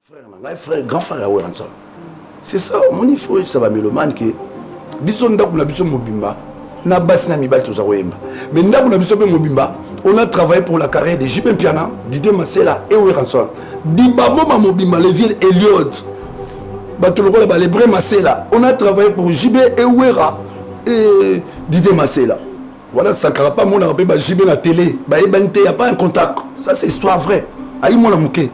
Frère, grand frère à Weranson. C'est ça, mon il faut ça va mélomane que bison ndaku na biso mobimba na basi na mibali to za wemba. Mais ndaku na biso pe mobimba, on a travaillé pour la carrière de Jibin Piana, Didier Masela et Weranson. Dibamo ma mobimba les villes Eliod. Batoloko la les Bré Masela. On a travaillé pour Jibé et Wera et Didier Masela. Voilà, ça ne pas mon rappel, Jibé la télé. Il n'y a pas un contact. Ça, c'est histoire vraie. Aïe, mon amouké.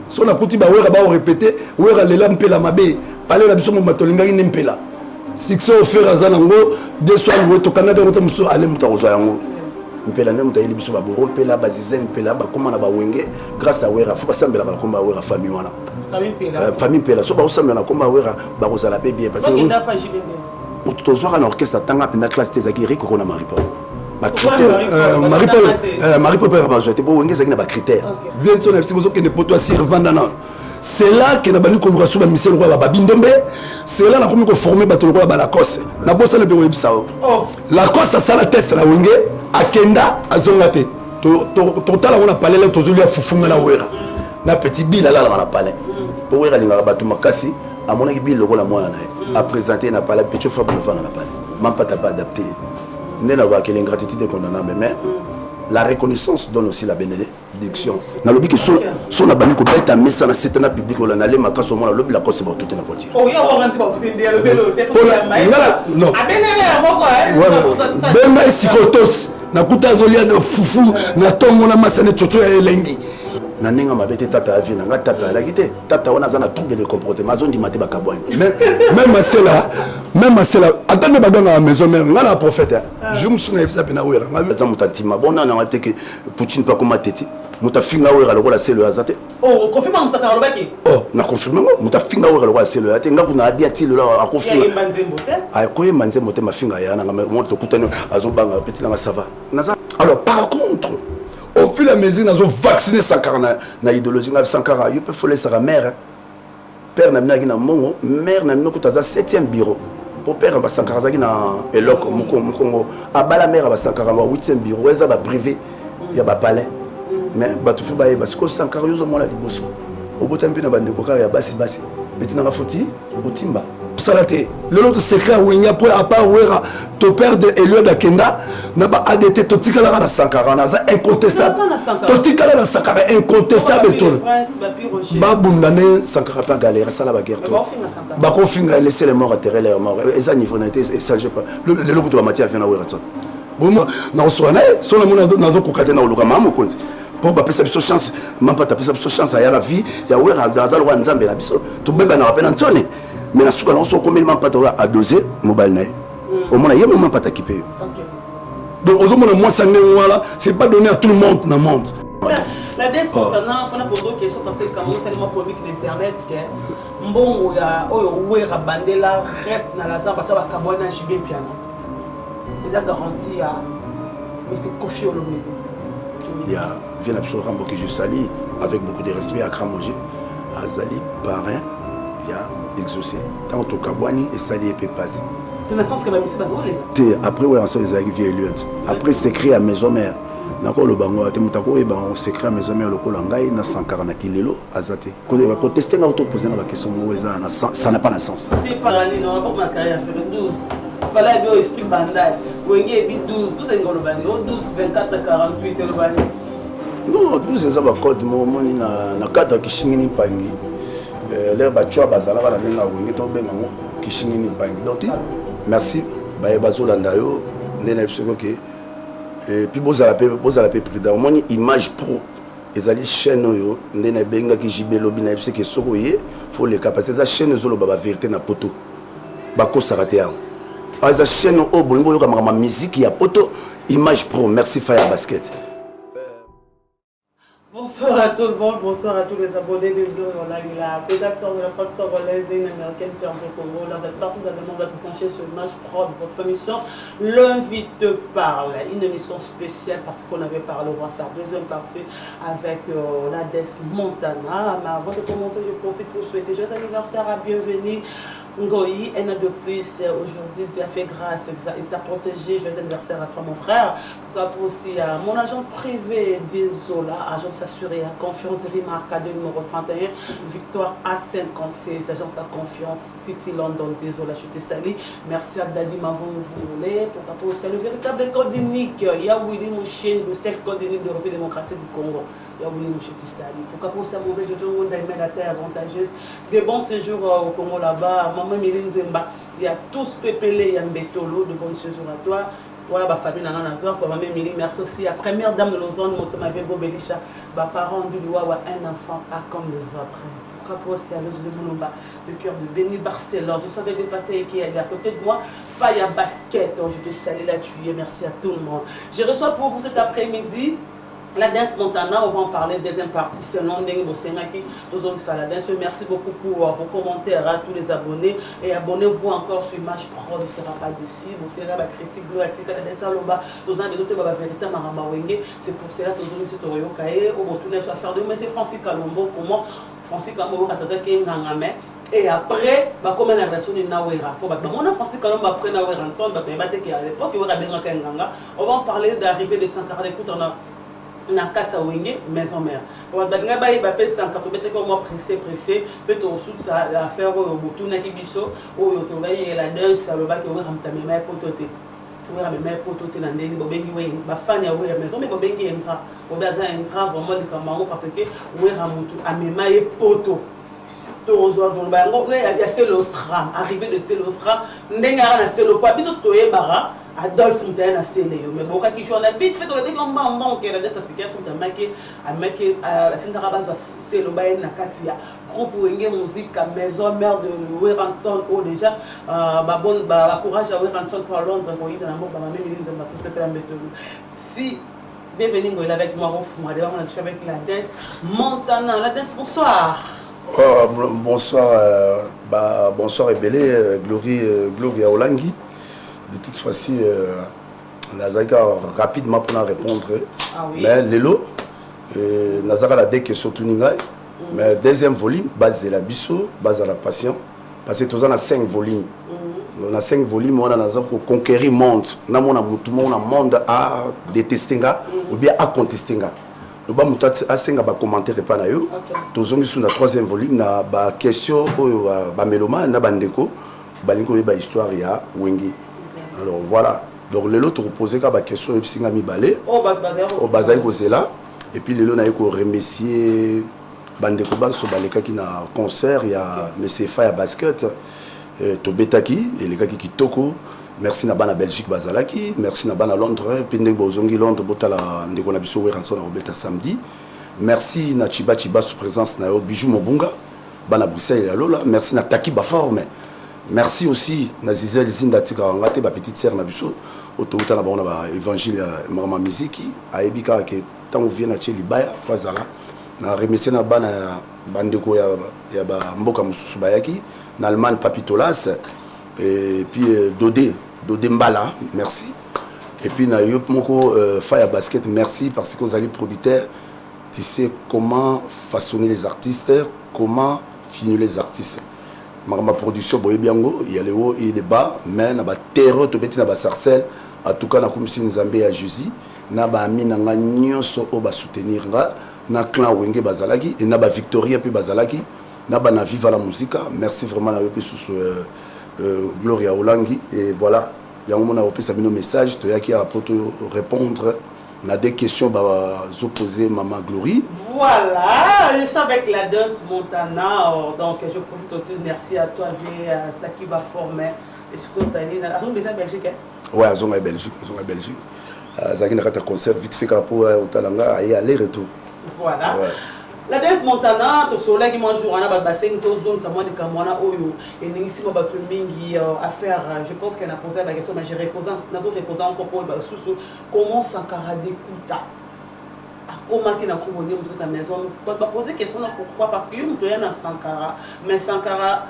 Si on a coutume à répéter, Wera les lampes la mabé. Parler la biso mon batolinga nempela. Si ça offert à Zanango, deux soirs, au Canada, on a allé Moutarosango. Mpela nem ta yeli biso ba boro mpela bazize mpela ba koma na ba wenge grâce à Wera faut pas sambela ba komba Wera famille wana famille mpela so ba osambela komba Wera ba kozala pe bien parce que tozwaka na orchestre tanga penda classe tezaki riko kona maripa ba critère maripa pe ba zote bo wenge zaki na ba critère vient son FC bozo kene poto asir vandana c'est là que na bani ko luka suba misel ko ba bindombe c'est là na komi ko former bato ko ba la cosse na bossa le be webisa la cosse ça la test la wenge akenda azongate total on a parlé là tozuli ya fufunga na Wera na petit bill là on a parlé pour Wera linga batu makasi à mon bill le la moya na a présenté na parlé petit frère pour faire na parlé même pas t'as pas adapté n'est la que l'ingratitude condamnable mais la reconnaissance donne aussi la bénédiction na lobi que son abani ko beta messa na setana public on allait makaso mo la lobi la cause ba tout na voiture oh ya on rentre ba tout ndia le vélo téléphone non abenele moko bema sikotos na kuta zolia de fufu na tongo na masane chocho ya elengi na ninga mabete tata avi na nga tata la gite tata wana zana trouble de comportement azondi mate ba kabwani même Marcela attendez ba dans la maison même nga la prophète je me souviens ça pena Wera nga za mutantima bona na mate que Poutine pas comme teti mutafinga Wera lokola c'est le azate oh confirme musaka lobaki oh na confirme mutafinga Wera lokola c'est le azate nga kuna abia ti le la confirme ay ko manzembo te mafinga ya na nga to kutani azobanga petit na sava alors par contre au fil et à mesure nous avons vacciné Sankara na idéologie Sankara il peut foler sa mère père na mina na mongo mère na mina kutaza 7e bureau pour père ba Sankara zaki na eloko mukongo abala mère ba Sankara ba 8e bureau eza ba privé ya ba palais mais ba tout fait ba parce que Sankara yo zo mona liboso obotambi na bande koka ya basi petit na foti otimba salate le lot secret wenya pour à part Wera to père de Eliod Akenda na ba ADT to tikala na Sankara na za incontestable to tikala na Sankara incontestable to ba bundane Sankara pas galère ça la guerre to ba ko finga laisser les morts enterrer les morts et ça niveau n'était ça je pas le lot to matière vient na Wera ça bon na oswana so na mona na zo kokate na oluka mamu konzi pour ba pesa biso chance même pas ta pesa biso chance ya la vie ya Wera dans wa nzambe na biso to beba na rappel Antoine mais la souka non so comme il m'a pas à doser mobile nae au moins il y a moment pas t'équiper donc aux hommes moi ça n'est voilà c'est pas donné à tout le monde dans le monde la descendana fona poser une question parce que quand même c'est le polémique d'internet que mbongo ya oyo Wera bandela rep na la zamba ta bakabona Jibin Piana ils a garanti à mais c'est Kofi Olomide il y a bien absolument que je salue avec beaucoup de respect à Kramogé Azali parrain il y a exaucé tant au Kabwani et Sali et Pépas. Tu n'as sens que ma mission va se après ouais ensemble les arrivés Eliot. Après c'est créé à maison mère. D'accord le bango te mutako et ben on s'est créé à maison mère le kolangai na 140 kilelo azate. Quand on va contester na auto poser la question ça n'a pas de sens. Tu par année non avant ma carrière fait le 12. Fallait bien esprit bandai. Wenge bi 12 ngolo bani 12 24 48 le bani. Non 12 ça va code mon na cadre qui chingini pangi. Les bachua bazala la benga wenge to benga ngo kishingini bangi donc merci baye bazolanda yo ndena epsoko ke et puis bozala pe prudent moni image pro ezali chaîne yo ndena benga ki jibelobi na epseke soko ye faut le capacité za chaîne zolo baba vérité na poto bako sarate ya za chaîne o bongo yo kama musique ya poto image pro merci Fire Basket. Bonsoir à tout le monde, bonsoir à tous les abonnés de Bleu. On a eu la Pégastor de la presse congolaise et une américaine qui est en Congo. Là, vous êtes partout dans le monde, vous êtes penchés sur Image Prod, votre émission. L'invite parle, une émission spéciale parce qu'on avait parlé, on va faire deuxième partie avec la Des Montana. Mais avant de commencer, je profite pour souhaiter joyeux anniversaire à Bienvenue Ngoyi, un an de plus, aujourd'hui tu as fait grâce, il t'a protégé, joyeux anniversaire à toi mon frère. Pour aussi mon agence privée d'Isola, agence assurée à confiance, Rimarca numéro 31, Victoire A56, agence à confiance, City London d'Isola, je te salue. Merci à Dadi Mavon Voulé, pour aussi le véritable code unique, il y a Willy Mouchen, le seul code unique de l'Europe démocratique du Congo. Pourquoi pour ça, mauvais de tout le monde a la terre avantageuse. Des bons séjours au Congo là-bas. Maman Miline Zemba, il y a tous pépélé, il y a un bétolo, de bons séjours à toi. Voilà, ma famille n'a rien à voir. Maman Miline, merci aussi. La première dame de Lausanne, mon m'avait beau Belisha, ma parent du Loa, un enfant, pas comme les autres. Pourquoi pour ça, le José Moulomba, de cœur de Béni Barcelone. Je savais que le passé qui est à côté de moi. Faya Basket, je te salue là, tu es. Merci à tout le monde. Je reçois pour vous cet après-midi. La danse Montana, on va en parler deuxième partie selon Ndenge Bosenaki, nous avons ça la danse. Merci beaucoup pour vos commentaires à tous les abonnés et abonnez-vous encore sur Image Pro, ne sera pas dessus. Vous serez la critique gloatique, la danse Loba, nous avons besoin de la vérité Maramba Wenge. C'est pour cela que nous avons dit Toroyo Kaye, au retour à faire de mais c'est Francis Kalombo, comment Francis Kalombo a attaqué Ngangame. Et après, comme la relation de Nawera, on a Francis Kalombo après Nawera, on va à l'époque, il y aura bien Nganga. On va en parler d'arrivée de Sankara. Écoute, on a na kata wenge maison mère pour badinga ba ba pesa ka to bete ko mo pressé peut on sous ça l'affaire au bout na kibiso o yo to ba la danse le ba ke o ramta me mai pototé o ra me mai pototé na ndeni bo bengi we ba fanya we maison mais bo bengi entra o ba za entra vraiment le camarade parce que we ramutu a me mai poto to ozo do ba ngo ya selo sram arrivé de selo sram ndenga na selo kwa biso to e bara Adolphe Fontaine a scellé, mais bon, qui on a vite fait le déclenchement en banque, la desse expliquer Fontaine à Meke, à Sindarabas, c'est le bain Nakatia, groupe Wenge musique, maison mère de Weranton, ou déjà, courage à Weranton pour Londres, pour y dans la mort, ma même Elise Matos, le père Méthode. Si, bienvenue, avec moi, on a avec la danse Montana, la danse, bonsoir. Bonsoir, bonsoir et belé, Glory à Olangi. De toute façon, Nazaka rapidement pour répondre. Ah oui. Mais Lelo, Nazaka a des questions tout n'ingaï. Mais deuxième volume, base de la bisso, base à la passion. Parce que tous on a 5 volumes. On a 5 volumes, on a Nazaka conquérir le monde. On a un monde à détester ou bien à contester. Le bas mutat a 5 commentaires pas na yo. Tous on est sur le 3e volume na ba question ba meloma na bandeko balingo ba histoire ya Wenge. Alors voilà, donc les autres reposaient la question de Singami Balé, au Bazaï Kozela, et puis les autres ont remercié Bandeko sur Baleka qui a un concert, il y a M. Faya Basket, Tobetaki, et les gars qui Toko, merci à Belgique Bazalaki, merci à Londres, puis Ndebozongi Londres, Botala Ndekonabiso Weranson Robeta samedi, merci à Chiba Chiba sous présence na Bijou Mobunga, Bana Bruxelles et Lola, merci à Taki Baforme. Merci aussi à Zizel Zindatika, ma petite sœur Nabiso, autour de l'évangile Mama Miziki, à Ebika, qui est tant qu'on vient à Tchelibaya, Fazala, na remercié na Bandeko ya Mboka Mususu Bayaki, na Allemagne Papitolas, et puis Dodé Mbala, merci. Et puis na Yop Moko Faya Basket, merci parce que vous allez producteur, tu sais comment façonner les artistes, comment finir les artistes. Ma production boye biango il y a les hauts et les bas mais na ba terreau to beti na ba sarcelle en tout cas na comme si Nzambe ya Jésus na ba ami na nga nyonso o ba soutenir nga na clan Wenge bazalaki et na ba Victoria puis bazalaki na ba na viva la musique merci vraiment na yopi sous Gloria Olangi et voilà yango mona opesa bino message to yaki a poto répondre na des questions opposées Maman Glory. Voilà, je suis avec la danse Montana, donc je profite aussi, merci à toi, à Takiba Formé. Est-ce que ça est là? Ils sont déjà Belgique, hein? Ouais, ils sont en Belgique, Zaki n'a pas de concert vite fait pour au Talanga et aller-retour. Voilà. Ouais. La danse Montana, to soleil qui mange jour, on a pas bassin, to zone, ça moi de Kamwana Oyo, et n'importe quoi battu mingi à faire. Je pense qu'elle a posé la question, mais j'ai reposé, nous avons reposé encore pour sous comment Sankara d'écouta. Comment qu'il a convenu musique à la maison. On va poser question pourquoi parce que nous sommes à Sankara, mais Sankara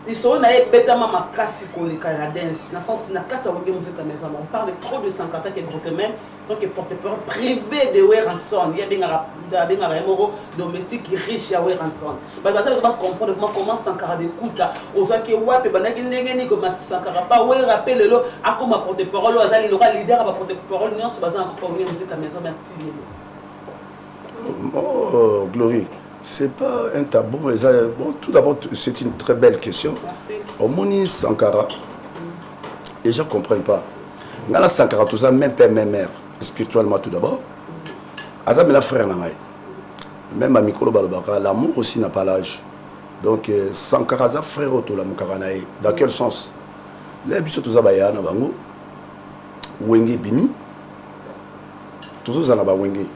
ils sont là bêtement ma casse colika la dance na sens na kata wenge musique maison on parle trop de Sankara que gros même tant que porte-parole privé de Weranson il y a bien la moro domestique riche à Weranson bah ça va comprendre comment Sankara d'écoute aux gens qui wape banaki ndengeni comme Sankara pas ouais rappelle le à comme porte-parole azali le leader à porte-parole non se basant encore wenge musique maison merci. Oh Glory. C'est pas un tabou, mais bon, tout d'abord, c'est une très belle question. Merci. Au Moni Sankara, les gens ne comprennent pas. Ngala Sankara, tout ça, même père, même mère, spirituellement tout d'abord. Azam est la frère Nangaï. Même à Mikolo Balobaka, l'amour aussi n'a pas l'âge. Donc, Sankara, c'est frère autour de la Moukaranaï. Dans quel sens? Les bisous, tout ça, Bayana, Bango, Wenge Bimi, tout ça, Zanaba Wenge.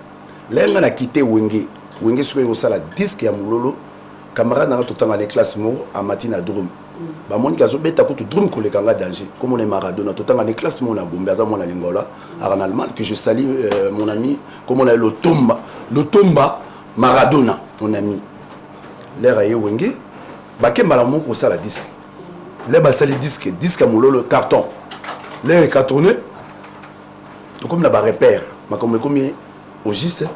Les gens ont quitté Wenge. Wenge soki osala disque ya mulolo camarade na totanga les classes mo a matina drum ba moni kazo beta ko to drum ko le kanga danger comme on est Maradona totanga les classes mo na Gombe aza mo na lingola en allemand que je salue mon ami comme on a le Tomba Maradona mon ami l'air aye Wenge ba kemba la mo ko sala disque le ba sali disque ya mulolo carton l'air cartonné to comme na ba repère ma comme au juste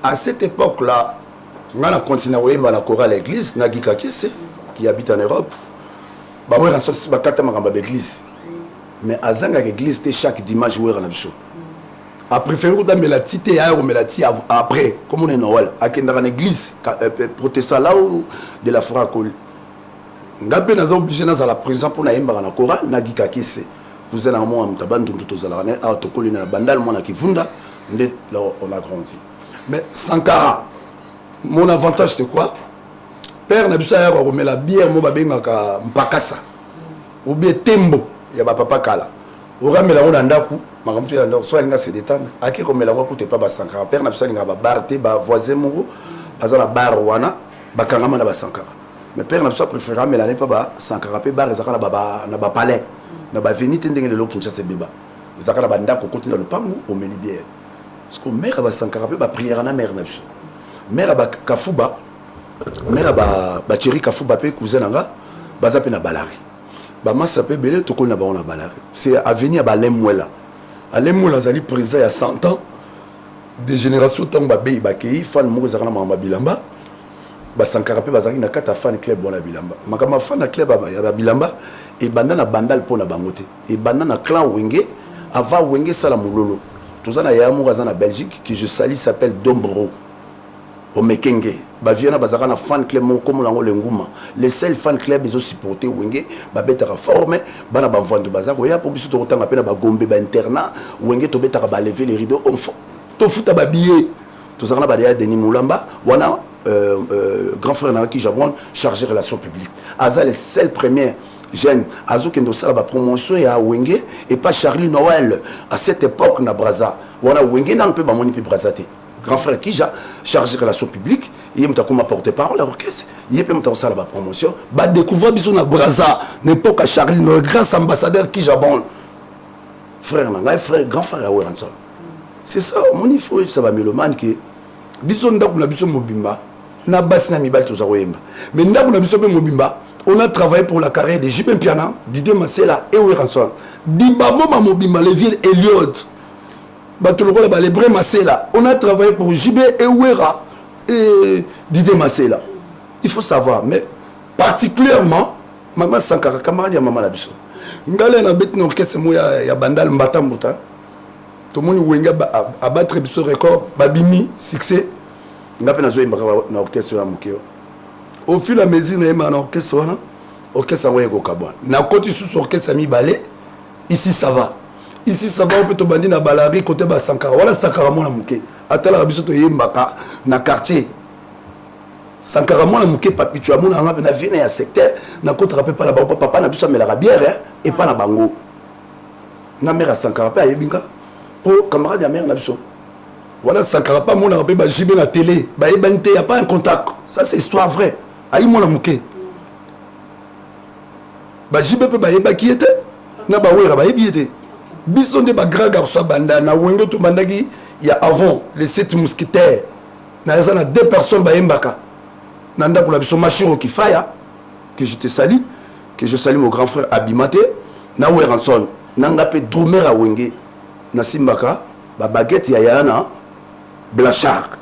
à cette époque-là, on a continué à la chorale l'église, Nagika Kesse, qui habite en Europe. On a sorti l'église. Mais à Zanga l'église, c'était chaque dimanche où on a besoin. Après, on a mis la petite et après, comme on est Noël, à l'église, protestant là où de la foi à Kol. On a été obligé dans la prison pour la chorale, Nagika Kesse. Vous avez un mot en taban, tout à l'heure, bandal, mon akifunda. Là, on a grandi. Mais Sankara, mon avantage c'est quoi? Père Nabissa on met la bière, mon babé maka mpakasa. Ou bien tembo, il y a papa kala. Ou ramé la on andaku, ma rampe ya ndor, soit nga se détendre. Ake comme la coûte pas Sankara. Père Nabissa nga ba barte, ba voisin moko, azala bar wana, ba kangama na ba Sankara. Mais Père Nabissa préféra mais l'année pas ba Sankara pe bar ezaka na ba palais. Na ba venite ndenge le Kinshasa beba. Ezaka na ba ndako côté dans le pangu au Melibière. Parce que mère a Sankara pe ba prière na mère na biso. Mère a Kafuba, mère a Thierry Kafuba pe cousin nga, baza pe na Balari. Ba massa pe belé to ko na ba on na Balari. C'est avenir ba Lemwela. A Lemwela zali président il y a 100 ans. Des générations tant ba be ba kei fan mo zaka na mama Bilamba. Ba Sankara pe bazaki na kata fan club bona Bilamba. Makama fan na club ba Bilamba et bandana bandal pona bangote. Et bandana clan Wenge avant Wenge sala mulolo. Tout ça, il y a un amour en Belgique qui je salue s'appelle Dombro. Au Mekenge. Baviana Bazarana fan club comme l'ango l'enguma. Les seuls fan club ils ont supporté Wenge. Babetara formé. Bana banvando bazar. Oya pour biso to autant appena ba gombe ba internat. Wenge to betara ba lever les rideaux. On to futa ba billet. Tout ça na ba derrière Denis Moulamba. Wana grand frère na qui Jabon chargé relations publiques. Aza les seuls premiers jeune azo kendo sala ba promotion ya Wenge et pas Charlie Noël à cette époque na Braza wana Wenge na peu ba moni pe Braza te grand frère qui ja chargé relations publiques il m'a comme porte-parole orchestre il peut me sala ba promotion ba découvrir biso na Braza n'époque à Charlie Noël grâce ambassadeur qui Jabon frère na frère grand frère à Weranson c'est ça mon il faut ça va mélomane que biso ndako na biso mobimba na basina mibali to za wemba mais ndako na biso pe mobimba. On a travaillé pour la carrière de J.B. Piana, Didier Massela et Weranson. Dibamo Mamobimba, les villes Eliod. Les Bré Massela. On a travaillé pour J.B. et Wera et Didier Massela. Il faut savoir, mais particulièrement, Maman Sankara, camarade de Maman Labiso. Ngale na bête orchestre moya ya bandal mbata mbuta. Tout le monde Wenga a battre biso record, babimi succès. Ngape na zo na orchestre ya mukeo. Au fil et à mesure, il y a un orchestre, na côté sous orchestre mi balé, ici ça va. Ici ça va, on peut te bandir na Balari côté ba Sankara. Voilà Sankara mon amuké. Attends la biso to yembaka na quartier. Sankara mon amuké papi tu as mon amap na vie na secteur, na côté rappel pas la papa na biso mais la bière et pas na bango. Na mère Sankara pa yebinga. Pour camarade ya mère na biso. Voilà Sankara pas mon rappel ba JB na télé, ba yebante y a pas un contact. Ça c'est histoire vraie. Aïe mon amuké. Ba jibe pe ba yeba qui était na ba wera ba yebi était. Bison de ba grand garçon banda na Wenge to bandaki il y a avant les 7 mousquetaires. Na za na 2 personnes ba yembaka. Na ndako la biso machiro ki faya que je te salue, que je salue mon grand frère Abimate, na Weranson, Nangape Drumer à Wenge, na Simbaka, ba baguette Yayana, Blanchard.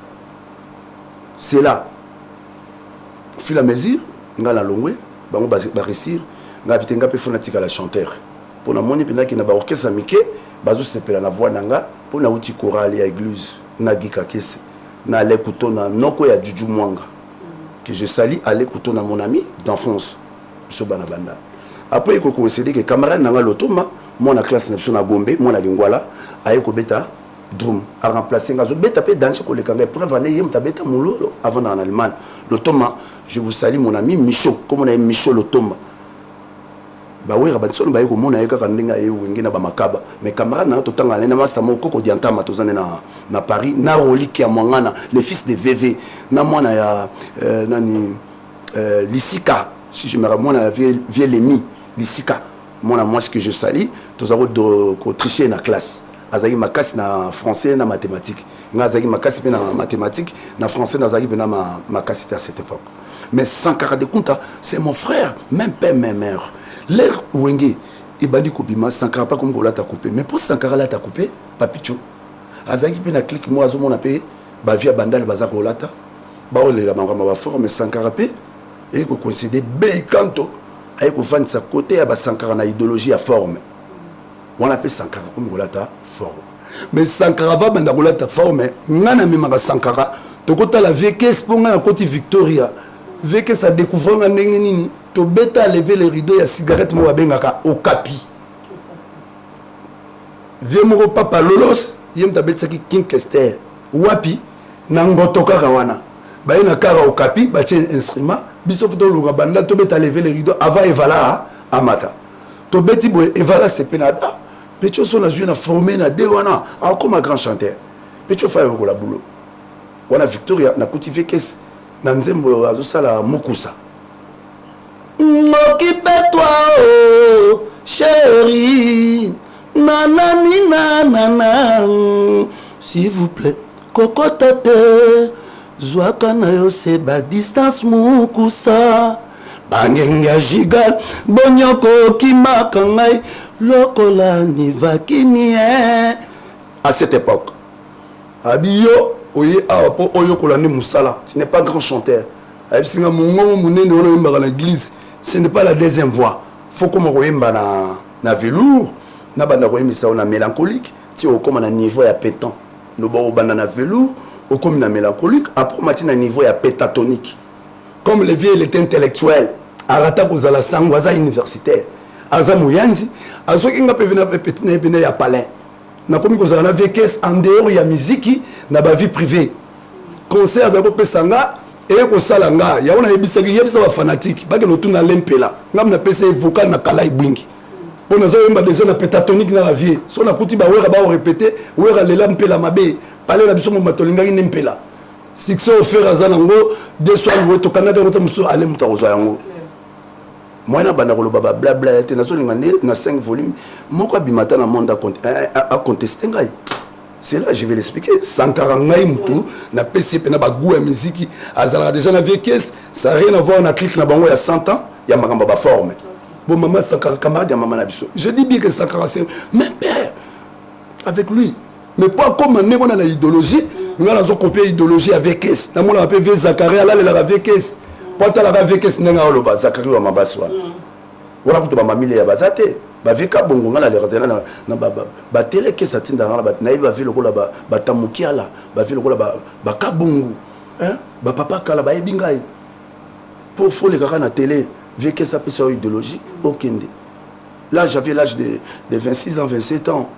C'est là. Au fil et à mesure, nga la longwe, ba mo ba réussir, nga bitenga pe fanatique à la chanteur. Pour na moni pena ki na ba orchestre amike, bazo sepela na voix nanga, pour na uti chorale à église, na gika kese, na le kutona noko ya Juju Mwanga. Que je salue aller kutona mon ami d'enfance, so bana banda. Après il faut considérer que camarade nanga lotoma, moi na classe na Gombe, moi na Lingwala, aye ko beta drum a remplacer ngazo beta pe danse ko le kanga preuve ané yem ta beta mulolo avant en Allemagne. Lotoma, je vous salue mon ami Michaud, comme on a Michaud Lotoma. Bah oui, Rabanson, bah, comme on a eu quand on a eu une makaba. Mais camarades, na totanga, na masamo koko diantama tozane na Paris, na relique ya mwangana, le fils de VV, na mwana ya nani Lissika, si je me rappelle, mwana vie l'emi Lissika, mwana moi ce que je salue, tozaro de tricher na classe. Azaki makasi na français na mathématiques. Azaki makasi pe na mathématiques, na français na zaki pe na makasi à cette époque. Mais Sankara de Kunta, c'est mon frère, même père, même mère. L'air Wenge, il bandi Kobima, Sankara pas comme Gola t'a coupé. Mais pour Sankara là t'a coupé, Papicho. Azaki pe na clique moi azo mon appé, ba via bandal bazak Olata, ba ole la mangama ba fort mais Sankara pe et ko coïncider be kanto, ay ko vendre sa côté à ba Sankara na idéologie à forme. On appelle Sankara comme Golata forme. Mais Sankara va banda Golata forme, ngana memaka Sankara, to kota la VK sponga na côté Victoria. VK ça découvre nga ndenge nini, to beta lever les rideaux ya cigarette mo bengaka Okapi. Vie mo papa Lolos, yem ta betsa ki King Kester. Wapi na ngotoka kawana. Ba ina kara Okapi, ba tien instrument, biso foto lo banda to beta lever les rideaux avant Evala Amata. To beti boy Evala c'est penada. Pecho son a joué na formé na dewana comme un grand chanteur. Pecho fa yo la boulot. Wana Victoria na cultivé kes na nzembo azosala mukusa. M'occupe-toi oh chérie. Nanani nanana. S'il vous plaît. Koko tate. Zwaka na yo se ba distance mukusa. Bangenga gigal bonyoko kimaka ngai. Lokola ni vakini à cette époque. Abiyo oye apo oyo kolani musala. Tu n'es pas grand chanteur. Abisinga mungo munene ona yemba dans l'église. Ce n'est pas la deuxième voix. Faut comme oyemba na velours, na banda koyemisa na mélancolique, ti o comme na niveau ya pétant. No ba banda na velours, o comme na mélancolique, après mati na niveau ya pétatonique. Comme le vieux il était intellectuel, arata kozala sango aza universitaire. Aza Mouyanzi, azo kinga pevena petit na bene ya palais. Na komi kozala na VKS en dehors ya musique na ba vie privée. Concert za ko pesanga et ko salanga, ya ona yebisaki yebisa ba fanatique, ba ke lotuna lempela. Ngam na pesa vocal na kala ibwingi. Pour nous yemba déjà na pétatonique na la vie. So na kuti ba wera ba répéter, wera lela mpela mabe. Palais na biso mo matolinga ni mpela. Sixo offert azanango, deux soirs wo to Canada rota muso ale mutarozo yango. Moi na bana kolo baba blabla te na so ngane na 5 volumes moko abimata na monde a contester ngai. C'est là je vais l'expliquer. Sankara ngai mutu na PCP na ba goût ya musique azala déjà na VKS, ça rien à voir na clique na bango ya 100 ans, ya makamba ba forme. Bon maman Sankara camarade ya maman na biso. Je dis bien que Sankara c'est même père avec lui. Mais pas comme on a la idéologie, nous avons copié l'idéologie avec VKS. Na mona appelle Zakaria là la VKS. Pota la VKS nenga oloba Zakari wa mabaswa. Wala kutoba mamile ya bazate. Ba veka bongo ngala le ratena na ba tele ke satinda ngala ba na iba vile kola ba tamukiala, ba vile kola ba kabungu. Hein? Ba papa kala ba ebingai. Pour faut les gars na télé, VKS ça peut sur idéologie okende. Là j'avais l'âge de 26 ans, 27 ans.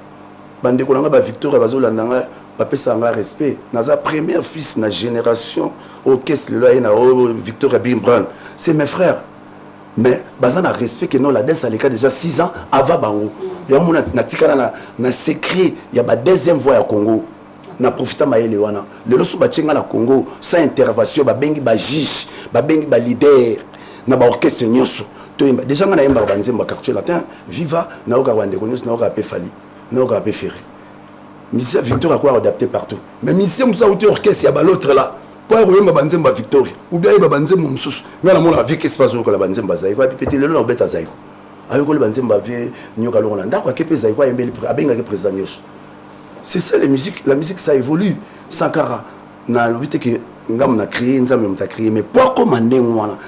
Bande kolanga ba Victor bazolanda nga ba pesa nga respect. Naza premier fils na génération orchestre le là Victor Bimbran, c'est mes frères. Mais bazan a respect que non la dès à l'écart déjà 6 ans avant bango. Ya mona na tikana na secret ya ba deuxième voix ya Congo. Na profita maele wana. Le loso ba tchenga na Congo sans intervention ba bengi ba juge, ba bengi ba leader na ba orchestre nyoso. To yemba déjà ngana yemba ba nzemba quartier latin viva na oka wande konyoso na oka pe fali. Na oka pe ferré. Monsieur Victor a quoi adapté partout. Mais monsieur Moussa Outé orchestre ya ba l'autre là. po akoyemba banzemba victoria ou bien ayeba banzembo mosusu ngai namona vie kesi bazoyokola banzemba zaiko api pete lelo na obeta zaiko ayokoli banzemba vie nyoka longo na ndako ake mpe zaiko ayembeli abengaki président nyonso. C'est ça la musique ça évolue. Sankara na lobi te ke ngam na créé nzambe mta créé mais pourquoi comme ndenge wana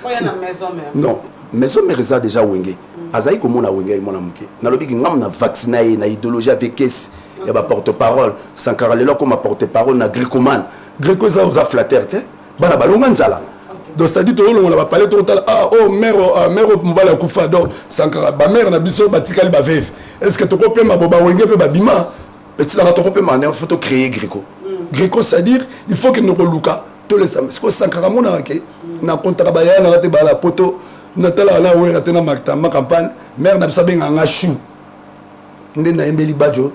non maison mère eza déjà wenge azai komona wenge mona muke na lobi ki ngam na vacciner na idéologie avec kesi ya ba porte-parole Sankara lelo comme porte-parole na Grecoman Greco za oza flatteur te bana balonga nzala donc c'est-à-dire to longa ba parler tout tal ah oh mère mobala kufa donc Sankara ba mère na biso batikali ba veuve est-ce que to ko pe maboba wenge pe ba bima petit na to ko pe mané faut créer Greco Greco c'est-à-dire il faut que nous luka tous les c'est que Sankara mona ke na contrat ba ya na te ba la poto na tala na wera te na makta ma campagne mère na biso benga nga chou ndé na embeli badjo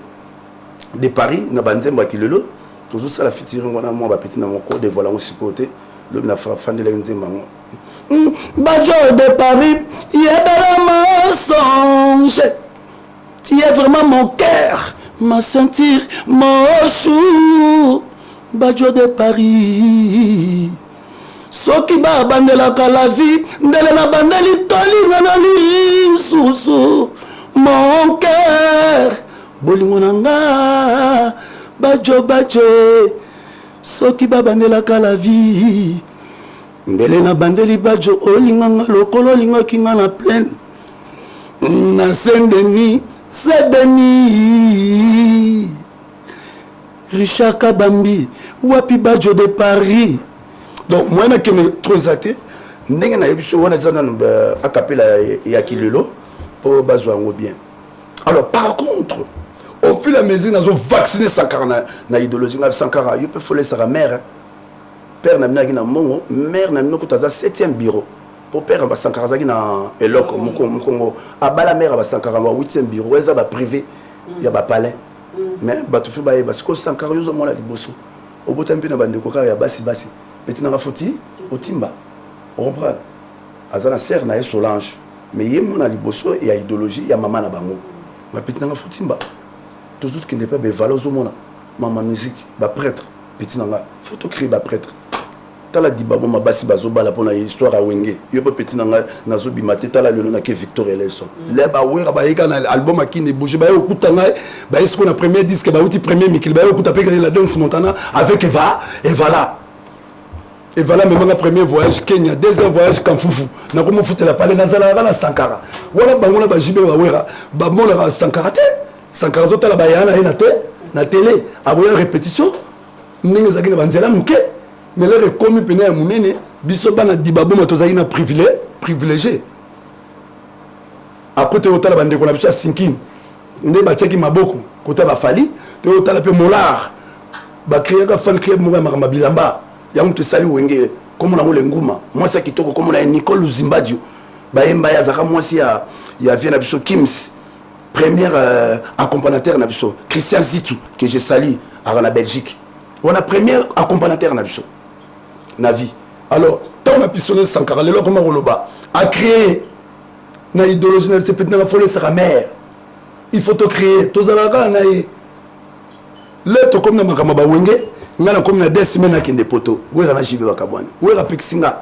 de Paris na banzemba kilelo toujours ça la featuring wana moi ba petit na mon cours de volant aussi côté le na fande la nzemba badjo de Paris yebela mensonge tu es vraiment mon cœur ma sentir mon chou badjo de Paris soki ba bandelaka la vie ndele na bandeli tolinga na lisusu mon cœur bolingo nanga badjo soki ba bandelaka la vie ndele na bandeli badjo olinganga lokolo lingaki nga na pleine na Saint-Denis Richard Kabambi wapi badjo de Paris. Donc moi na keme trop exaté ndenge na yebiso wana zana akapela ya kilelo pour bazwa ngo bien. Alors par contre au fil et à mesure nazo vacciner Sankara na idéologie na Sankara il peut foler sa mère père na minaki na mongo mère na minoko taza 7e bureau pour père ba Sankara zaki na eloko mukongo abala mère ba Sankara ba 8e bureau eza ba privé ya ba palais mais ba tout fait ba parce que Sankara yo zo mona liboso au botampi na bande ko ya basi petit na foti otimba on comprend azana sœur na Solange mais yé mona liboso ya idéologie ya maman na bango ba petit na fotimba tout qui n'est pas des valeurs au monde maman musique ba prêtre petit na faut créer ba prêtre tala dibabo mabasi bazo bala pona histoire a wenge yo pe petit na nazo bimate tala lelo na ke Victor Elson le ba wera ba yeka na album akine bouger ba yo kutanga ba est-ce qu'on a premier disque ba outi premier Mikil ba yo kutape la Danse Montana avec Eva et voilà même le premier voyage Kenya deuxième voyage Kamfufu na ko mo futela pale na zala na Sankara wala bangola ba jibe ba wera ba mona Sankara te Sankara zotala ba yana na télé a une répétition ninga zakina banzela muke mais là le commis pene ya munene biso bana dibabo matozaki na privilégié après te otala bande ko na biso sinkin nde ba cheki maboko kota ba fali te otala pe molar ba créer ka fan club mo ba bilamba ya mtu sali wenge comme na ngole nguma moi ça kitoko comme na Nicole Zimbadio ba yemba ya zaka moi si ya vient na biso Kims premier accompagnateur na biso Christian Zitou que je salue à la Belgique on a premier accompagnateur na biso na vie alors tant on a pistonné Sankara lelo comment roloba a créé na idéologie na c'est peut-être na folie sa mère il faut te créer tozalaka na ye leto comme na makama ba wenge ngana comme na 2 semaines na kende poto wera na jibe bakabwana wera pexinga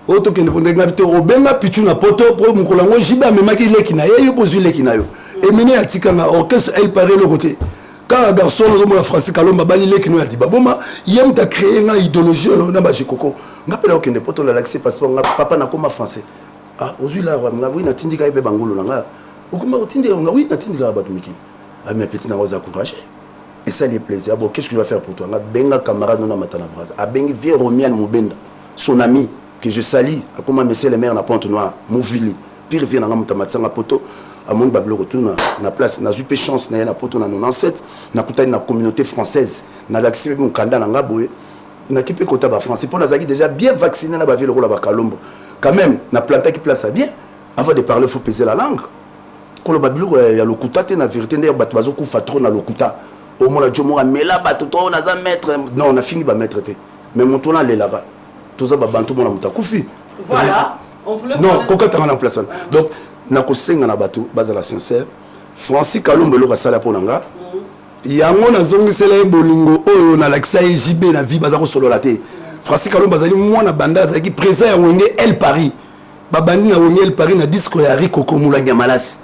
oto kende ponde ngabite obenga pichu na poto pour mukolango jibe amemaki leki na ye yo pozwi leki na yo emene atika na orchestre elle paraît le côté quand un garçon nous la France kalomba bali leki no ya dibaboma yem ta créer na idéologie na ba jikoko ngapela okende poto la l'accès passeport nga papa na koma français ah ozwi la nga oui na tindika ibe bangolo nga okuma otindika nga oui na tindika ba tumiki ah mais petit na oza courage et ça les plaisir bon qu'est-ce que je vais faire pour toi nga benga camarade na matana braza a bengi vie Romian Mubenda son ami que je salue akoma monsieur le maire na Pointe Noire Mouvili pire vient na mutamatsanga poto à mon bablo retourne na place na zupe chance na poto na 97 na kutani na communauté française na l'accès mon kanda na ngaboye na kipe kota ba français pour nazaki déjà bien vacciné na ba ville rola ba Kalombo quand même na planta qui place bien avant de parler faut peser la langue kolo bablo ya lokuta te na vérité ndé bato bazo kufa trop na lokuta au moins la jomo mais là bato to na za maître non on a fini ba maître té mais mon tourna les lava tout ça ba bantu mona mutakufi voilà on voulait non kokata na place donc nakosenga na bato bazala sincère Francis Kalombo lo kasala ponanga yango na zongisela bolingo oyo na lakisa JB na vie baza ko solo la te Francis Kalomba azali mwana banda azali présent ya Wenge El Paris babandi na Wenge El Paris na disque ya Rico Komulanga Malasi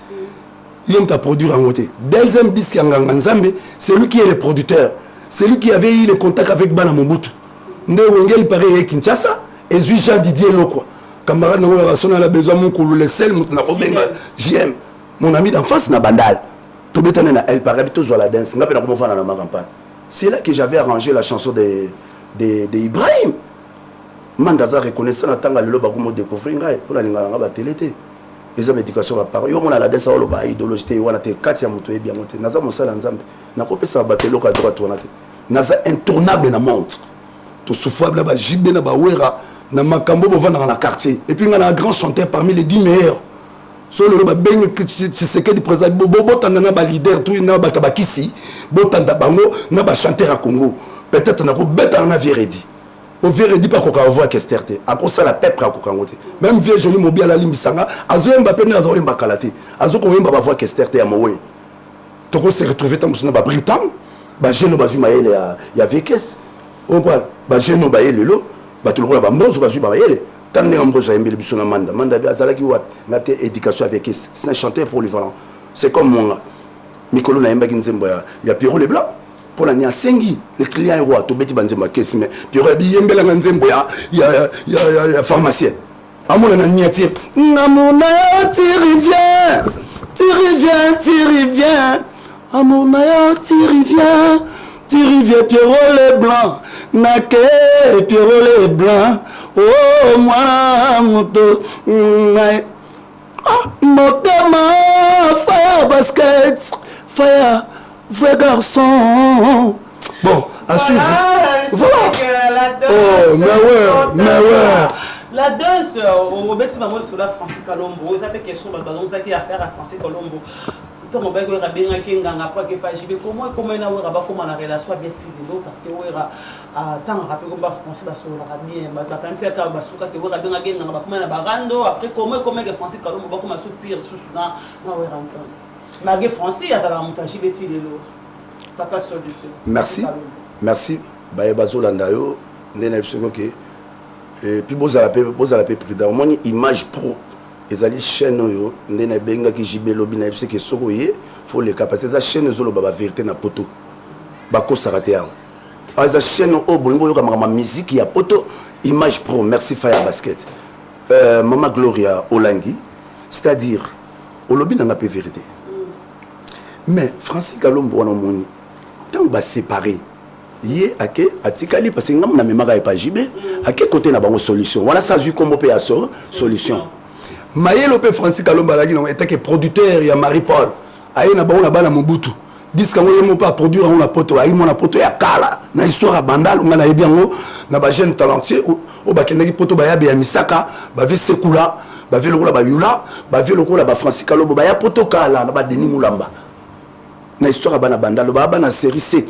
il t'a produit en côté deuxième disque ya Nganga Nzambe c'est lui qui est le producteur c'est lui qui avait eu le contact avec Bana Mobutu nde Wenge El Paris et Kinshasa et Jean Didier Lokwa camarade na la sonne a besoin mon koulou le sel mutna kobenga JM mon ami d'enfance na bandal to betane na El Paris to zo la danse nga pena ko fana na ma campagne c'est là que j'avais arrangé la chanson de Ibrahim mandaza reconnaissant la tanga lelo ba ko découvrir ngai pour la lingala ba télété les éducation ba par yo mona la danse olo ba idologité wana te kati ya muto ebi monté naza mosala nzambe na ko pesa ba telo ka droit wana te naza intournable na monde to souffrable ba jibé na ba wera na makambo bo vanda na quartier et puis nga na grand chanteur parmi les 10 meilleurs solo ba benye c'est que du président bobo tandana ba leader tout na ba tabakisi bo tanda bango na ba chanteur à Congo peut-être na ko beta na véredi au véredi pas ko ka voix kesterte à cause la peuple à ko ngote même vieux joli mobile la limbisanga azo yemba pe na azo yemba kalate azo ko yemba ba voix kesterte ya mowe to ko se retrouver tam suna ba britam ba jeune ba vima ele ya vekes on parle ba jeune ba ele lo ba tout le monde ba mbozo ba ju ba ele tande mbozo yembe biso na manda bi azalaki wat na te éducation avec c'est un chanteur polyvalent c'est comme mon Mikolo na yemba kinzembo ya Pierrot Leblanc pour la nia sengi le client est roi to beti banzemba kesi mais Pierrot bi yembela nzembo ya pharmacien amona na nia tir namona tu reviens amona tu reviens Pierrot Leblanc nake Pierrot Leblanc oh moi moto motema fire basket fire vrai garçon bon à suivre voilà oh mais ouais la danse au bête maman sur la Francis Kalombo ça fait question donc ça qui a affaire à Francis Kalombo tout mon bec est bien qui nganga pas que pas jibe comment na wera ba comment la relation bien tilo parce que wera tant rappel comme ba Francis ba sur la bien ba quand c'est ka ba suka que wera bien nganga ba comment na barando après comment que Francis Kalombo ba comment sous pire sous na wera ensemble malgré Francis azala muta jibe tilo papa solution merci baye bazolanda yo ndena biso ke et puis bozala pe prudent moni image pro ezali chaîne yo ndena benga ki jibe lobi na biso ke soko ye faut le capacité za chaîne zolo ba vérité na poto ba ko sarate ya za chaîne o bongo yo kama musique ya poto image pro merci Fire Basket Mama Gloria Olangi c'est-à-dire olobi na pe vérité mais Francis Kalombo wana moni tant ba séparer yé ake atikali parce que ngam na memaka e pa jibe ake côté na bango solution voilà ça vu comme pe ya solution mayelo pe Francis Kalomba lagi non était que producteur ya Marie Paul ayi na bango na bana Mobutu disque ngo yemo pas produire on na poto ayi mona poto ya kala na histoire bandal ngana yebi ngo na ba jeune talentueux o ba kendaki poto ba ya be ya misaka ba ve sekula ba ve lokola ba yula ba ve lokola ba Francis Kalomba ba ya poto kala na ba Denis Mulamba na histoire bana bandal ba bana série 7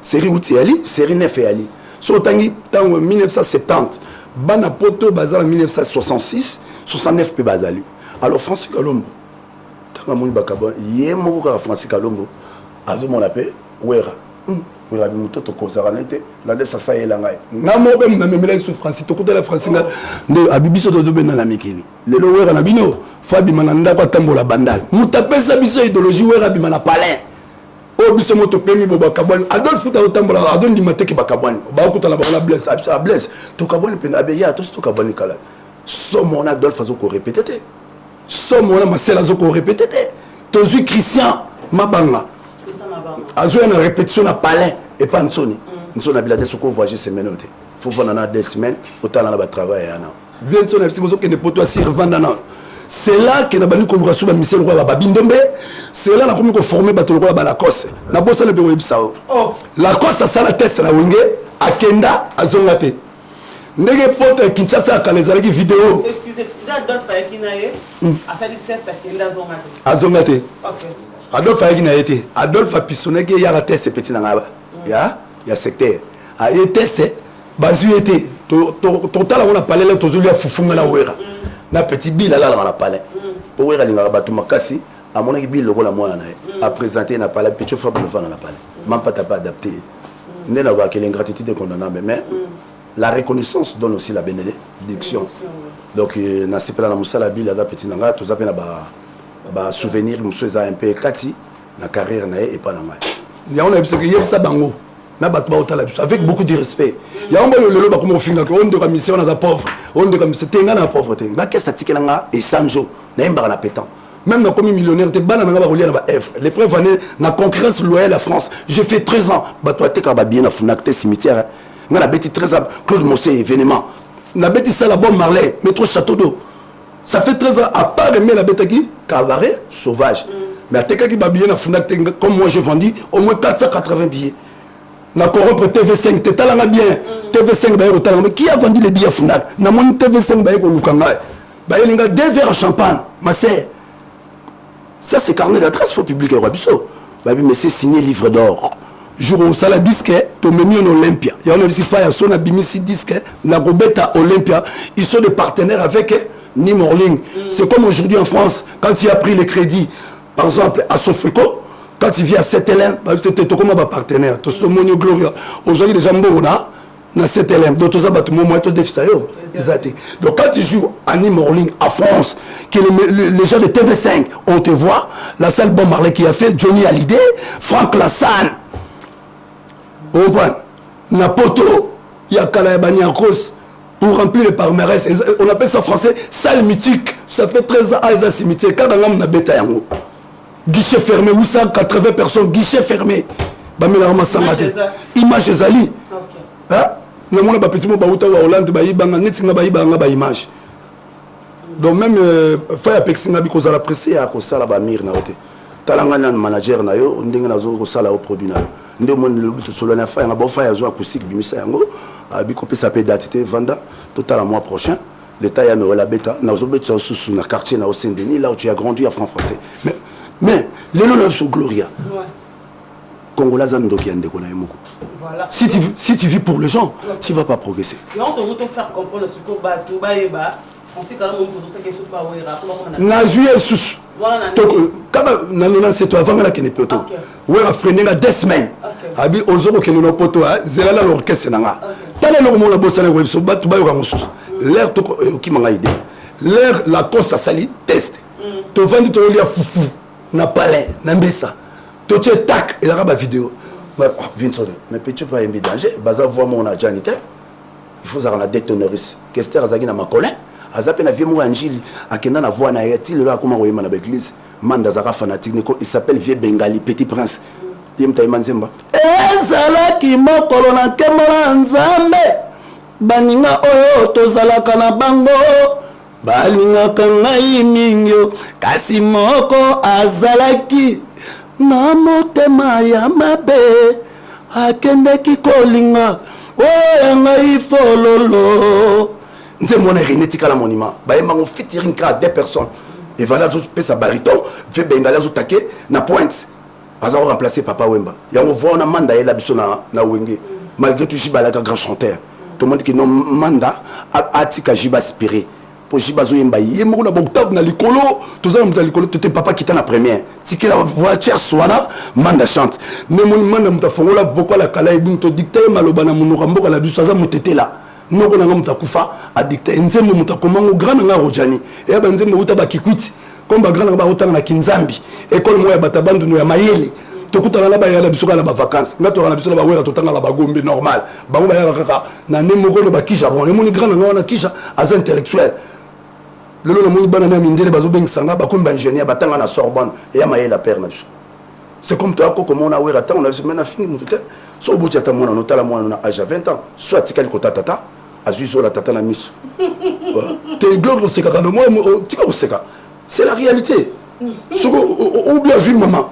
série outi ali série 9 ali so tangi tango 1970 bana poto bazala 1966 69 pe bazali alors Francis Kalombo tanga moni bakaba yemo ko Francis Kalombo azo mon appel wera wera bi muto to kozara nete la de ça yela ngai ngamo be na memela sur Francis to kutela Francis nde abibiso to be na mikili lelo wera na bino fabi mananda kwa tambola bandal mutapesa biso idéologie wera bi mana palais o biso moto pemi bo bakabwan Adolphe ta otambola adon di mateki bakabwan ba kutala ba la blesse a blesse to kabwan pe na be ya to kabwan kala somme on Adolphe azo ko répéter somme on Marcel azo ko répéter tozu Christian mabanga azo na répétition na palais et pas nsoni nsona bila de soko voyager semaine ote faut voir na 2 semaines autant na ba travail yana vient son FC mozo que ne poto asir vandana c'est là que na bani ko ngwa suba Michel Roi ba bindombe c'est là na komi ko former bato ko ba Lacoste na bossa le be websao Lacoste ça la test na wenge akenda azongate ndenge poto Kinshasa akalezalaki vidéo excusez Adolphe Ayekinaye asali test akenda azongate OK Adolphe Ayekinaye Adolphe apisonaki ya la test petit na ngaba ya secteur a ye test bazu été total on a parlé là tozuli ya fufunga na wera na petit bill là na palais pour wera linga batu makasi a mon bill lokola mwana na a présenter na palais petit frère pour faire na palais même pas adapté n'est na ba que l'ingratitude condamnable mais la reconnaissance donne aussi la bénédiction. Donc, na sepela na musala bila da petit nanga, tout ça pe na ba souvenir muso un peu kati na carrière na et pas na mal. Il y a on a parce que yebsa bango na bat ba otala avec beaucoup de respect. Il y a on ba lelo ba comme finga ko on de mission na za pauvre, on de comme c'était na pauvreté. Na qu'est-ce que tikela nga et sanjo na imba na pétant. Même na comme millionnaire te bana nga ba rolia na ba F. Les preuves année na concurrence loyale à France. J'ai fait 13 ans ba toi te ka ba bien na funakte cimetière. Nga na beti 13 ans Claude Mossé événement. Na beti ça la bombe Marley, métro Château d'eau. Ça fait 13 ans à part aimer la bête qui cabaret sauvage. Mais à Teka qui babillé na funakte comme moi j'ai vendu au moins 480 billets. Na corrompre TV5 te talanga bien. TV5 ba talanga mais qui a vendu les billets à Funak? Na mon TV5 ba ko lukanga. Ba yelinga 2 verres à champagne. Ma sœur. Ça c'est carnet d'adresse faut public et Rabiso. Ba mais c'est signé livre d'or. Jour où ça la disque to menu en Olympia. Il y a on aussi fa son abimisi disque na Gobeta Olympia. Ils sont des partenaires avec Nim Orling. C'est comme aujourd'hui en France quand il a pris le crédit par exemple à Sofeco. Quand il vient à 7LM, c'était comme un partenaire. Tout ce monde Gloria. Aujourd'hui, les gens dans 7LM. Donc, tout ça, tout le monde est déficit. Donc, quand tu joues à Nim Orling, à France, que les gens de TV5, on te voit, la salle Bon Marley qui a fait, Johnny Hallyday, Franck Lassagne, on voit, Napoto, il y a Kalaya Cross, pour remplir le palmarès. On appelle ça en français salle mythique. Ça fait 13 ans à les cimetières. Quand on a bêta yango. Guichet fermé, 880 personnes, guichet fermé. Image Zali. Nous avons petit mot en Hollande, image. Donc même Faya Pexinga bikoza la pressé à kosa la bamir na ote. Talanga manager na yo ndenge na zo kosala au produit na yo. Ndé mon lobi to solo na Faya na bo Faya zo acoustique bimisa yango. Biko pe sapé datité vanda total à mois prochain. L'état ya no la bêta na zo bêta sous na quartier na au Saint-Denis là où tu as grandi à français. Mais les lois sont Gloria. Congolais Zando qui a voilà. Si tu vis pour les gens, tu ne vas pas progresser. Et on te faire comprendre ce qu'on va tout bas. On sait quand même que ça quelque chose pas na juillet sous. Quand on c'est toi avant la qui n'est pas tout. Ouais, a freiné la 2 semaines. Abi ozoko que nous poto zela la l'orchestre nanga. Tala le monde bossa na web so batu ba yo sous. L'air to qui m'a idée. L'air la course à sali test. To vendre to lia foufou. Na palais, na mbessa. To tu tac et la raba vidéo. Mais peux-tu pas aimer danger? Baza voit mon agent. Il faut avoir la détonerise. Kester azagi na makolin. Azape na vie mo angili akenda na voix na yati le là comment oyema na l'église. Manda zaka fanatique il s'appelle Vieux Bengali Petit Prince. Dimta imanzemba. Ezala ki mokolo na kemola nzambe. Baninga oyo tozalaka na bango. Balingaka ngai mingyo kasi moko azalaki na motema ya mabe akendeki kolinga oyo ngai fololo nze mona genetika la monument bayemba ngo featuring ka 2 personnes et voilà zo pesa bariton Vieux Bengali zo take na pointe aza remplacer Papa Wemba yango voit na manda yela biso na wenge malgré tout Jibalaka grand chanteur tout le monde qui non manda atika Jiba inspiré pour Jibazo Yemba yembo na bokta na likolo tozala mta likolo tete papa qui était na première tiki la voiture swana manda chante ne mon manda mta fongola vocal la kala ibunto dicter maloba na munoko mboka la biso za mutete la noko na mta kufa a dicter nzembo mta komango grand nga rojani e ba nzembo uta ba kikwiti comme ba grand ba utanga na kinzambi école moya batabandu no ya mayele tokutana la ba ya la biso na ba vacances na to na biso na ba wera totanga la ba gombe normal bango ba ya kaka na nemoko no ba kisha bon nemoni grand nga na kisha as intellectuel le long de banana mindele bazo bengsanga ba comme ingénieur batanga na Sorbonne et ya maye la père na biso c'est comme toi comment on a wera tant on a maintenant fini tout so botia ta mona notala mona na âge 20 ans soit tikali kota tata azuizo la tata na miso te gloire c'est quand moi tika oseka c'est la réalité soko ou bien vu maman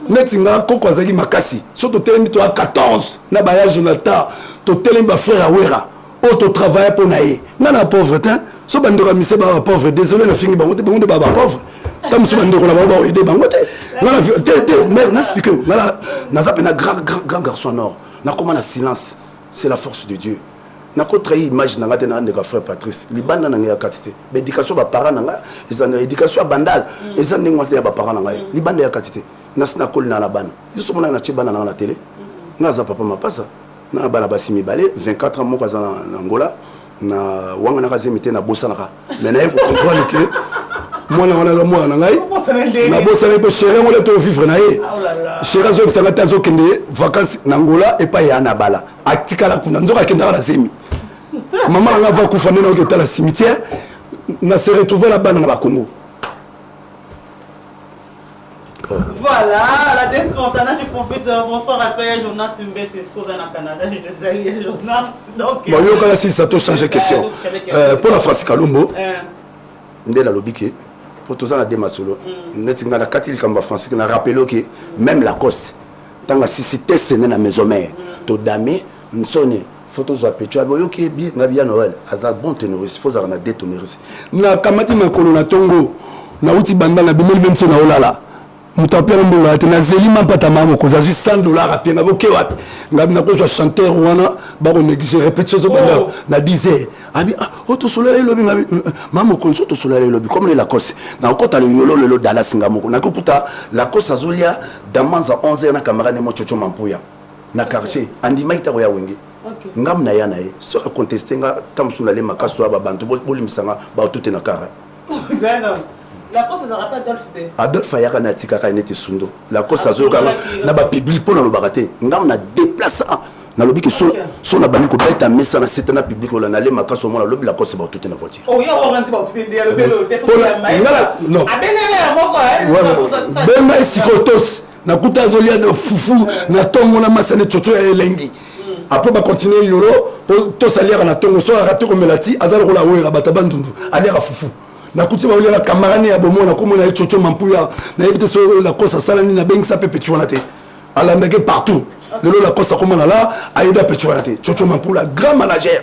netinga koko azaki makasi so to telemi to a 14 na baya Jonathan to telemi ba frère awera o to travailler pour naé na pauvreté so bandoko mise ba pauvre désolé na fingi bango te bango de baba pauvre comme so bandoko na baba aider bango te na te mère na expliquer na zape na grand garçon nord na comment na silence c'est la force de Dieu na ko trahi image na ngate na ndeka frère Patrice libanda na ngia katité éducation ba parents na nga ezana éducation bandale ezana ngwate ya ba parents na nga libanda ya katité na sina kolina na bana yuso mona na chibana na télé na za papa mapasa na bana basi mibale 24 ans moko aza na Angola na wanga na kaze mité na bosanaka mais na ko comprendre que mwana wana za mwana ngai na bosana ko chéri ngole to vivre na ye chéri zo bisanga tazo kende vacances na Angola et pas ya na bala aktikala kuna nzoka kenda la zemi maman nga va kufa nena ko tala cimetière na se retrouver là-bas dans la Congo. Voilà, la Desmontana, je profite. Bonsoir à toi, Jonas Simbé, c'est ce qu'on a au Canada. Je te salue, Jonas. Donc, bon, yo kana si ça te change question. Pour la France Kalumbo, ndela lobike pour tous en déma solo. Netinga la katil kamba France qui n'a rappelé que même la cause tant que si c'était séné na maison mère, to damé, nsone photos à pétrole boyo ke bi ngabia Noël azar bon ténoriste faut avoir na détonoriste na kamati makolo na tongo na uti banda na 2025 na olala mutapela mbola ate na zelima pata mamo ko zazu $100 apia ngabo ke wapi ngabi na ko chanteur wana ba ko négliger répétition zo banda na 10h abi auto solele lobi ngabi mamo ko auto solele lobi comme les Lacoste na okota le yolo le Dallas ngamoko na ko puta Lacoste azolia damanza 11h na camera ne mo chocho mampuya na quartier andi maita ko ya wenge ngam na yana ye so a contester nga tamsuna le makaso ba bantu bolimisanga ba tout na kara zana la cause ça rappelle Adolphe Ayaka na tika ka nete sundo la cause azoka na ba public pour na lo baraté ngam na déplacer na lobi que so na bani ko beta messa na setana public ola na le makaso mo na lobi la cause ba tout na voiture oh ya orienté ba tout ndé le vélo te faut la main non abenele moko benga sikotos na kuta zolia de fufu na tongo na masane chocho ya elengi après va continuer yoro pour tout salir na tongo so raté comme melati azal ko la wera batabandundu ali ra fufu na kuti ba la camarade ya bomo na komo na chocho mampuya na yebite so la kosa sala ni na bengi sa pepe tuanate ala ndeke partout lelo la kosa comme là ayeda pepe tuanate chocho mampula grand manager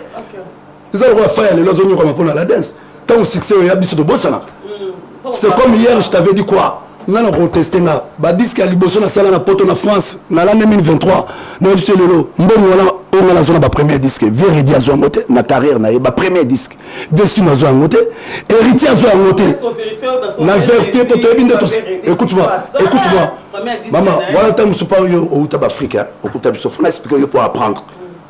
ils ont fait les lozonyo comme pour la dance tant succès ya biso de bosana c'est comme hier je t'avais dit quoi nana contesté na ba disque à liboso na sala na poto na France na l'année 2023 na dit lelo mbongo wana on a zona ba premier disque vérité azo ngote na carrière na ba premier disque dessus na zo ngote héritier azo ngote na vérité pour te binde tous écoute-moi maman voilà tant musupa yo au Taba Afrique au kuta biso faut expliquer yo pour apprendre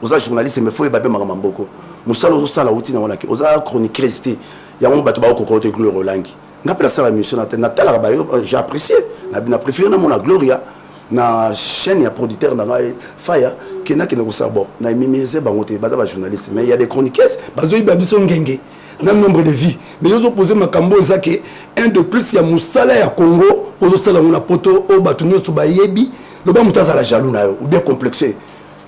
aux journalistes mais faut babe makamba mboko musala zo sala uti na wana ke oza chroniqueur ya mo bato ba ko côté couleur olangi ngapela sala mission na tala ba yo j'ai apprécié na préféré na mon Gloria na chaîne ya producteur na Faya qui na ko sa bon na mimiser bangote ba ba journaliste mais il y a des chroniqueurs bazo yi babiso ngenge na nombre de vies mais ils ont posé makambo ezake un de plus ya musala ya Congo ozo sala na poto o batu nyoso ba yebi le ba mutaza la jaloux na yo ou bien complexé.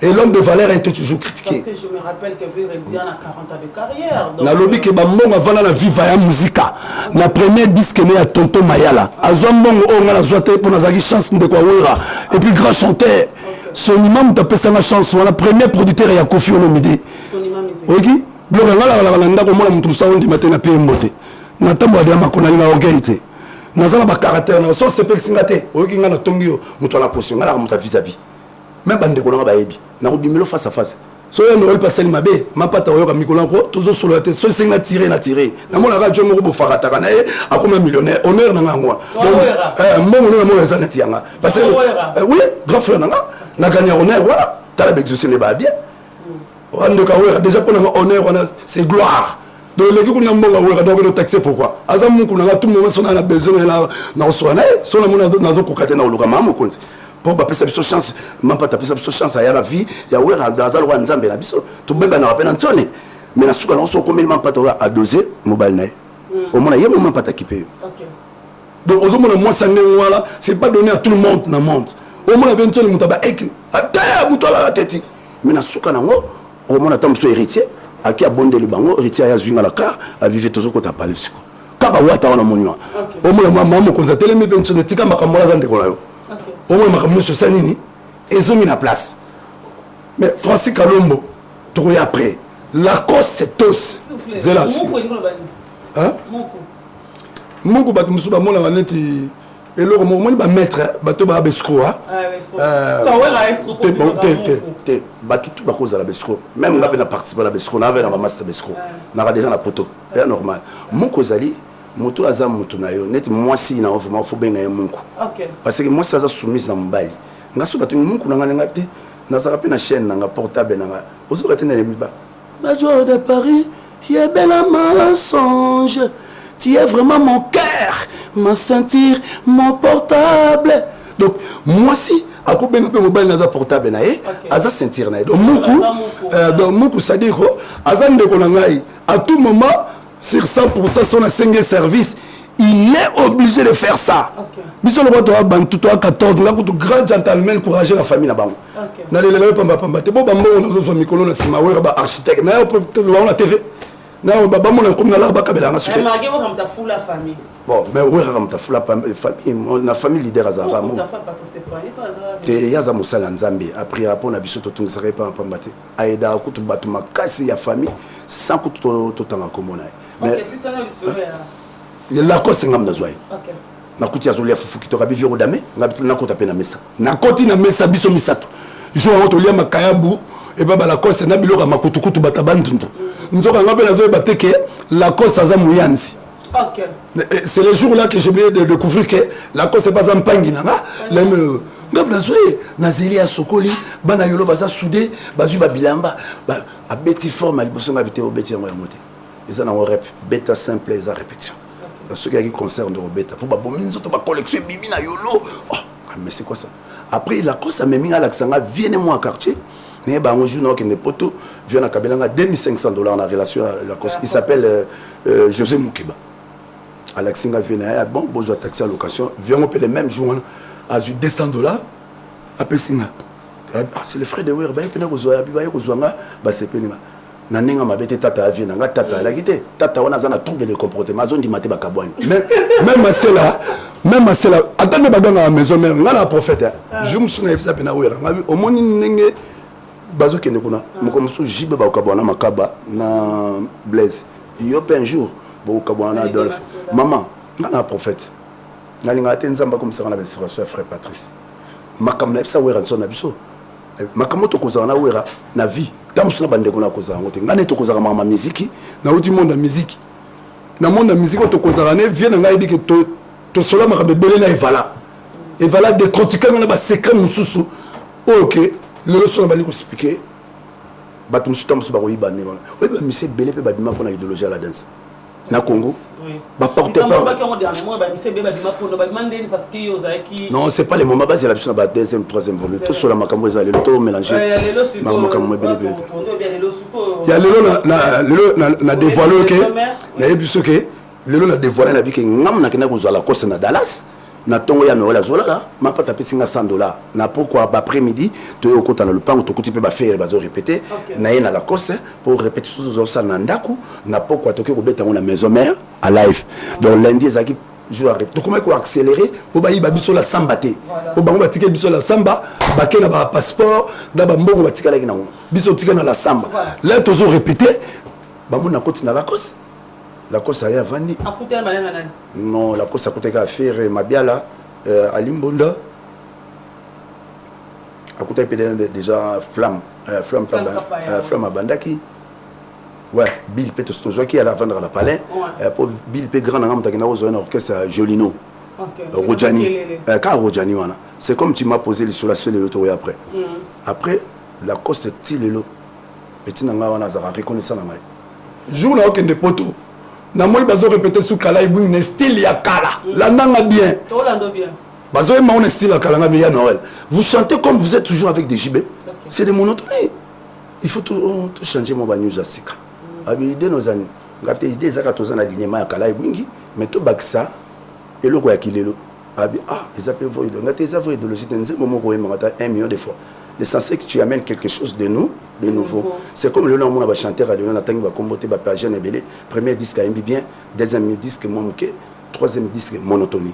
Et l'homme de valeur a été toujours critiqué. Parce que je me rappelle que Vérédian a 40 ans de carrière. Na lobby que bambon avant la viva ya musica. Na premier disque né à Tonton Mayala. Azwambongo on a zoité pour nazaki chance de quoi wera. Et puis grand chanteur. Son imam tapé sa chance. La première producteur ya Kofi Olomide. Son imam est. OK. Bloga la ndako mona mutu sa on di matin na PM mbote. Na tambo ya makona na orgueillité. Nazala ba caractère na so sepel singate. OK ngana tongio mutu la position ngala muta vis-à-vis. Même bande ko nga bayebi na ko bimelo face à face so yo Noël passer mabe ma pata yo ka mikolo ko tozo solo te so singa tirer na mona radio mo bo farata kana e akoma millionnaire honneur na ngwa mbomo no mo ezana tianga parce que oui grand frère na gagné honneur voilà tala bexaucer ne ba bien on ka wera déjà pour na honneur on c'est gloire donc les gens n'ont pas wera donc le taxer pourquoi azam mu kuna tout le monde son a besoin na osona so na mona na zo ko katena oluka mamu konzi pour pas passer chance même pas taper sa chance à la vie ya wera dans alwa nzambe na biso to beba na rappel Antoine mais na suka na so comme même pas à doser mobile na au moins il moment pas t'équiper OK donc au moins moi ça voilà c'est pas donné à tout le monde dans le monde au moins 20 ans mutaba ek ata mutola la tête mais na suka na ngo au moins attend so héritier à qui a bondé le bango héritier ya zwinga la car à vivre toujours ko ta parler siko kaba wata wana monyo au moins maman ko za télé mais ben so tika makambola za ndeko na yo au moins makambo sur ça nini ils ont mis la place mais Francis Kalombo trouvé après la cause c'est tous c'est là hein moko bat musuba mona waneti eloko mo moni ba maître bato ba besco ha te batu tout ba cause la besco même nga na participer la besco na na master besco na déjà na poto c'est normal moko zali moto aza moto na yo net mwasi na vraiment faut benga mungu OK parce que moi ça soumise na mbali nga so batu mungu na nga te nazaka pe na chaîne nanga portable nanga ozoka te na yemiba Major de Paris, tu es belle à mensonge, tu es vraiment mon cœur, ma ceinture, mon portable. Donc moi si ako benga pe mobile naza portable na ye aza ceinture na ye donc muku c'est-à-dire aza ndeko na ngai à tout moment sur 100% son a 5 service il est obligé de faire ça. Biso le boto bantu to 14 là pour grand gentleman courager la famille na bango. Na le le pamba pamba te bo bambo na zo mikolo na sima wera ba architecte na peut le la TV. Na ba bambo na comme na la ba kabela na suke. Margué wo comme ta fou la famille. Bon mais wera comme ta fou la famille na famille leader azara mo. Ta femme pas tosté pas azara. Te yaza musala nzambe après rapport na biso to tungisa pas pamba te. Aida kutu batu makasi ya famille sans kutu to tanga komona. Mais si ça na l'histoire. La cause c'est ngam nazwai. OK. Na kuti azolia fufu kitoka bivi rodame na kota pe na mesa. Na koti na mesa biso misato. Jo a otolia makayabu et baba la cause na biloka makutukutu batabantuntu. Nzoka ngabe nazoe bateke la cause aza muyanzi. OK. C'est le jour là que j'ai oublié de découvrir que la cause c'est pas un pangi nanga. Ngam nazoe nazeli ya sokoli bana yolo baza soudé bazu babilamba ba abeti forme aliboso ngabite obeti yango ya mote. Ils ont un rep bêta simple et à répétition. Ce qui concerne le bêta pour ba collection bibi na yolo. Oh, mais c'est quoi ça? Après la cause ça m'a Alexandra vienne moi à quartier. Mais bah un jour qui n'est pas tout vient à Kabelanga $2500 en relation à la cause. Il s'appelle José Moukeba. Alexandra vient bon besoin taxi à location vient on paye le même jour à $200 après singa. C'est le frère de Wer bah il peut nous avoir bah c'est pénible. Nanenga mabete tata aviena nga tata la quitté tata wana zana trouble de comportement azondi maté bakabwani même à cela attendez ba dans la maison même nga la prophète je me souviens ça pena wera nga omoni nenge bazo kende kuna mokomusu jibe ba kabwana makaba na Blaise yo pe un jour bo kabwana Adolphe maman nga la prophète nga linga tenzamba comme ça na besuration frère Patrice makamna ça wera nsona biso makamoto kozana wera na vie tamusuna bandeko na kozana ngote ngane to kozana mama musique na udi monde la musique na monde la musique to kozana ne vient nga idi que to sola makambe belé na evala de critiquer na ba secret mususu OK le leçon ba li ko expliquer ba tumusu tamusu ba ko yibane wana oui ba monsieur belé pe ba bima pona idéologie à la danse na Congo ba porter pas non c'est pas les moments bas c'est la option ba deuxième troisième volume tout sur la makambo ezali le tout mélanger makambo belé belé il y a le na dévoilé OK na yebiso que le na dévoilé na bi que ngam na kena ko la cause na Dallas na tongo ya Noël azola là ma pas taper singa $100 na pourquoi après midi to yo kota na le pango to kuti pe ba faire bazo répéter na yena la cause pour répéter sous ça na ndaku na pourquoi to ko beta na maison mère à live donc lundi ezaki jour arrêté to comment ko accélérer pour ba yiba biso la samba te pour bango ba ticket biso la samba ba ke na ba passeport da ba mbongo ba tikala ki na biso ticket na la samba là to zo répéter ba mo na koti na la cause. La cause a vandi. Non, la cause a coûté qu'à faire Mabiala, à Limbonda. A coûté déjà Flamme à Bandaki. Ouais, Bill P. Tostozo qui allait vendre à la palais. Pour Bill P. Grand Nam Takina aux orchestre à Jolino. Rojani. Quand Rojani, c'est comme tu m'as posé le sur la seule et après. Après, la cause de Tilelo. Petit Nanga, on a reconnaissant la maille. Jour là, aucun des poteaux. Na moi bazo répéter sous kala ibou ne style ya kala la nanga bien to lando bien bazo ma on style ya kala ngami ya Noël vous chantez comme vous êtes toujours avec des gibets c'est des monotonie il faut tout changer mon banyo jasika abi idée nos amis ngapte idée zaka tozana alignement ya kala ibungi mais to bakisa eloko ya kilelo abi ils appellent voix de ngate ils avouent de logique nze momo ko yemata 1 million de fois l'essentiel que tu amènes quelque chose de nous de nouveau. C'est comme le nom on a chanté à Léon Tangi va comboter ba page na belé premier disque à bien deuxième disque monké troisième disque monotonie.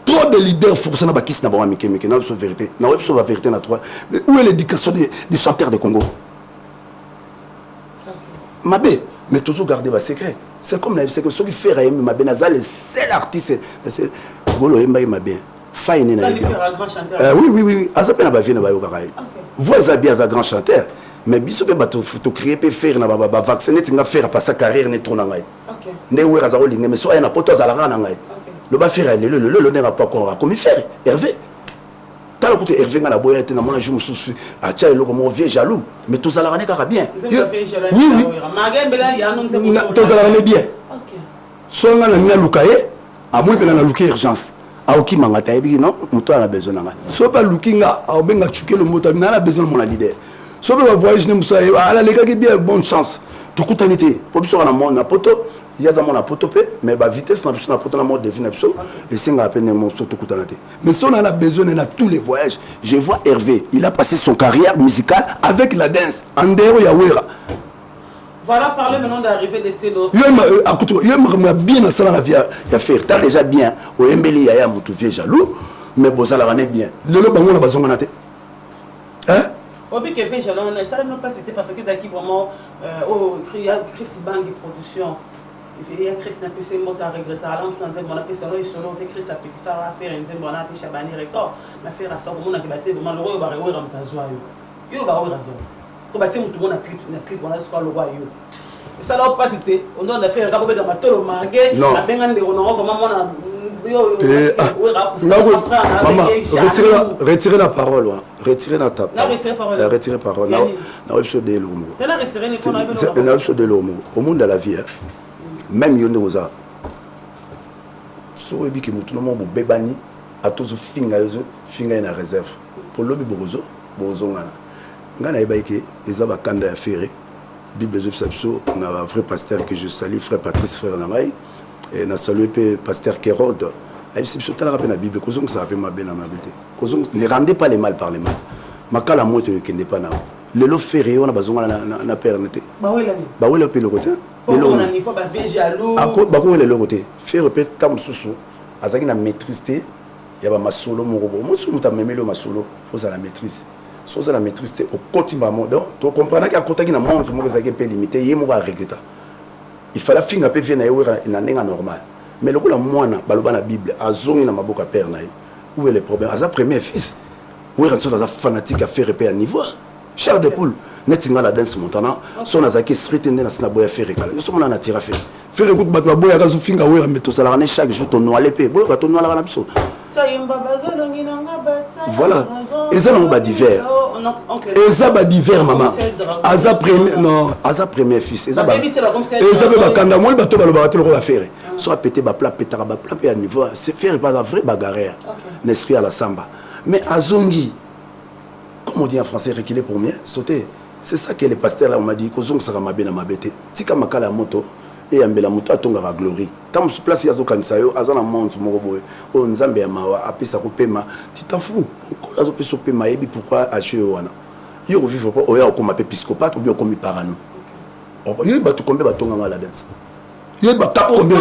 Trop de leaders forcément ba kiss na ba mike na so vérité. Na web so la vérité na trois. Mais où est l'éducation des chanteurs de Congo? Mabé, mais toujours garder ba secret. C'est comme c'est que ceux qui fait Raïm Mabé Nazal le seul artiste c'est Golo Mbaye Mabé. Faïne na bien. Oui. Azapena ba vie na ba yo karaï. Vous avez bien un grand chanteur. Mais biso pe bato to créer pe faire na ba vacciner tinga faire pas sa carrière ne tourna ngai. OK. Ne wera za olinga mais so na poto za la rana ngai. Le ba faire le ne va pas encore comme faire Hervé. tala côté Hervé nga la boya était na mona jour mususu a tia eloko mo vieux jaloux mais tous ala rane kaka bien oui oui tous ala rane bien so nga na mina lukaye amui pe na lukaye urgence aoki mangata ebi non muto ana besoin nga so pa lukinga aobenga chuke le moto na besoin mon leader so pe va voyage ne musa ala leka ki bien bonne chance to kutanité po biso na mon na poto il y a mon poto mais ba vitesse na biso na poto na mode devine biso et singa peine mon so to kutanité mais si on a besoin de tous les voyages je vois Hervé il a passé son carrière musicale avec la danse en dehors ya wera. Voilà, parlez maintenant d'arriver de Selos. Il m'a bien dans la vie à faire. Tu as déjà bien au Mbeli, il y a un vieux jaloux, mais bon, ça l'a bien. Le bango, on a besoin de hein? Au but que fait jaloux, ça n'a pas c'était parce que qui vraiment il y a Chris Bang production. Il y a Chris Napissé Mota regretté. Alors, on a mon appel solo et solo, on fait Chris a piqué ça à faire un zéro, on a fait Chabani record. On a fait la sorte, on a bâti vraiment le roi au barreau dans ta joie. Il y a barreau raison. Tout le monde a clip, on a ce qu'on le voit. Et ça n'a pas cité. On a fait un rabot dans ma tolo margué. Non. On a bien gagné, on a vraiment. Maman, retirez la parole. Retirez la table. Retirez la parole. On a retiré de l'homme. Tu as retiré les points. On a retiré de l'homme. Au monde de la vie, même Yone Oza. Si vous avez dit que tout le monde est bébani, à tous les fingers en réserve. Pour l'objet Borozo, ngana ebaike ezaba kanda ya ferré bible zopsapso na vrai pasteur que je salue frère Patrice frère Namai et na salué pe pasteur Kérode ay c'est tala rappel na bible kozong ça rappelle ma bien na mabete kozong ne rendez pas les mal par les mal makala moto kende pa na lelo ferré on a besoin na pernete ba wela pe le côté lelo na niveau ba vie jaloux ako ba ko le côté ferré pe tam susu azaki na maîtrise ya ba masolo mo robo mo sumu ta memelo masolo faut ça la maîtrise. Soit la maîtrise au quotidien, donc tu comprends qu'à côté d'un monde, tu es un peu limité, il y a un regret. Il fallait finir un peu venir normal. Mais le coup la moine, la Bible, a zone na maboka père naï. Où est le problème? À sa premier fils, où est un fanatique à faire repère à niveau. Cher de poule, net la danse montana, son azaki street et na snaboya faire récal. Nous sommes là na tira fait. Faire écoute batwa boya kazu finga où est mais tout ça la chaque jour ton noir l'épée, boya ton noir la rapso. Voilà. Et ça on va divers. Et ça va divers maman. Aza premier non, Aza premier fils. Et ça va. Et ça va kanda moi le bateau va le bateau le faire. Soit péter ba plat pétara ba plat à niveau, c'est faire pas un vrai bagarre. L'esprit à la samba. Mais Azongi comme on dit en français reculer pour mieux sauter. C'est ça que les pasteurs là on m'a dit kozong sera mabé na mabete. Tika makala moto. Et ambela muto atonga la glory tant sur place yazo kanisa yo azana monte moko boye o nzambe ya mawa apesa ko pema tu t'en fous ko azo peso pema yebi pourquoi acheter wana yo vivre pas oya ko ma épiscopate ou bien comme parano yo ba to kombe ba tonga ngala dance yo ba tap kombe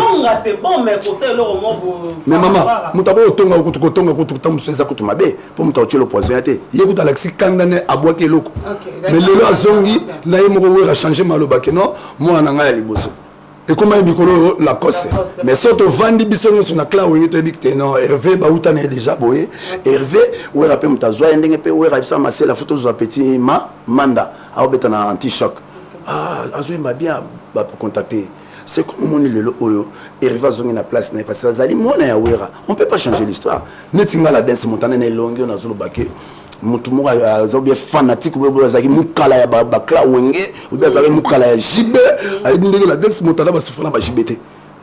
c'est bon mais pour ça le roman mais maman mutabo tonga ko tonga ko tam seza ko mabe pour muta chelo poison yate yo ko Alexis kandane abwake loko mais lelo azongi na yo moko wera changer maloba ke non moi na ngaya liboso. Et comment il mikolo la cosse mais surtout vandi bisonyo sur la cla où il te non Hervé bauta ne déjà boye Hervé ou rappel mutazoa ndenge pe ou rapsa masser la photo zo petit manda a obeta na anti choc azo mba bien ba contacter c'est comme mon lelo oyo Hervé zongi na place na parce que zali mona ya wera on peut pas changer l'histoire netinga la danse montana na longue na zolo baké mutu moko azobie fanatique bo azaki mukala ya bakla wenge ou bien azaki mukala ya jibe avec ndenge la danse montana ba souffrir na ba jibete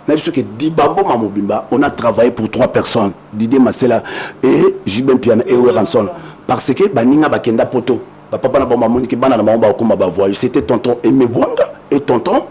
na biso que Dibambo Mamobimba on a travaillé pour 3 personnes Didier Masela et Jiben Piana et Ranson parce que baninga bakenda poto papa na ba Monique bana na ba ko ba voyage c'était tonton Aimé Bwanga et tonton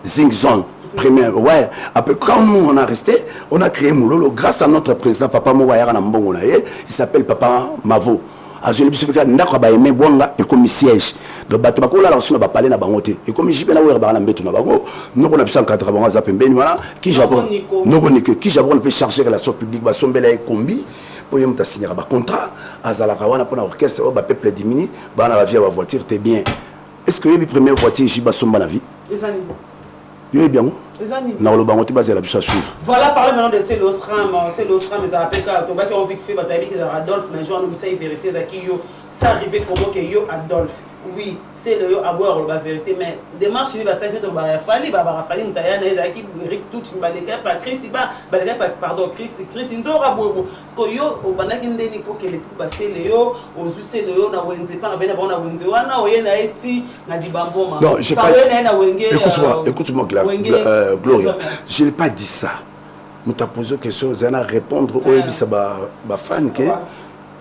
Zingzon première ouais après quand nous on a resté on a créé Moulolo grâce à notre président papa Mouayara na mbongo na il s'appelle papa Mavo. Azoli bisopeka ndako ba Aimé Bwanga et comme siège donc bato bakola la suna ba parler na bango te et comme jibela wera ba na mbeto na bango noko na bisa encadrer bango za pembeni voilà qui Japon noko ni que qui Japon peut charger la relation publique ba sombela e kombi pour yem ta signer ba contrat azala kawana pour orchestre ba peuple dimini ba na la vie ba voiture t'es bien est-ce que les première voiture jiba somba la vie les années yo bien non le bango te base la bisa suivre voilà parler maintenant de c'est l'Osram ils appellent quand on va qu'on vite fait bataille que Adolphe mais jour nous ça vérité za qui yo ça arrivé comment que yo Adolphe oui, c'est le avoir la vérité, mais démarche il va s'être de Barafali, Barafali, Mtayana, Zaki, Rick tout, Baleka, Chris, pardon, Chris, Nzora Bobo. Parce que yo, au Banakindeni, pour que les types passent les yo, aux Ussé, le yo, na Wenze, pas na Venabona Wenzewana, ou Yena Eti, na Dibamboma. Non, j'ai pas. Écoute-moi, Gloria, je n'ai pas dit ça. Je t'ai posé une question, je vais répondre aux fans.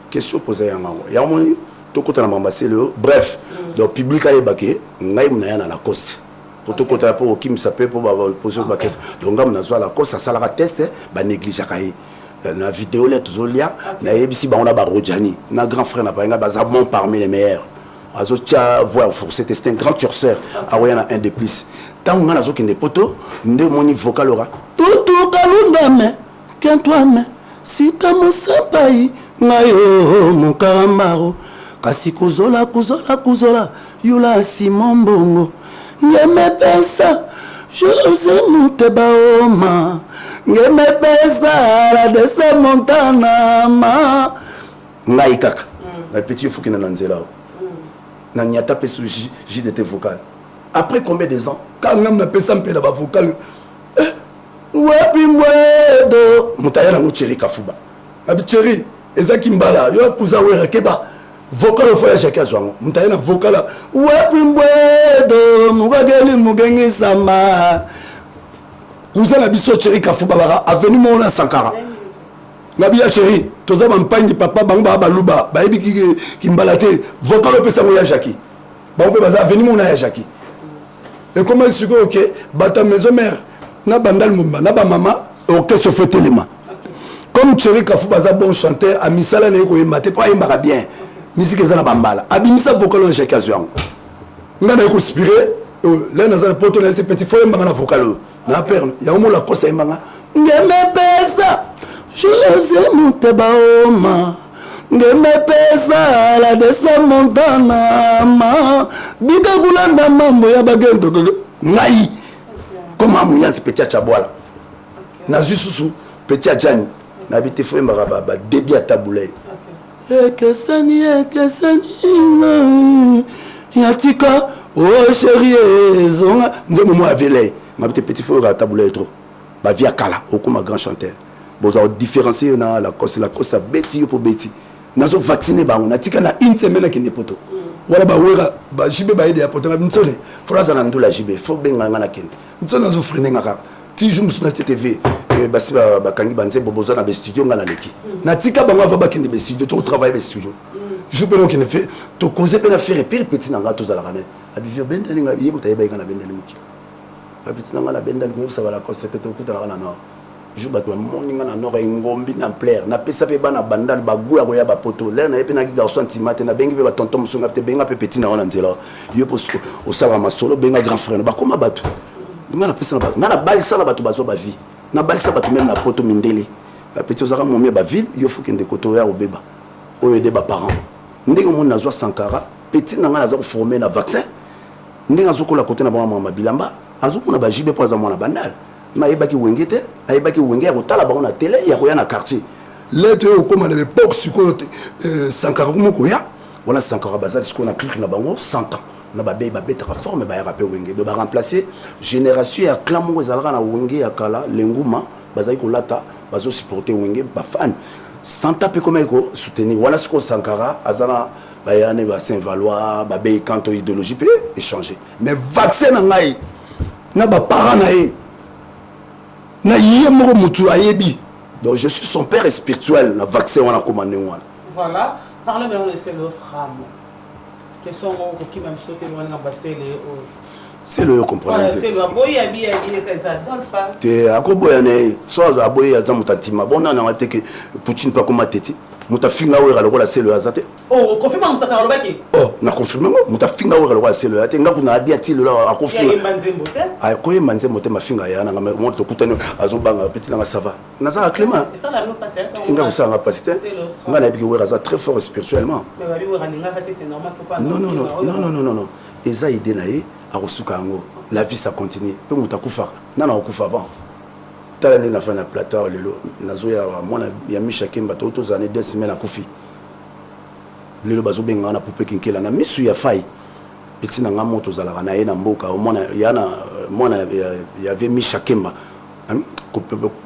Question posée à moi. Il y a un moment, tout le monde bref, le public a ébaqué, on a la coste. Pour tout le monde, pour qui me s'appelle pour poser une question. Donc, on a la coste, ça sera test, on néglige la vidéo, là, toujours là, on a Rodjani, notre grand frère n'a pas un parmi les meilleurs. C'est un grand curseur, il y en a un de plus. Tant qu'on a des poteaux, on a mon vocal aura. Tout calme, qu'un toi, si t'as mon sampaï, mon caramaro. Kasi kuzola yula Simon Bongo ngeme pesa José Mutebaoma ngeme pesa la de Montana ma ngai kaka na petit fou qui na nzela na nyata pesu JDT vocal après combien de ans quand ngam na pesa mpela ba vocal wapi mwedo mutayana mucheri kafuba abicheri ezaki mbala yo kuza wera keba vocal au foyer chacun soit mutayana vocal wapi mbwedo mugageli mugengi sama kuza na biso cheri kafuba bara avenue mona Sankara nabiya cheri toza bampagne papa bangba baluba bayebi ki mbalate vocal pesa mo ya Jackie bangbe baza avenue mona ya Jackie et comment est-ce que OK bata maison mère na bandal mumba na ba maman OK se fait tellement comme Thierry Kafou baza bon chanteur a misala na ko yemba te pas yemba bien musique ezana bambala abimisa vocal on cheka zwango ngana ko inspiré là na za poto na ce petit fo yemba na vocal na père ya mo la kosa yemba ngeme pesa José Mutebaoma ngeme pesa la de Montana ma bika kulanda mambo ya bagendo ngai comme amuya ce petit chabwala na zususu petit ajani na bité fo yemba ba débit à taboulay ekesani yatika oh chérie zonga nzemo mo avele ma bité petit fo à taboulay trop ba via kala okuma grand chanteur boza différencier na la cause a beti pour beti nazo vacciner ba on atika na une semaine ki nepoto wala ba wera ba jibe ba ide ya poto mtsone phrase na ndula jibe fo benga ngana kende mtsone nazo freiner ngaka ti jour musuna TV basi ba kangi banze boboza na be studio ngana leki na tika bango va ba kende be studio to travailler be studio je peux donc ne fait to causer pe na faire pire petit na ngato za la kana abivio benda ninga yebo tayiba ngana benda limuki ba petit na ngana benda ko ça va la cause c'était to kuta na no je bato moninga na nora ngombi na plaire na pesa pe bana bandal bagu ya ba poto là na epena ki garçon timate na bengi pe ba tonton musunga te benga pe petit na ona nzela yo po o sala masolo benga grand frère ba koma bato ngana pesa na bato ngana balisa na bato bazo ba vie na balisa bato même na poto mindele ba petit ozaka momie ba ville yo faut kende koto ya obeba oyo de ba parents ndenge mon na zo Sankara petit na ngana za ko former na vaccin ndenge azokola côté na ba mama bilamba azokuna ba jibe po za mona bandal ma yebaki wengete ayebaki wenge ko tala ba na télé ya ko ya na quartier lettre au comme à l'époque siko Sankara ko ya wala Sankara bazali siko na clique na bango 100 ans na ba be ba beta forme ba ya rappel wenge de ba remplacer génération ya clamo ezalaka na wenge ya kala lenguma bazali ko lata bazo supporter wenge ba fan 100 ans pe comme ko soutenir wala siko Sankara azana ba yana ba Saint-Valois ba be kanto idéologie pe échanger mais vaccin na ngai na ba parents na ye na yemoko mutu ayebi donc je suis son père spirituel na vaccin wana commandé wana voilà parle maintenant de Selos Ram que sont qui même sauter loin na basele c'est le comprenez c'est le boy abi kaza dolfa te akoboya ne so azoboya za mutantima bona na te que Poutine pas comme teti mutafinga wera lokola c'est le azate oh confirme musaka lobaki oh na confirme mutafinga wera lokola c'est le ate ngaku na abia ti lo akofina ay ko yemanze mote mafinga ya na mo to kutani azobanga petit na sava na za Clément et ça la non passé nga ça nga passé nga na biki wera za très fort spirituellement mais bali wera ninga kati c'est normal faut pas non eza idée na ye akosuka ngo la vie ça continue pe mutakufa na okufa avant tala ni na fin na plateau lelo nazo ya mona ya Misha Kemba to zane 2 semaines akufi lelo bazo benga na poupée kinkela na misu ya fai petit nanga moto zalaka na ye na mboka au moins yana mona y avait Misha Kemba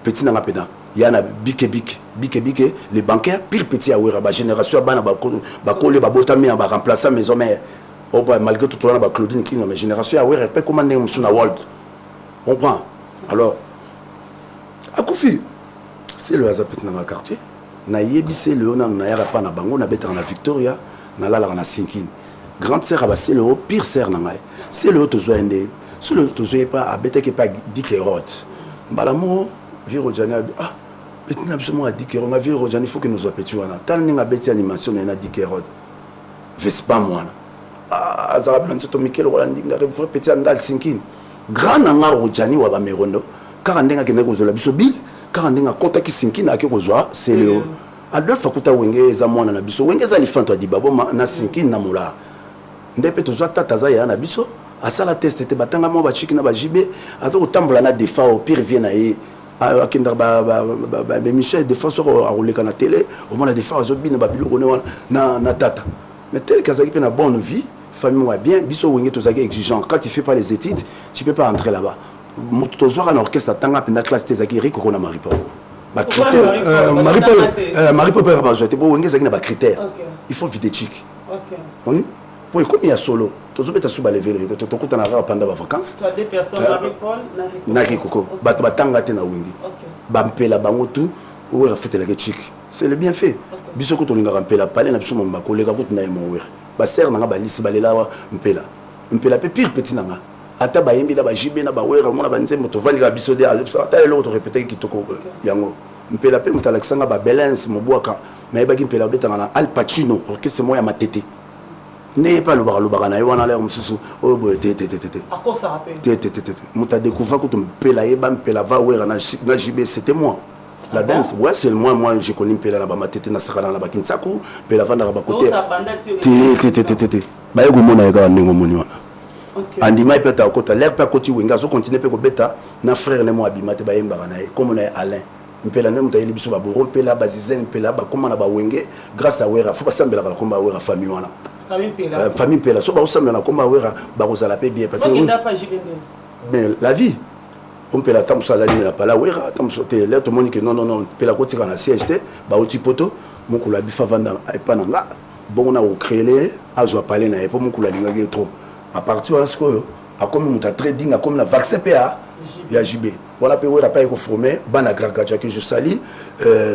petit nanga pena yana bike les bancaires pire petit awera ba génération bana ba coller ba botami ba remplacer maison mère oh bah malgré tout on a ba Claudine qui mais génération awera pas commander musuna world comprend alors akufi c'est le hasard petit nanga quartier na yebi c'est le on na yara pa na bango na beta na Victoria na la na Sinkine grande sœur à c'est le pire sœur na ngai c'est le to zoende sur le to zoe pas abeta que pas dikerot balamo viro jani ah petit na absolument a dikerot ma viro jani il faut que nous appétions wana tant ninga beti animation na dikerot Vespa moi ah azara blanc to Mikel Rolandi ngare vrai petit andal Sinkine grand nanga rojani wa ba merondo car ndenga ke neko zola biso bil car ndenga kota ki Sinkine ake kozwa c'est le Adolphe Akuta wenge za mwana na biso wenge za lifanto di baboma na Sinkine na mula ndepe tozwa tata za ya na biso asala test te batanga mo ba chiki na ba jibe azo kotambola na defa au pire vient na ye akenda ba émission de défense a rouler na télé au moins la défense azo bina ba biloko na tata mais tel kazaki pe na bonne vie famille va bien biso wenge tozaki exigeant quand tu fais pas les études tu peux pas entrer là-bas tozwa na orchestre tanga pe na classe tezaki riko kona maripa ba critère maripa pe ba zote bo wenge zaki na ba critère il faut vider chic OK pour comme il y a solo tous les gens lever le to kuta na ra pendant les vacances toi deux personnes Marie-Paul na Kikoko bato batanga te na wingi ba mpela bango tout ou ra fete la chic c'est le bien fait biso ko to linga mpela pale na biso mamba ko lega kutu na mo wer ba ser na ba lisi balela wa mpela pe pire petit nanga ata ba yembi da ba jibe na ba wer mona ba nzembo to vandi ga biso de ata le to répéter kitoko yango mpela pe mutalakisanga ba balance mobwaka mais ba ki mpela betanga na Al Pacino orchestre moya matete n'est pas le baralo na yon l'air mususu oh boy té à quoi ça rappelle té muta découvert que tu pela yeba pela va ouais na JB c'était moi la danse ouais c'est moi je connais pela la ba matete na sakana la ba kinsaku pela vanda ba côté té ba yego mona yega ningo moni wana andi mai peta kota l'air pa koti winga so continuer pe ko beta na frère ne mo abimate ba yemba na comme na Alain mpela ne mutayeli biso ba boro pela ba zizen pela ba comment na ba wenge grâce à wera faut pas sembela ba komba wera famille wana famille pela so ba osamba na komba wera ba kozala pe bien parce que mais la vie on peut la tam so la ni na pala wera tam so te là tout le monde que non pela ko tika na CHT ba oti poto mokula bifa vanda pa na nga bon na o créer azo parler na e po mokula linga ke trop à partir de ce que a comme muta trading a comme la vaccin PA ya JB voilà pe wera pa ko former bana gargaja que je sali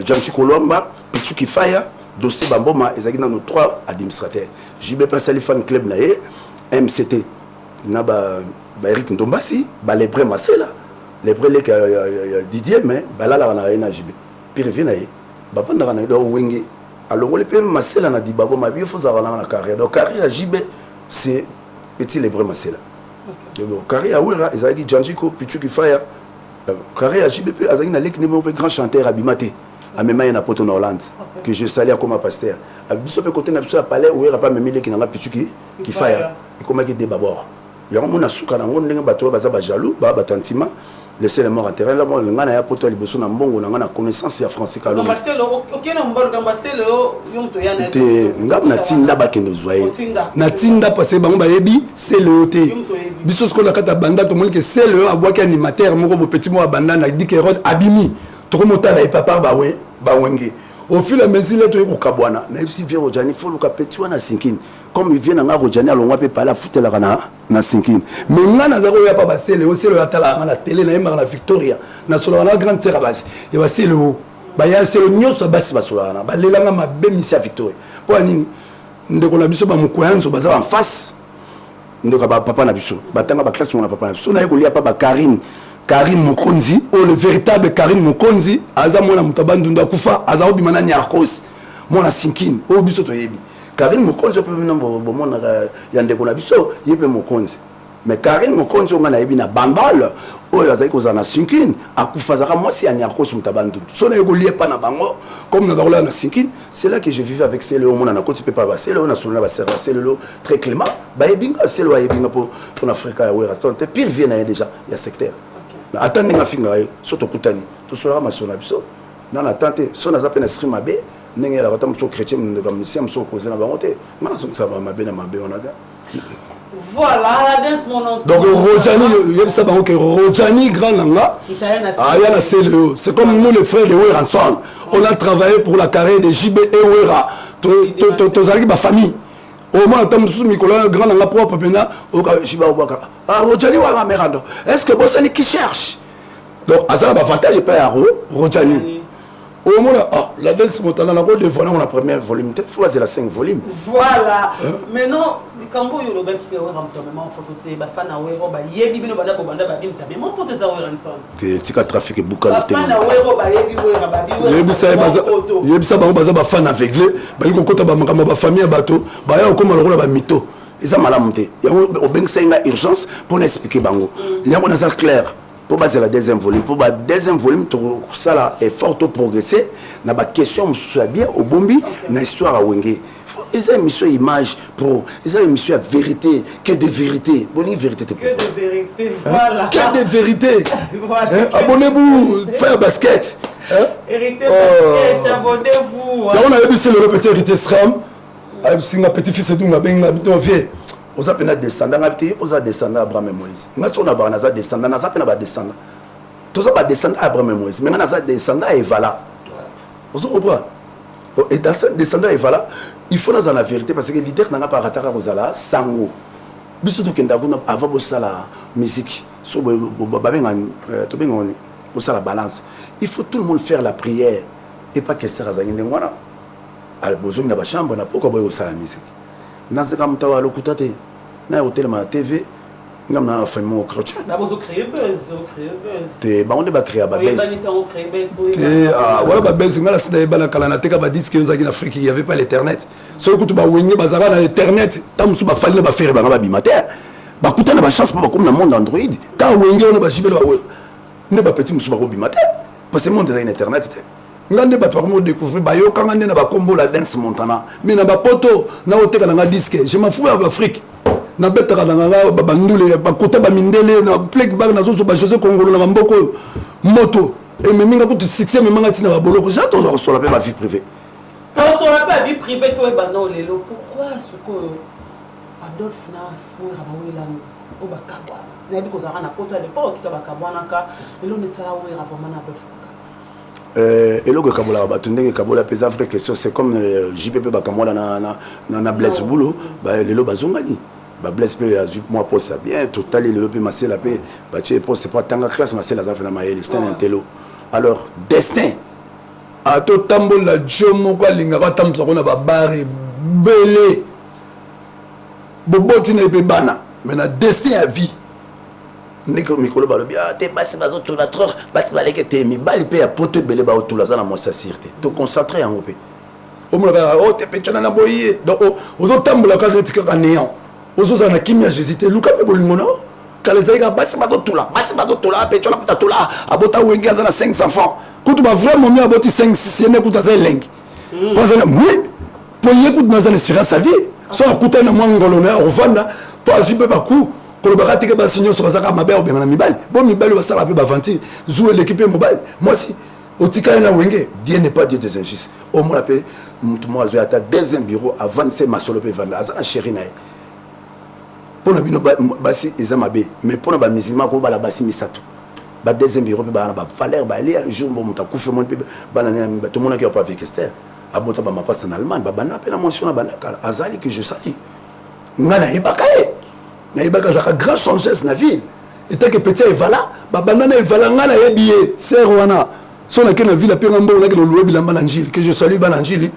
Jamchi Kolomba Pichuki Fire dossier bamboma ezaki na nos 3 administrateurs JB Pasali fan club na ye MCT na ba Eric Ndombasi ba Lebré Masela Lebré le Didier mais balala na na JB puis revient na ye ba vanda na do wenge alongo le pe Masela na di bamboma bi faut avoir na carrière donc carrière JB c'est petit Lebré Masela donc carrière wera ezaki Janjiko Pichuki Fire carrière JB azaki na lek niveau grand chanteur abimate amema na poto na Hollande que je salue à comme pasteur abiso pe côté na biso palais ou era pas memile ki na pichuki ki fire et comment ki débat bord ya mona suka na ngonde bato baza ba jaloux ba batantima laisser les morts enterrer là bon ngana ya poto liboso na mbongo na ngana connaissance ya français ka lo Marcelo okena mbalo ka Marcelo yonto ya na te ngam na tinda ba kendo zoye na tinda passer bango ba yebi c'est le te biso sko la kata banda to molike c'est le abwaki animateur moko bo petit mo abanda na dikerod abimi to mota na papa ba we ba wenge au fil et à mesure to ko kabwana na si vient Rojani faut le petit wana Sinkine comme il vient na Rojani alongwa pe pala futela na Sinkine mais ngana za ko ya pa basele aussi le atala na télé na yemba na Victoria na solo na grande terre basi et basele o ba ya selo nyoso basi basola na ba lelanga mabe misia Victoria po nini ndeko na biso ba mukoyanzo baza en face ndeko ba papa na biso batanga ba classe na papa na biso na ko lia pa ba Karim Mokonzi, le véritable Karim Mokonzi, aza mona mutabandunda kufa, aza obi mana nyarkos, mona Sinkine, obiso to yebi. Karim Mokonzi pe mona mona yande ko na biso, yepe Mokonzi. Mais Karim Mokonzi on a yebi na bambal, oyo azai ko na Sinkine, akufa zaka moi si nyarkos mutabandu. So na yego lié pa na bango, comme na darola na Sinkine, c'est là que je vivais avec Celo mona na koti pe pa ba Celo na solona ba serva Celo très clément, ba yebinga Celo yebinga pour Afrique ya wera. Te pire vient na déjà, il y a secteur. Attendez nga finga soto kutani to sola masona biso na tante so na zape na stream mabe ndenge la batam so chrétien ndeka musicien so poser na bangote ngana so ça va mabe na mabe on a Voilà, la danse mon nom. Donc Rojani, Rojani grand nanga. Ah, yana c'est comme nous les frères de Weranson. On a travaillé pour la carrière de JB et Wera. Tozali ba famille. Au moins tant sous Nicolas grand nanga propre pena au Shiba Obaka. Ah Rojani wa merando. Est-ce que Bossani qui cherche? Donc azala ba avantage pas à Rojani. Au moins, la danse montana, on a de volume, la première volume, peut-être faut c'est la 5 volumes. Voilà. Maintenant, quand vous avez qui est vraiment côté, bah fan à Wero, bah yebi bino bada ko banda ba dimta, mais mon pote ça Weranson. T'es tika trafic boucal te. Fan à Wero ba yebi Wero ba bi. Yebi ça ba fan aveuglé, ba liko kota ba makamba ba famille bato, ba ya ko maloro ba mito. Eza malamu te. Ya o beng senga urgence pour expliquer bango. Ya ko na ça clair. Pour baser la deuxième volume, pour la deuxième volume, tout ça est fort au progresser. Na ba question soit bien au bombi, na histoire à Wenge. Ils ont une mission image pour, ils ont une mission à vérité, que de vérité. Bonne vérité. Que de vérité, voilà. Que de vérité. Abonnez-vous, faire basket. Héritez basket, abonnez-vous. Là on a vu le petit héritier Sram, c'est un petit-fils de nous, on a bien vieux. On a pena descendant, on a descendant Abraham et Moïse. Nous on a pas descendant, on a pena descendant. Tous on a descendant Abraham et Moïse. Mais on a descendant Evala. On se comprend. Et dans ce descendant Evala, il faut dans la vérité parce que l'idée n'a pas raté à Rosala, sango. Biso to kenda kuna avant bosala musique. So babenga to benga bosala balance. Il faut tout le monde faire la prière et pas que ça razangende ngwana. Al bozongi na ba chambre na pourquoi boyo sala musique. Nazeka mutawa lokutate na hôtel ma TV ngam na famille au chrétien d'abord au créer buzz te ba on ba créer ba buzz te voilà ba buzz ngala sina ba la kala na teka ba disque aux en Afrique il y avait pas l'internet so kutu ba wenye ba zaba na internet tamusu ba fali ba faire ba bimater ba kutana ba chance pas comme na monde Android quand wenye on ba jibelo ba ne ba petit musu ba bimater parce que monde dans internet te ngande ba pour découvrir ba yo quand ngande na ba combo la dance montana mais na ba poto na oteka na disque je m'en fous avec Afrique na betaka na nga ba bandule ba kota ba mindele na plek bag na zo ba José Kongolo na mboko moto et me minga ko succès me manga tina ba boloko j'attends sur la vie privée quand sur la vie privée toi ba non lelo pourquoi ce que Adolphe na fo rabawela o ba kabwana na di ko za na poto le po kita ba kabwana ka lelo ne sala wo ra vraiment na Adolphe et le Kabola Batundé Kabola pesa vraie question c'est comme JPP Bakamola na Blaise Boulot bah le lo bazongani ba Blaise pe a 8 mois pour ça bien total le pe masser la paix bah tu pour c'est pas tanga classe masser la zafina maël c'est un intello alors destin a to tambola jomo kwa linga ba tamsa kona ba bare belé boboti na pe bana mais na destin à vie ndeko mikolo balobi te basi bazo tola trop basi baleke te mi bali pe ya poto belé ba otula za na mo sasirte to concentrer en opé o mo la o te petana na boye donc ozo tambola ka tika ka néant ozo za na kimia j'hésité luka pe bolingona kala zaika basi bazo tola pe tola puta tola abota wengi za na 500 francs kutu ba vraiment mi aboti 5 6 ne kuta za lengi parce que oui pour y écoute dans l'espérance sa vie so akuta na mwangolo na ovanda to azipe ba ku kolo bakati ke ba signo sur zaka mabe obema na mibali bon mibali basala pe ba vantir jouer l'équipe mobile moi si otika na wenge Dieu n'est pas Dieu des injustices au moins la moi je attaque deuxième bureau avant c'est ma solo pe vanda azana chéri na pour na bino basi ezamabe mais pour na ba musulman ko ba la basi misato ba deuxième bureau pe ba na ba valeur ba ali un jour bon muta kufa mon pe ba na tout le monde qui a pas avec Esther abota ba ma passe en Allemagne ba bana pe na mention na bana azali que je sali ngana ebakae na ibaka za grand changesse na ville et tant que petit evala ba banana evala ngana yebié ser wana so na ke na ville pe ngambo na ke lo bilamba na njili que je salue ba na njili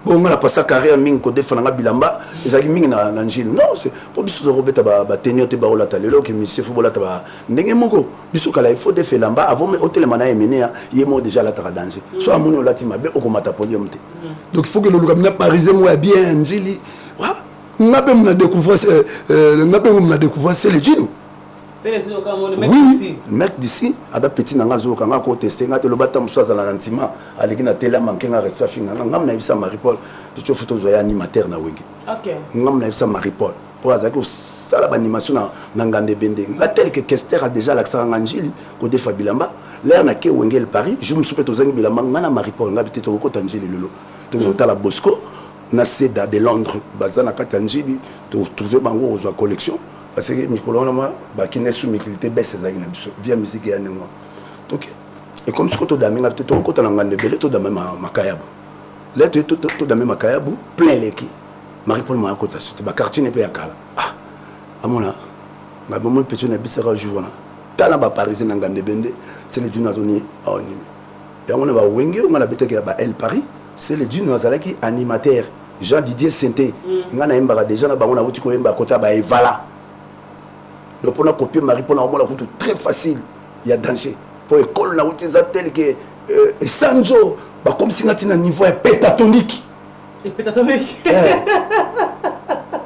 bon ngana passa carrière ming ko defana nga bilamba ezaki ming na njili non c'est pour biso robeta ba teniote ba olata lelo ke monsieur football ta ba ndenge moko biso kala il faut defe lamba avant mais hôtel mana emene ye mo déjà la tra danger so amoni olati mabe okomata podium te donc il faut que le lukamina parisien mo bien njili wa ngape mna découvrir c'est le djinn c'est les yeux comme le mec d'ici le mec d'ici ada petit nanga zo kanga ko tester ngate lo batam so za na ntima aleki na tela manke nga resta finga ngam na bisa Marie Paul tu photo zo ya animateur na wenge OK ngam na bisa Marie Paul pour azaki sala ba animation na ngande bende ngatel que Kester a déjà l'accent ngangili ko defa bilamba l'air na ke wenge le Paris je me soupe to zangi bilamba ngana Marie Paul ngabite to ko tangeli lolo to lo tala Bosco na seda de Londres baza na katanji di to trouver bango aux collection parce que mikolo na ma ba ki nesu mikilité baisse ezaki na biso via musique ya nengo OK et comme ce que to daminga peut to ko to na ngande belé to dame makayabu là to dame makayabu plein leki Marie-Paul m'a côté ça ba quartier ne peut yakala ah amona na bomo petit na bisera jour na tala ba parisien na ngande bende c'est le dune azoni oni et on va wenge on a bité ba El Paris c'est le dune azalaki animateur Jean Didier Senté ngana imba déjà na bango na wuti ko imba kota ba evala donc pour copier Marie-Paul na mona kutu très facile il y a danger pour école na wuti za tel que Sanjo ba comme si ngati na niveau pétatonique et pétatonique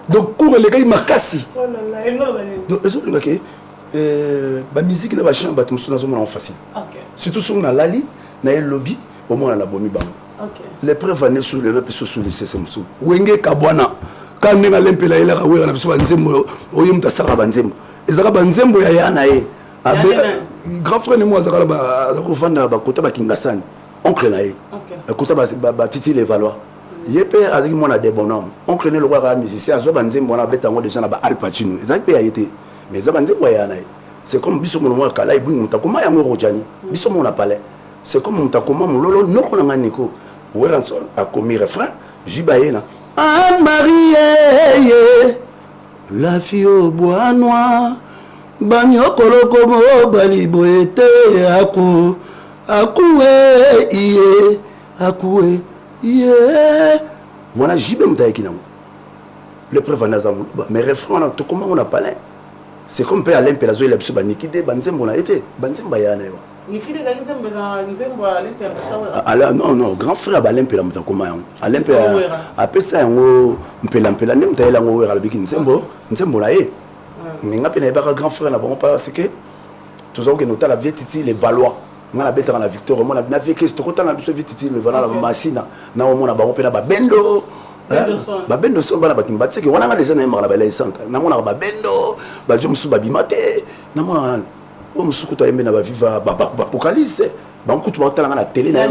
donc cours les gars il makasi oh là là il ngolo bani donc eso le gars ba musique na ba chant ba tumso na zo mona facile OK surtout sur na lali na el lobby au moins na bomi bango OK les preuves venaient sur les rep sur les CSMSO wenge kabwana quand ninga lempela ila ka wera na biso banzembo oyo mutasaka banzembo ezaka banzembo ya yana e grand frère ni moi zakala ba zakofanda ba kota ba kingasani oncle na e kota ba titi les valois yepe azaki mona de bonhomme oncle ne le roi musicien azo banzembo na betango déjà na ba Al Pacino ezaki pe ayete mais za banzembo ya yana e c'est comme biso mon moi kala ibu mutakoma ya ngoro jani biso mona palais c'est comme mutakoma mulolo noko na nganiko Weranson a commis refrain Jubaena Anne-Marie la fille au bois noir Banyokolo komo balibo ete akoué iye voilà Jibé mutaiki nango le preuve na zamu mais refrain na to comment on a parlé c'est comme pe Alain Pelazo il a biso banikide banzembo na été banzemba yana yo nikide da nzembo za nzembo Alain Pelazo ala non grand frère Alain Pelazo mutakoma yango Alain Pelazo apesa yango mpela ne mutayela ngo wera biki nzembo na ye ninga pe na ba grand frère na bon parce que tous que nota la vie titi les Valois ngana betaka na Victor mona na vie que stokota na biso vie titi le Valois na masina na mona ba pe na ba bendo babendo so bana bakimbatse ke wana nga déjà na yemaka na centre na mona ba bendo ba jomsu ba bimate na mona o musuku to yembe na ba viva ba apocalypse ba nkutu ba tala na télé na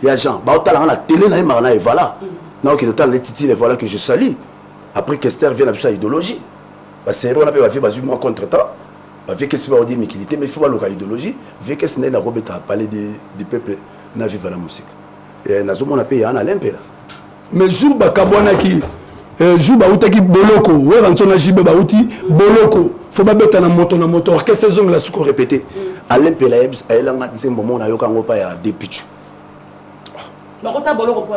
ya Jean ba tala na télé na yemaka na evala na ok total les titi les voilà que je salue après qu'Esther vient à sa idéologie parce que on a pas fait basu moi contre temps avec que c'est pas dire mikilité mais il faut pas local idéologie avec que c'est na robeta parler du peuple na vivre la musique et na zo mona pe ya na lempela mais jour bakabwana ki jour ba utaki boloko we rantona jibe ba uti boloko faut pas beta na moto que saison la suko répéter alempela ebs elanga nzembo mona yoka ngopa ya dépichu bakota boloko po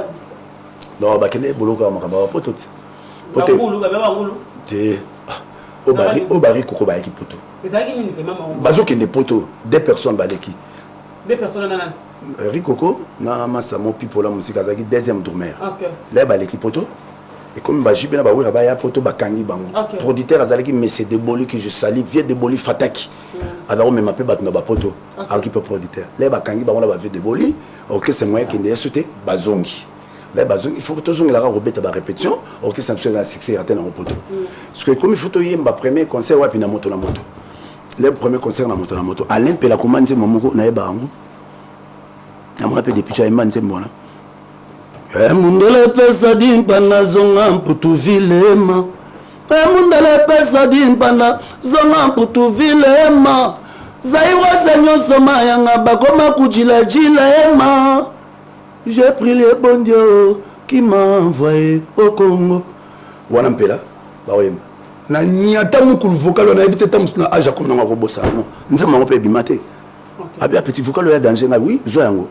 non ba kene boloko makaba poto poto ngulu ba ngulu te Obari koko ba ki poto ezaki nini ke mama bazo kende poto deux personnes baleki deux personnes nana Rikoko na masa mon pipo la musique azaki deuxième tournée OK là baleki poto et comme ba jibe na ba wira ba ya poto ba kangi bango producteur azalaki Monsieur Deboli que je salue vieux Deboli Fataki alors même appelé batna ba poto a qui peut producteur là ba kangi bango na ba vieux Deboli OK c'est moyen qui ndé sauter bazongi là bazongi il faut que tous on la rebeta ba répétition OK ça me fait un succès atteindre en poto parce que comme il faut to yemba premier concert wa pina moto le premier concert na moto Alain Pela commencer momoko na yeba bango na mona pe depuis ya manze mbona mundele pesa dimpana zonga mputu vilema mundele pesa dimpana zonga mputu vilema zaiwa senyo soma yanga bakoma kujila ema j'ai pris le bon Dieu qui m'a envoyé au Congo wana mpela bawemba na nyata mukulu vocal na ebite tamusna aja comme na kobosa no nzema ngope bimate abi petit vocal ya danger na oui zo yango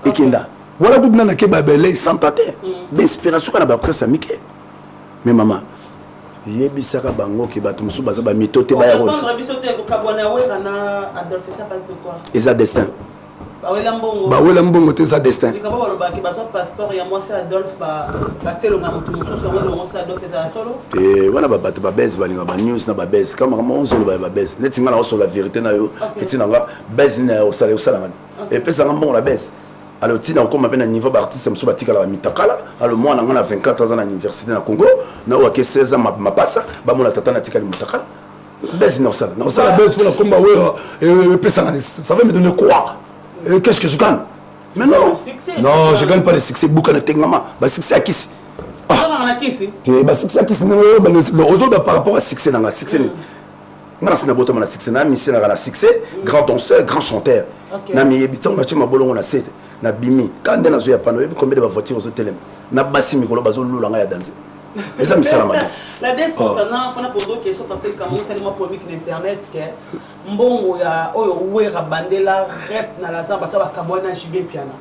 ekenda voilà tout na ke babele sans tâter d'inspiration kana ba presse amike mais maman yebisaka bango ke bato musu baza ba mitote ba ya rose on bisote ko kabona wera na Adolphe ta passe de quoi eza destin ba wela mbongo te za destin ni kaba balo ba ki baso passeport ya moi c'est Adolphe ba telo nga mutu musu so ngo moi c'est Adolphe za solo wana ba bato ba base ba linga ba news na ba base kama on solo ba base net ngana so la vérité na yo etina nga base na o sala ngani et pesa ngambongo la base alors tina ko mapena niveau ba artiste musu batika la mitakala alors moi na ngana 24 ans na université na Congo na wa ke 16 ans ma passa ba mona tata na tika li mitakala base na sala base pour la comba wera et pesa ngani ça va me donner quoi qu'est-ce que je gagne? Mais non, non, je gagne pas le succès. Boucan de Tengama, bah succès à qui? On a qui ici? Succès qui c'est par rapport à succès dans la succès. Merci na boto na succès na mission na succès, grand danseur, grand chanteur. Na mi ebita on a tu ma bolongo na set na bimi. Quand dans zo ya pano, combien de voitures aux hôtels. Na basi mikolo bazo lula nga ya danser. Et ça me sert la maquette. La descente na fona poser question parce que quand c'est moi polémique internet que mbongo ya oyo wera bandela rep na la zamba to ba kabona jibé piano.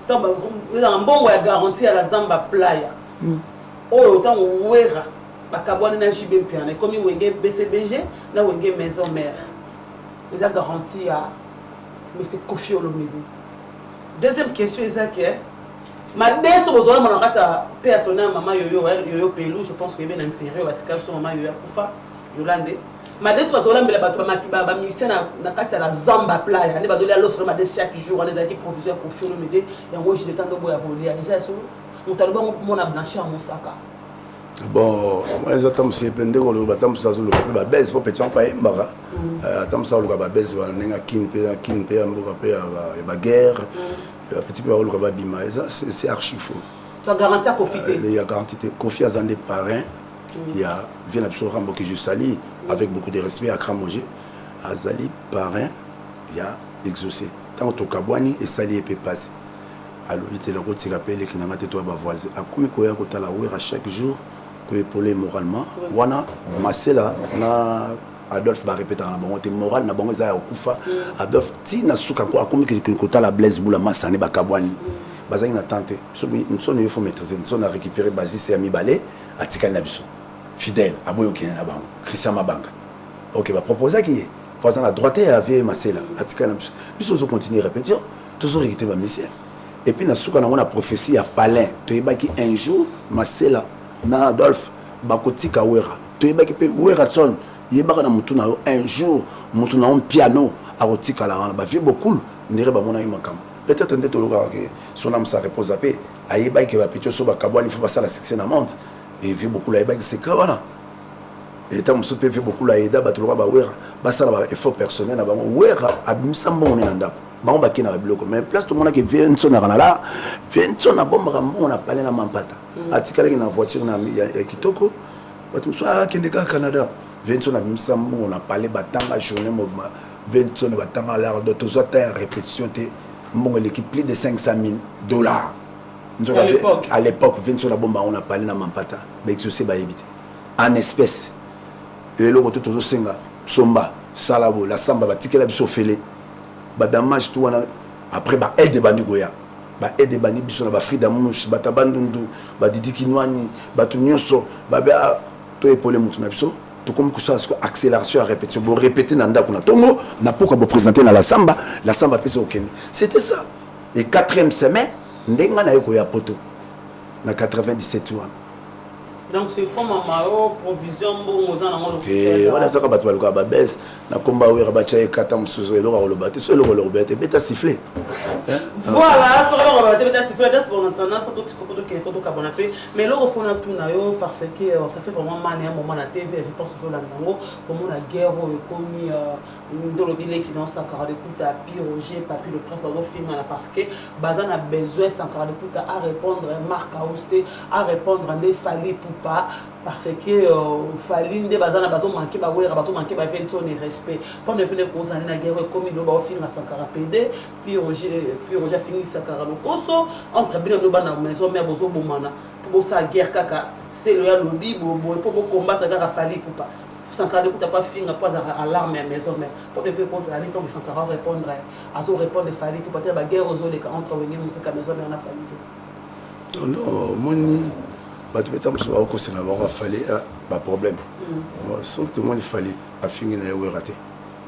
To ba mbongo ya garantie à la zamba playa. Oyo tant wera bakabwana na JB piano comme wenge BCBG na wenge maison mère ils a garanti à mais c'est Kofi Olomide. Deuxième question est que ma deso bozona manakata personnel maman yoyo pelou je pense que bien insérer watika so maman yoyo kufa Yolande ma deso bozona mbela bato makiba ba mission na kati la zamba playa ne badoli alo sur ma deso chaque jour on les a qui proviseur Kofi Olomide et en gauche de temps de boya bolia et ça so on t'a bon mon a blanchi à Mosaka. Bon, moi les attends c'est pendant le batam ça sur le baisse pour petit pas mbara attends ça le baisse va nenga kin pe mboka pe ba guerre petit peu le ba bima ça c'est archi faux. Tu as garanti à Kofi il y a garanti Kofi Azande parrain il y a bien absolument Rambo que je salue avec beaucoup de respect à Kramogé Azali parrain il y a exaucé tant au Kabwani et sali et peut passer alors il te la route c'est rappelé que n'a toi ba voisin a comme ko ya ko tala à chaque jour épauler moralement wana masela na Adolphe va répéter na bango te moral na bango za okufa Adolphe ti na suka ko akomi que kota la Blaise Boula masane bakabwani bazaki na tante so il faut maîtriser on a récupéré Basis et Amibale atikali na biso fidèle aboyo kina na bango Christian Mabanga OK va proposer qui face à la droite avait masela atikali na biso zo continuer répétition toujours réciter ba mission et puis na suka na on prophétie à Palin to yebaki un jour masela na Adolphe bakotika wera to yebaki pe wera son yebaka na mutu na un jour mutu na un piano akotika la ba vie beaucoup ndire ba mona makam peut-être ndete loka que son âme ça repose à paix ayebaki ba petio so bakabwani faut passer la succès na monde et vie beaucoup la yebaki c'est kawana et tant musu pe vie beaucoup la eda ba toloka ba wera ba sala ba effort personnel na ba wera abimisa mbongo na ndako bango bakina ba biloko mais place tout le monde qui vient son na là vient son na bomba on a parlé na mampata atikali na voiture na ya kitoko batu so kende ka Canada vient son na bimsambo on a parlé batanga journée mouvement vient son batanga l'art de tous autres répétition te mbongo l'équipe plus de $500,000 à l'époque vient son na bomba on a parlé na mampata ba exaucer ba éviter en espèces et le retour toujours senga somba salabo la samba batikela biso fele ba damage tout après ba aide bandi goya ba aide bandi biso na ba Frida Mouche ba tabandundu ba Didi Kinwani ba tunyoso ba ba to épauler mutu na biso to comme ça accélération à répétition bon répéter na ndako na tongo na pourquoi bo présenter na la samba pese okende c'était ça et 4e semaine ndenga na yoko ya poto na 97 ans. Donc c'est fond mamao provision bon aux en et voilà ça ka batwa ka ba baisse na komba wera ba chaye kata musuzo elo ka lobate so elo ko lobate beta siffler voilà so elo ko lobate beta siffler das bon entendant faut tout ka bonape mais le refond na tout na yo parce que ça fait vraiment mal un moment na TV je pense sur la nango comme la guerre commis ndolobile qui dans sa carrière d'écoute à Roger papi le prince dans film parce que bazan a besoin sans carrière d'écoute à répondre Marc Aousté à répondre à des Fali Poupa parce que Fali de bazana bazo manquer ba wera bazo manquer ba vention et respect pour ne venir cause na guerre comme il ba film à Sankara PD puis Roger fini Sankara Lokoso entre bien no bana maison mère bozo bomana pour sa guerre kaka c'est le lobby pour combattre kaka Fali Poupa Sankara d'écoute pas finir pas à l'arme à maison mais pour ne faire cause à l'état Sankara répondre à zo répondre Fali Poupa la guerre aux les entre venir musique à maison mais on a Fali non moni bah tu peux t'en souvenir que c'est n'avoir fallu pas problème surtout moi il fallait à finir na raté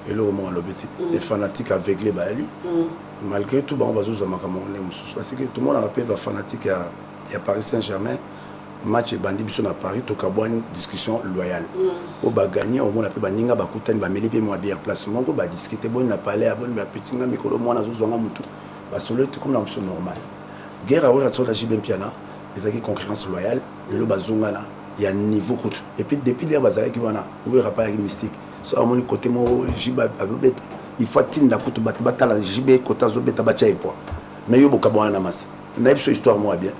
et le moment à l'obéti les fanatiques aveuglés bah ali malgré tout bah on va jouer makamon parce que tout le monde a rappelé les fanatiques à Paris Saint-Germain match bandi biso na Paris to kabwani discussion loyale au ba gagner au monde appelé ba ninga ba kutani ba melipe moi bien place mon ko ba discuter bon na parler à bon ba petit nga mikolo moi na zo zonga mutu ba solo tout comme la chose normale guerre à wera sur la JB piana ils ont concurrence loyale le bazongana il y a un niveau coûte et puis depuis les bazala qui wana ouvert pas mystique so à mon côté mo jiba azobeta il faut tinda kutu batala jibe kota zobeta bacha et point mais yo bokabwana na mas na histoire moi bien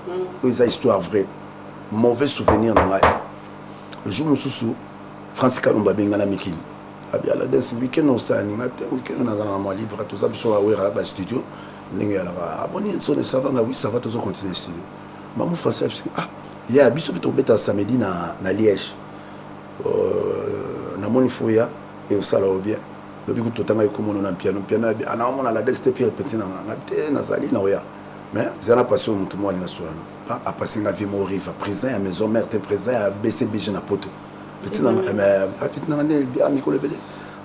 c'est histoire vraie mauvais souvenir dans le jour où Francis Kalumba Bengana Mikili. Abia la danse week-end au Sani, week-end on a un mois libre, tout ça, sur la studio. N'engagez pas. Abonnez sur les savants, oui, ça va toujours continuer le studio. Maman français, ah, il y a un bisou qui est samedi na Liège. Na mon foya et au salon bien. Le bigot totalement comme on a un piano, on a la destin pire petit na sali na oya. Mais j'ai la passion tout le monde na soir. À passer la vie mourir, à présent à maison mère, t'es présent à BCBG na poto. Petit na mais petit na bien Mikolo belé.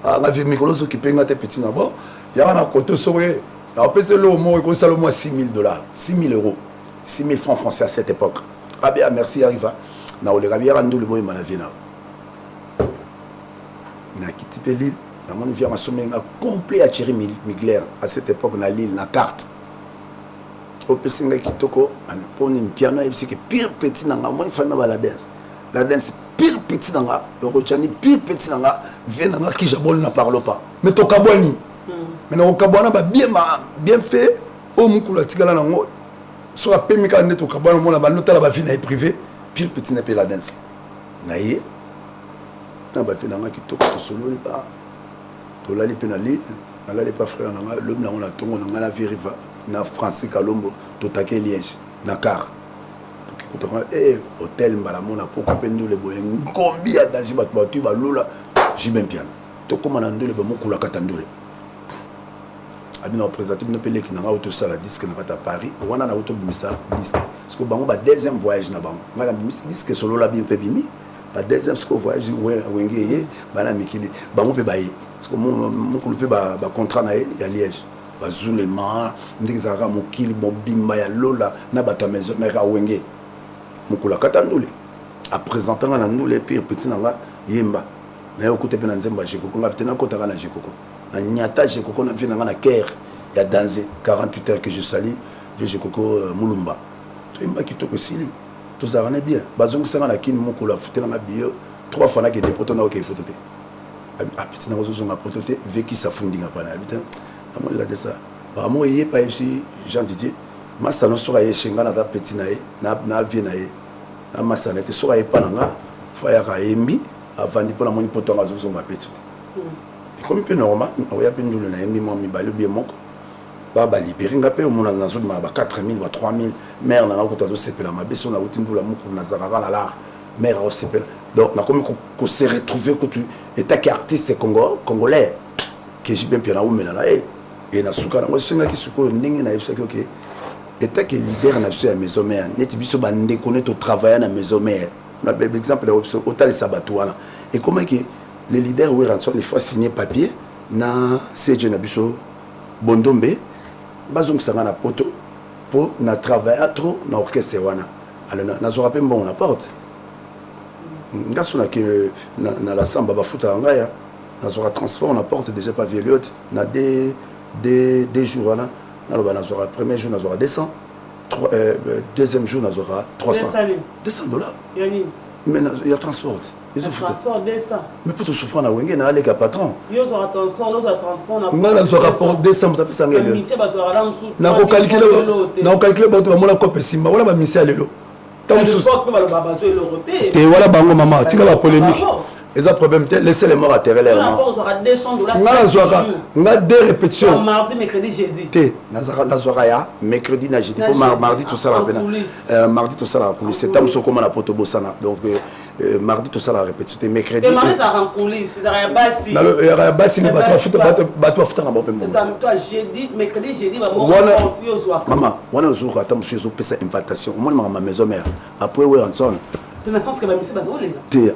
Ah la vie Mikolo qui paye na petit na bon. Il y a un côté sourire. Alors peut le mot et ça le mois $6,000, €6,000, 6,000 francs français à cette époque. Ah bien merci arriva. Na ole rabière andu le boy manavina. Na quitté l'île. Na mon vient à sommer un complet à Thierry Migler à cette époque na l'île na carte. Au pessinga kitoko an poni piano et que pire petit na moi fana ba la danse. La danse pire petit na le rochani pire petit na vient na qui jabol na parle pas. Mais to kaboni. Mais na kabona ba bien fait au mukula tigala na ngo. So a pemika neto kabona mo na ba notala ba fina privé pire petit na pe la danse. Na ye na ba fina nga kitoko to solo ba. To la li penali, na la li pas frère na le na on a tongo na la vériva. Na Francis Kalombo totake Liège na car tukikuta hôtel mbalamona poko pendo le boye ngombi ya daji batu ba lola jibem piano to koma na ndole ba mokula katandole abina représenter no pele ki na auto sala disque na kata Paris wana na auto bimisa disque parce que bango ba deuxième voyage na bango ngala bimisa disque solo la bien pe bimi ba deuxième voyage wengeye bana mikili bango pe baye parce que mokulu pe ba contrat na ya Liège bazulema ndikizaka mokili bobimba ya lola na bato ya maison mère awenge mokula kata ndule a présentanga na ndule pire petit nanga yemba na yo kote pe na nzemba jekoko nga tena kotaka na jekoko na nyata jekoko na vina na caire ya danser 48 heures que je salue jekoko mulumba to yemba kitoko sili to zarane bien bazongi sanga na kini mokula futela na bio 3 fois na ke depoto na oke fotote a petit na ozo nga fotote veki safundinga pana habitant amon la de ça vraiment il est pas ici Jean Didier masta no sura ye shinga na petit na ye na vie na ye na masa na te sura ye pananga fa ya ka yembi avandi pona moni poto ngazo zo ma petit et comme peu normal on ya pendule na yembi mo mi balu bien moko ba libérer nga pe mo na zo ma ba 4000 ba 3000 mère na ko tazo sepela ma beso na utindula moko na zarara la la mère au sepela donc na comme ko se retrouver que tu état artiste congolais que j'ai bien piano mais là et na suka na senga ki suko ndenge na yebisa que état que leader na sur la maison mère net biso bande connaître au travail na maison mère na bel exemple au tal sabatouana et comment que les leaders oui rentrent il faut signer papier na CJ na biso bondombe bazong sanga na poto pour na travailler trop na orchestre wana alors na zo rappel bon na porte ngasuna que na la samba ba futa ngaya na zo transport na porte déjà pas violette na des jours là na zo premier jour na zo 200 deuxième jour na zo 300 $200 mais il y a transport ils ont transport 200 mais pour tout souffrir na wenge na aller ka patron yo zo transport na zo rapport 200 ça peut s'engager na ko calculer ba to mona ko pesimba wala ba misia lelo et voilà bango maman tika la polémique et ça problème laissez les morts atterrer les morts nga deux répétitions mardi mercredi jeudi té nazora ya mercredi na jeudi pour mardi tout ça la mardi tout ça la coulisses c'est tam so comme na poto bosana donc mardi tout ça la répétition mercredi mardi ça en coulisses ça ya basi na le ya basi ni bato futa na bope mo toi jeudi mercredi jeudi ba mo yo zo maman wana zo ko tam so zo pesa invitation au moins ma maison mère après ouais en son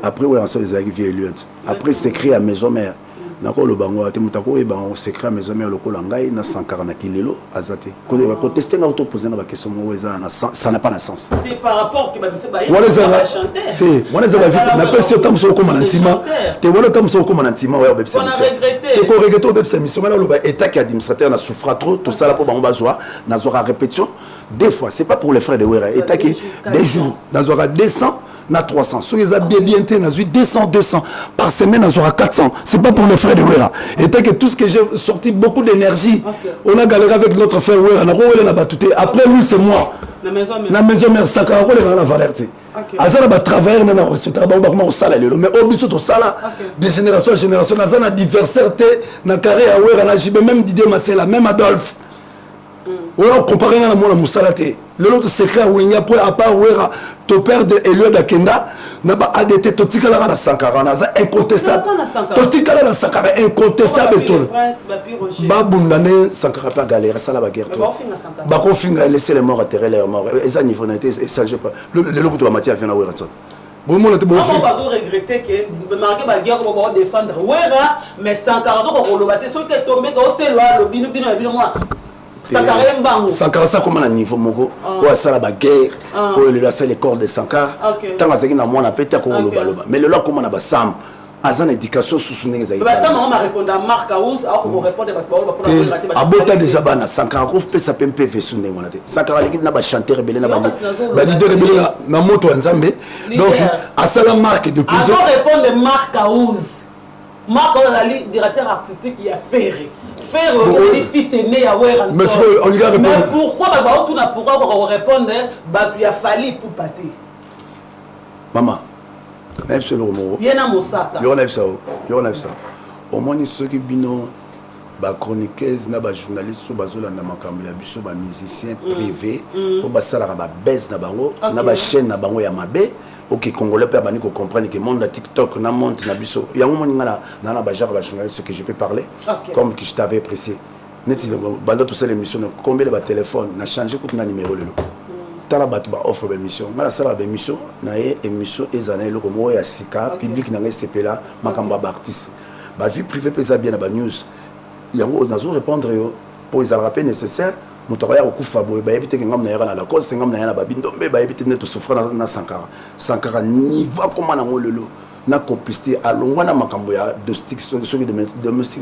après ouais ensemble les arrivés éluent après secret à maison mère nako lo bango te mutako e bango secret à maison mère lokolo ngai na 140 kilelo azate ko tester nga auto poser na ba question mo eza na ça n'a pas de sens par rapport que ba ba ya chanter te wana za ba na person tam so ko manantima te wana tam so ko manantima ouais bebsa mission te ko regretter bebsa mission na lo ba état qui administrateur na souffra trop tout ça là pour bango bazwa na zora répétition des fois c'est pas pour les frères de Wera état qui des jours na zora 200 na 300 so ils a bien té na 200 par semaine na zora 400 c'est pas pour les frères de Wera et que tout ce que j'ai sorti beaucoup d'énergie on a galéré avec notre frère Wera na ko wele na batouté après lui c'est moi na maison mère Sankara ko le na valeur te azana ba travailler na recette ba ko sala lelo mais obiso to sala de génération en génération azana adversaire te na carré à wera na jibe même Didier Masela même Adolphe on compare na mona musala te l'autre secret winya pour à part wera to père de Elio Dakenda na ba ADT to tikala na Sankara na za incontestable to tikala na Sankara incontestable to ba bundane Sankara pa galère ça la baguerre to ba ko finga laisser les morts atterrer les morts et ça niveau n'était échangé pas le logo to matière vient na wera ça bon mon était bon on va regretter que marquer ba guerre ko ba défendre wera mais Sankara ko lo baté so que tomber ko c'est loi le bino moi Sankara ça comme un niveau moko ou ça la baguerre ou le c'est les corps de Sankara tant que c'est na moi na pété ko lo baloba mais le là comme on a ba sam azan éducation sous son nez ba sam on m'a répondu à Marc Aous a ko répondre ba abota déjà bana Sankara ko peut ça pempe fait sous nez mon até Sankara l'équipe na ba chanter rebelle na ba leader rebelle na moto nzambe donc à ça la marque de plus avant répondre Marc Aous Marc Aous directeur artistique qui a ferré faire le fils aîné à Wera. Mais pourquoi tu n'as pas répondre il a fallu pour pâter. Maman, il y a ça. Au moins ceux qui bino ba chroniqueuse na ba journaliste so bazola na makambo ya biso ba musicien privé pour basala ba baisse na bango na ba chaîne na bango ya mabe. Ok, Congolais peut abandonner comprendre que le monde de TikTok, na monte na biso. Il y a un moment na ba genre journaliste que je peux parler, comme que je t'avais apprécié. Net bando tout ça l'émission, combien de téléphone, na changé tout na numéro le. Tala batu ba offre l'émission. Mala sala ba émission, na émission ezana le comme ya sika public na SCP là, makamba ba artiste. Ba vie privée pesa bien na ba news. Il y a on nazo répondre pour les rappels nécessaires. Motoya okufa boye ba yebite ngam na yera na la cause ngam na yana ba bindombe ba yebite ne to souffrir na Sankara ni va comment na ngolelo na complicité alongwa na makambo ya domestique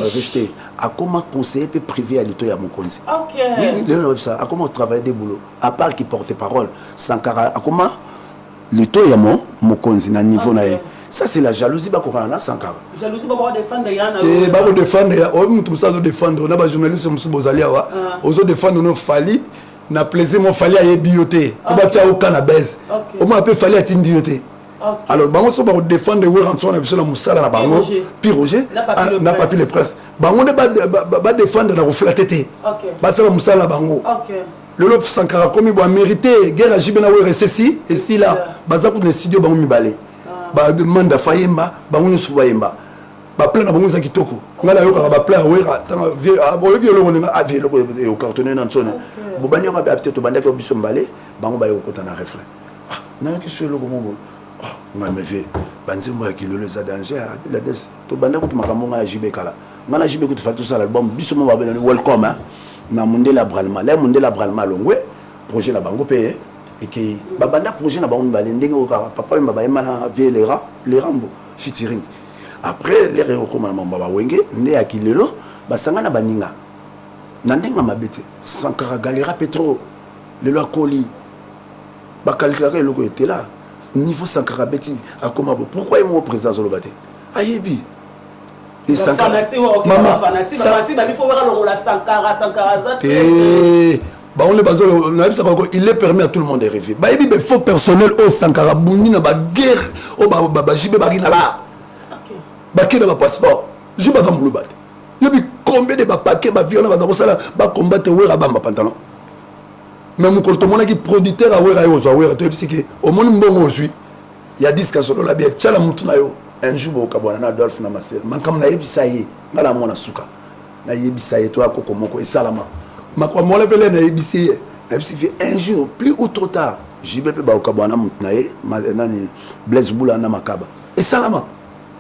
riche a comment conseiller peut privé à l'état ya mokonzi le ça a comment travailler des boulots à part qui porte parole Sankara a comment l'état ya mokonzi na niveau na ça c'est la jalousie ba ko na Sankara jalousie ba défendre yana ba ko défendre ya o mutu musazo défendre na ba journaliste musu bozali awa ozo défendre no fali na plaisir mon fali a bioté to ba tia o kana base o ma pe fali atindi yoté alors bango so ba ko défendre we rançon na biso na musala na bango Roger na papier les presse bango ne ba défendre na ko flatter ba sala musala bango le lot Sankara comme il doit mériter guerre jibena we recessi et si là baza ko na studio bango mibale ba manda fayemba bango su bayemba ba plan na bango za kitoko ngala yoka ba plan wera tanga bologi lo ngona avi lo ko cartonné na nsone bo banyo ba peut-être banda ko biso mbale bango ba yokota na refrain na ki sur lo gomo nga me ve banzimbo ya kilolo za danger la des to banda ko makambo nga jibe kala ngana jibe ko to fa tout ça l'album biso mo ba bena welcome na Mundela Bralma la Mundela Bralma longwe projet la bango payé et que babanda projet na bango mbale ndenge o papa mbaba yema vie les rambo featuring après les recommandements mbaba wenge ndé akilelo basanga na baninga na ndenga mabete Sankara galera pétro le loi coli ba calculer le ko était là niveau Sankara beti akoma pourquoi il me présence au lobate ayebi et Sankara maman fanatique ba faut voir le Sankara zat bah on est il est permis à tout le monde de rêver bah il faut personnel au Sankara bouni na ba guerre au ba jibe ba na la ba ke na passeport je ba va mulubat il y a combien de ba paquet ba violon ba ko sala ba combattre wera ba pantalon même quand tout le monde qui producteur a wera yo zo wera to psike au monde mbongo aussi il y a 10 cas solo la bien tchala mutu na yo un jour au kabwana na Adolphe na Marcel mankam na yebisa ye ngala mona suka na yebisa ye to akoko moko e salama makwa mole pele na yebisi fait un jour plus ou trop tard jibe pe ba okabwana mutu na ye nani Blaise Boula na makaba e salama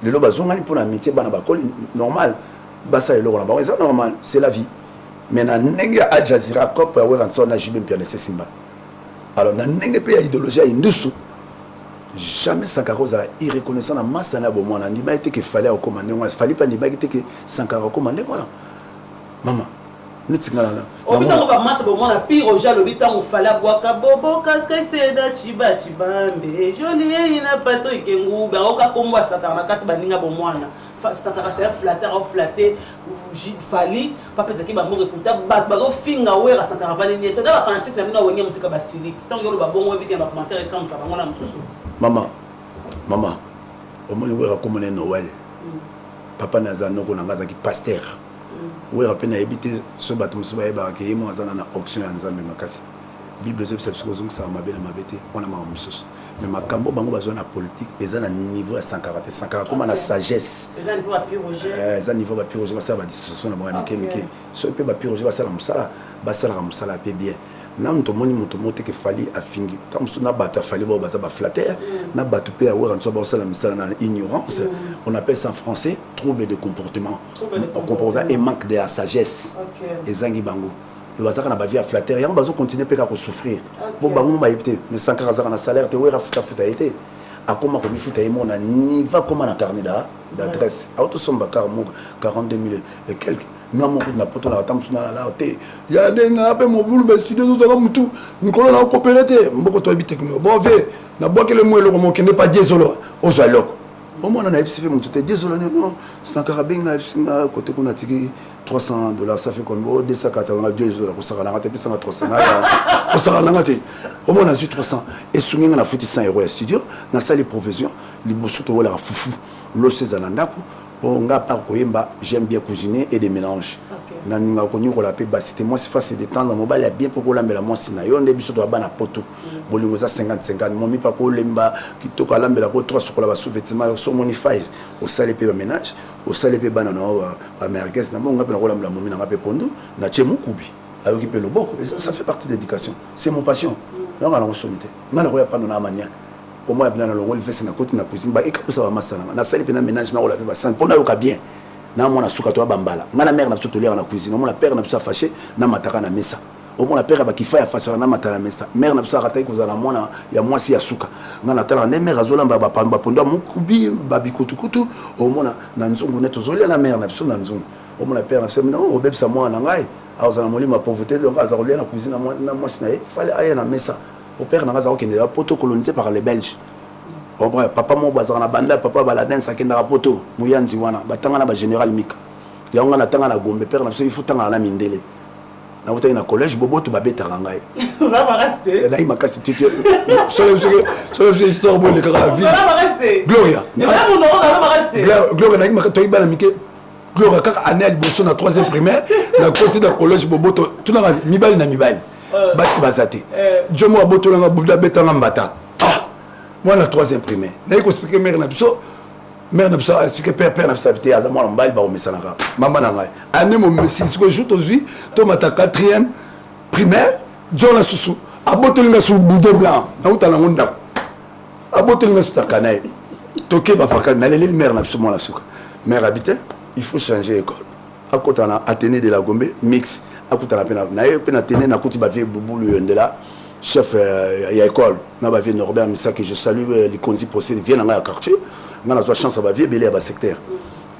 le lo bazonga ni pour la métier bana ba koli normal basa le na ba c'est normal c'est la vie mais na nenge a Jazira cop ya weranso na jibe mpia nese simba alors na nenge pe ya idéologie ya indusu jamais Sankara a irreconnaissant la masse na bo mwana ndima été que fallait au commander moi fallait pas ndima été que Sankara commander voilà maman netinga na obitango bamasa bomona piroja lobitango fala bwaka bobo kaska seda chiba chibambe jolie ina Patrick Nguba okakombo asakara na kati baninga bomwana sakara c'est flatter au flatter fali papa zaki ba mo écouter bazo finga wera sakara vali ni to da fanatique na mina wenge musika basili tango yolo babongo biki na commentaire comme ça bangona mususu mama omoni wera komone Noël papa nazano ko nanga zaki pasteur wera pena ebité so bato musu ba eba ke yemo azana na auction ya nzambe makasi bible zo psa ko zonga sa mabela mabete wana ma mususu mais makambo bango bazwa na politique eza na niveau ya 140 comme na sagesse eza niveau ya piroger eza niveau ya piroger ça va discussion na bango mike so pe ba piroger ba sala musala pe bien na mto moni moto mote ke fali afingi tamso na bata fali ba baza ba flatter na batu pe awera nso ba sala musala na ignorance on appelle ça en français trouble de comportement et manque de la sagesse ezangi bango le bazaka na ba vie flatter yango bazo continuer pe ka ko souffrir bon bango ba yipte mais 140 na salaire te wera futa été akoma ko bifuta yemo na niveau comme na carnet d'adresse auto somba 42 000 et quelques non mon coup na poto na tamsu na la te ya denga pe mo bulu be studio zo za mutu nikolo na coopérative mboko to bi technique bon ve na boke le mwelo mo kende pas diesolo ozo loko au moins on a FCF mutu te diesolo non 140 na singa côté kuna tiki $300 ça fait comme 280 $2 pour ça na ngate pisa na 300 pour ça na ngate au moins on a eu 300 et sunga na futi 100 € studio na salle profession liboso to wala fufu lo sezana ndako nga par koyemba j'aime bien cuisiner et des mélanges na ninga ko nyiko la pe basité moi c'est facile de temps dans mobile bien pour ko lambela moi sina yo nde biso to bana poto bolingo za 50 momi pa ko lemba kitoko lambela ko 3 sokola ba sous-vêtements so monify au salle pe ba ménage au salle pe bana no américain na mo nga pe na ko lambela momi na pe pondo na chemu kubi ayoki pe loboko et ça fait partie de l'éducation c'est mon passion non nga na somité nga na ko ya pa na maniaque au moins bien na longo le fait na côté na cuisine ba et comme ça va masala na salle pe na ménage na ko la pe ba sans pona yo ka bien na mona suka to bambala ngana mère na biso tolera na cuisine mona père na biso fâché na mataka na mesa au mona père ba kifa ya fâché na matala mesa mère na biso aratai ko zala mona ya mwasi ya suka ngana tala na mère azolamba ba pamba pondo mukubi ba bikutukutu au mona na nzungu neto zolia na mère na biso na nzungu au mona père na biso non au bebsa mwana ngai azala molima pauvreté donc azarolia na cuisine na mwasi na e fallait aya na mesa au père na ngazako kende poto colonisé par les belges papa mo bazana na banda papa baladin sakenda rapoto muyanzi wana batanga na ba général mika yango na tanga na gombe père na biso il faut tanga na mindele na vota na collège boboto babeta ngai ça va rester là il m'a cassé tout sur le histoire bon le la vie ça va rester Gloria mais ça mon nom ça va rester Gloria na maka toyi bana mike Gloria kaka anel bosso na 3e primaire na côté de collège boboto tout na mibali na mibali basi bazate jomo aboto na buda beta na mbata moi la 3e primaire na expliquer mère na biso expliquer père na sabité azama mbali ba omesanaka mama na ngai ane mo messi ko joute aujourd'hui to mata 4e primaire jona susu abotolinga su boudé blanc na utala ngunda abotolinga su takanae toke ba faka na lele mère na biso moi la suka mère habité il faut changer école akotana Athénée de la Gombe mix akotana pena na ye pena Athénée na kuti ba vie bubulu yondela chef ya école na ba vie Norbert Missa que je salue les konzi procès vient dans la quartier na la chance ba vie belé ba secteur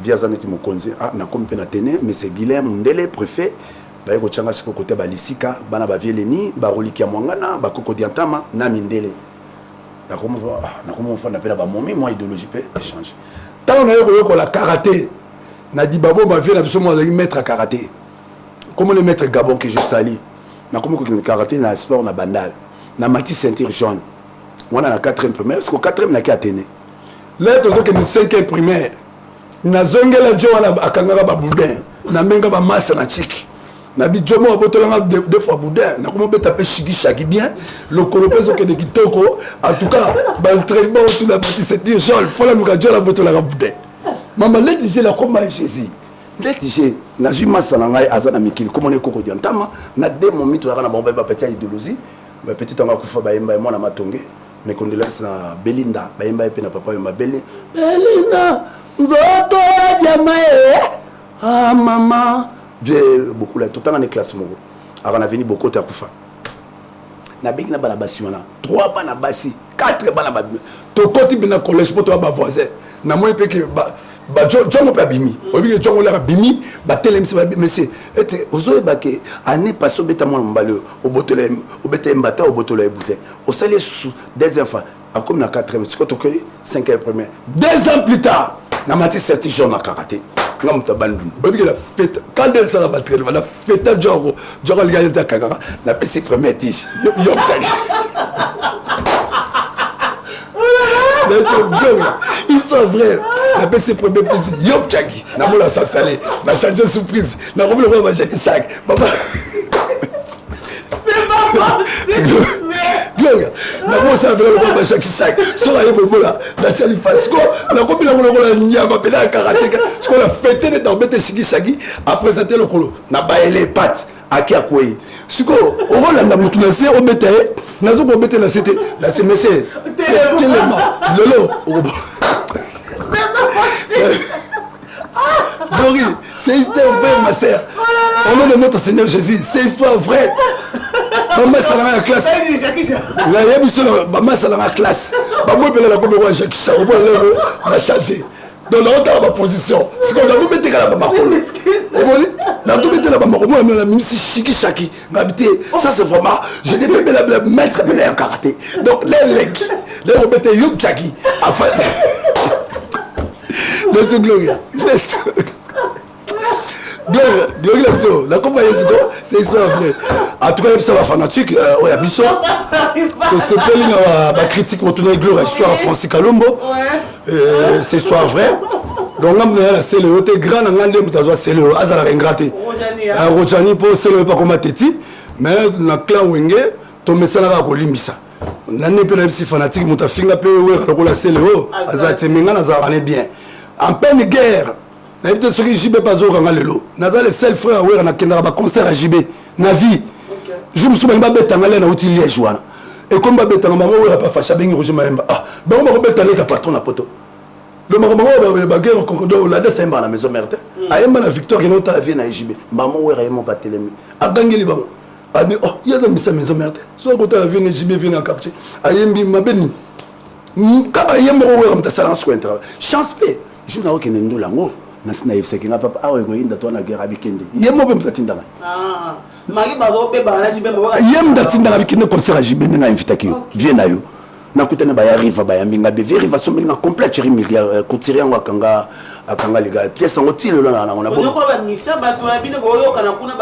via zaneti mo konzi na comme pena Athénée mais c'est Guilherme Ndele préfet ba ko changa siko côté ba lisika bana ba vie leni ba roliki ya mwangana ba koko diantama na mindele na comme on appelle ba momi moi idéologie peut échange tant on a yo ko la karaté na di babo ma vie na biso moi maître à karaté comme le maître Gabon que je salue na comme ko karaté na sport na bandal na mati ceinture jaune on a la 4e primaire parce que 4e na ki Athénée là to que 5e primaire na zongela jo wana akangaka ba boudin na menga ba massa na chiki na bi jomo abotolanga deux fois boudin na comme beta pe shaki bien le colopeso que de kitoko en tout cas ba entraînement tout la mati ceinture jaune faut la muka jo la botolanga boudin mama leti je la comme Jésus leti je na ju massa na ngai azana mikili comme on est koko diantama na demo mito na bomba ba petit idéologie ba petit tanga kufa ba yemba mwana matonge mes condoléances na Belinda ba yemba pe na papa yemba Belinda nzoto diamae ah maman j'ai beaucoup la tout en classe mo ara venu beaucoup ta kufa na big na bana basi wana 3 bana basi 4 bana ba to koti bina collège poto ba voisin na moi pe que ba jongo pa bimi obi que jongo la bimi ba telem se ba mais c'est et ozo ba que année passée beta moi mbalo au botole au beta mbata au botole bouteille au salé sous des enfants comme na 4e c'est quoi 5e premier 2 ans plus tard na mati certification na karaté ngam tabandu obi que la fête quand elle sera battre la fête jongo le gars de kakara na PC premier tige yo tchak ils sont vrais. La PC premier plus Yop Tchaki. Na moula sa salé. Na changé surprise. Na roule le roi Jackie Sac. Papa. C'est pas possible. Gloria. Na moula sa le roi Jackie Sac. Sora yo bola. Na sali fasco. Na kopi na moula nyama pela karaté. Ce qu'on a fêté de d'embêter Shiki Shagi a présenté le colo. Na baélé pattes. Aki akoyi. Siko orolanda mutu na se obeta nazo ko beta na c'était la c'est monsieur tellement lolo Dori c'est histoire vraie ma sœur au nom de notre Seigneur Jésus c'est histoire vraie maman ça dans la classe la yebi solo maman ça dans la classe maman bela la comme roi Jacques Charo la charger dans l'autre position c'est qu'on a vous mettre la maman la tout était là-bas, moi, la ministre Shiki Shaki, ça c'est vraiment, je devais la mettre en karaté. Donc, les legs, les remettez Yup Chaki, afin. Laisse Gloria. Laisse. Gloria, la compagnie, c'est histoire vraie. En tout cas, ça va fanatique, on y a Bissot. C'est pas la critique, on tourne Gloria, histoire Francis Kalombo. C'est histoire vraie. Donc c'est le côté grand c'est le hasard ingraté Rojani pour c'est le pas comme teti mais na clan wenge to mesala ka ko limisa na ne pe na si fanatique muta finga pe we ka la c'est le azate menga na za bien en pleine guerre na éviter ce que JB pas zo ka lelo na za le seul frère we na kenda ba concert à JB na vie je me souviens pas beta ngale na uti liège wana et comme ba beta ngama we pas facha bengi roje maemba ah ba ko beta le ka patron na poto le maman la guerre au Congo la décembre à la maison mère ayemba la victoire qui n'ont pas vie na JB maman ouais réellement pas télé a gagné les bancs a dit oh il y a dans sa maison mère soit quand la vie na JB vient en quartier ayembi mabeni kaba yemba ouais comme ta salance quoi inter chance fait jour na okene ndo lango na sina yefse kinga papa awe ko inda to na guerre abikende yemba be mtatinda ah magi bazo be ba na JB yemba tinda abikende concert à JB na invité ki vient na yo na kutana ba yariva ba yaminga be vérification minga complète chéri milliard coutirer ngakanga akanga legal pièce ngotile lona na ngona bo ko ba misa ba to abine ko yo kana kuna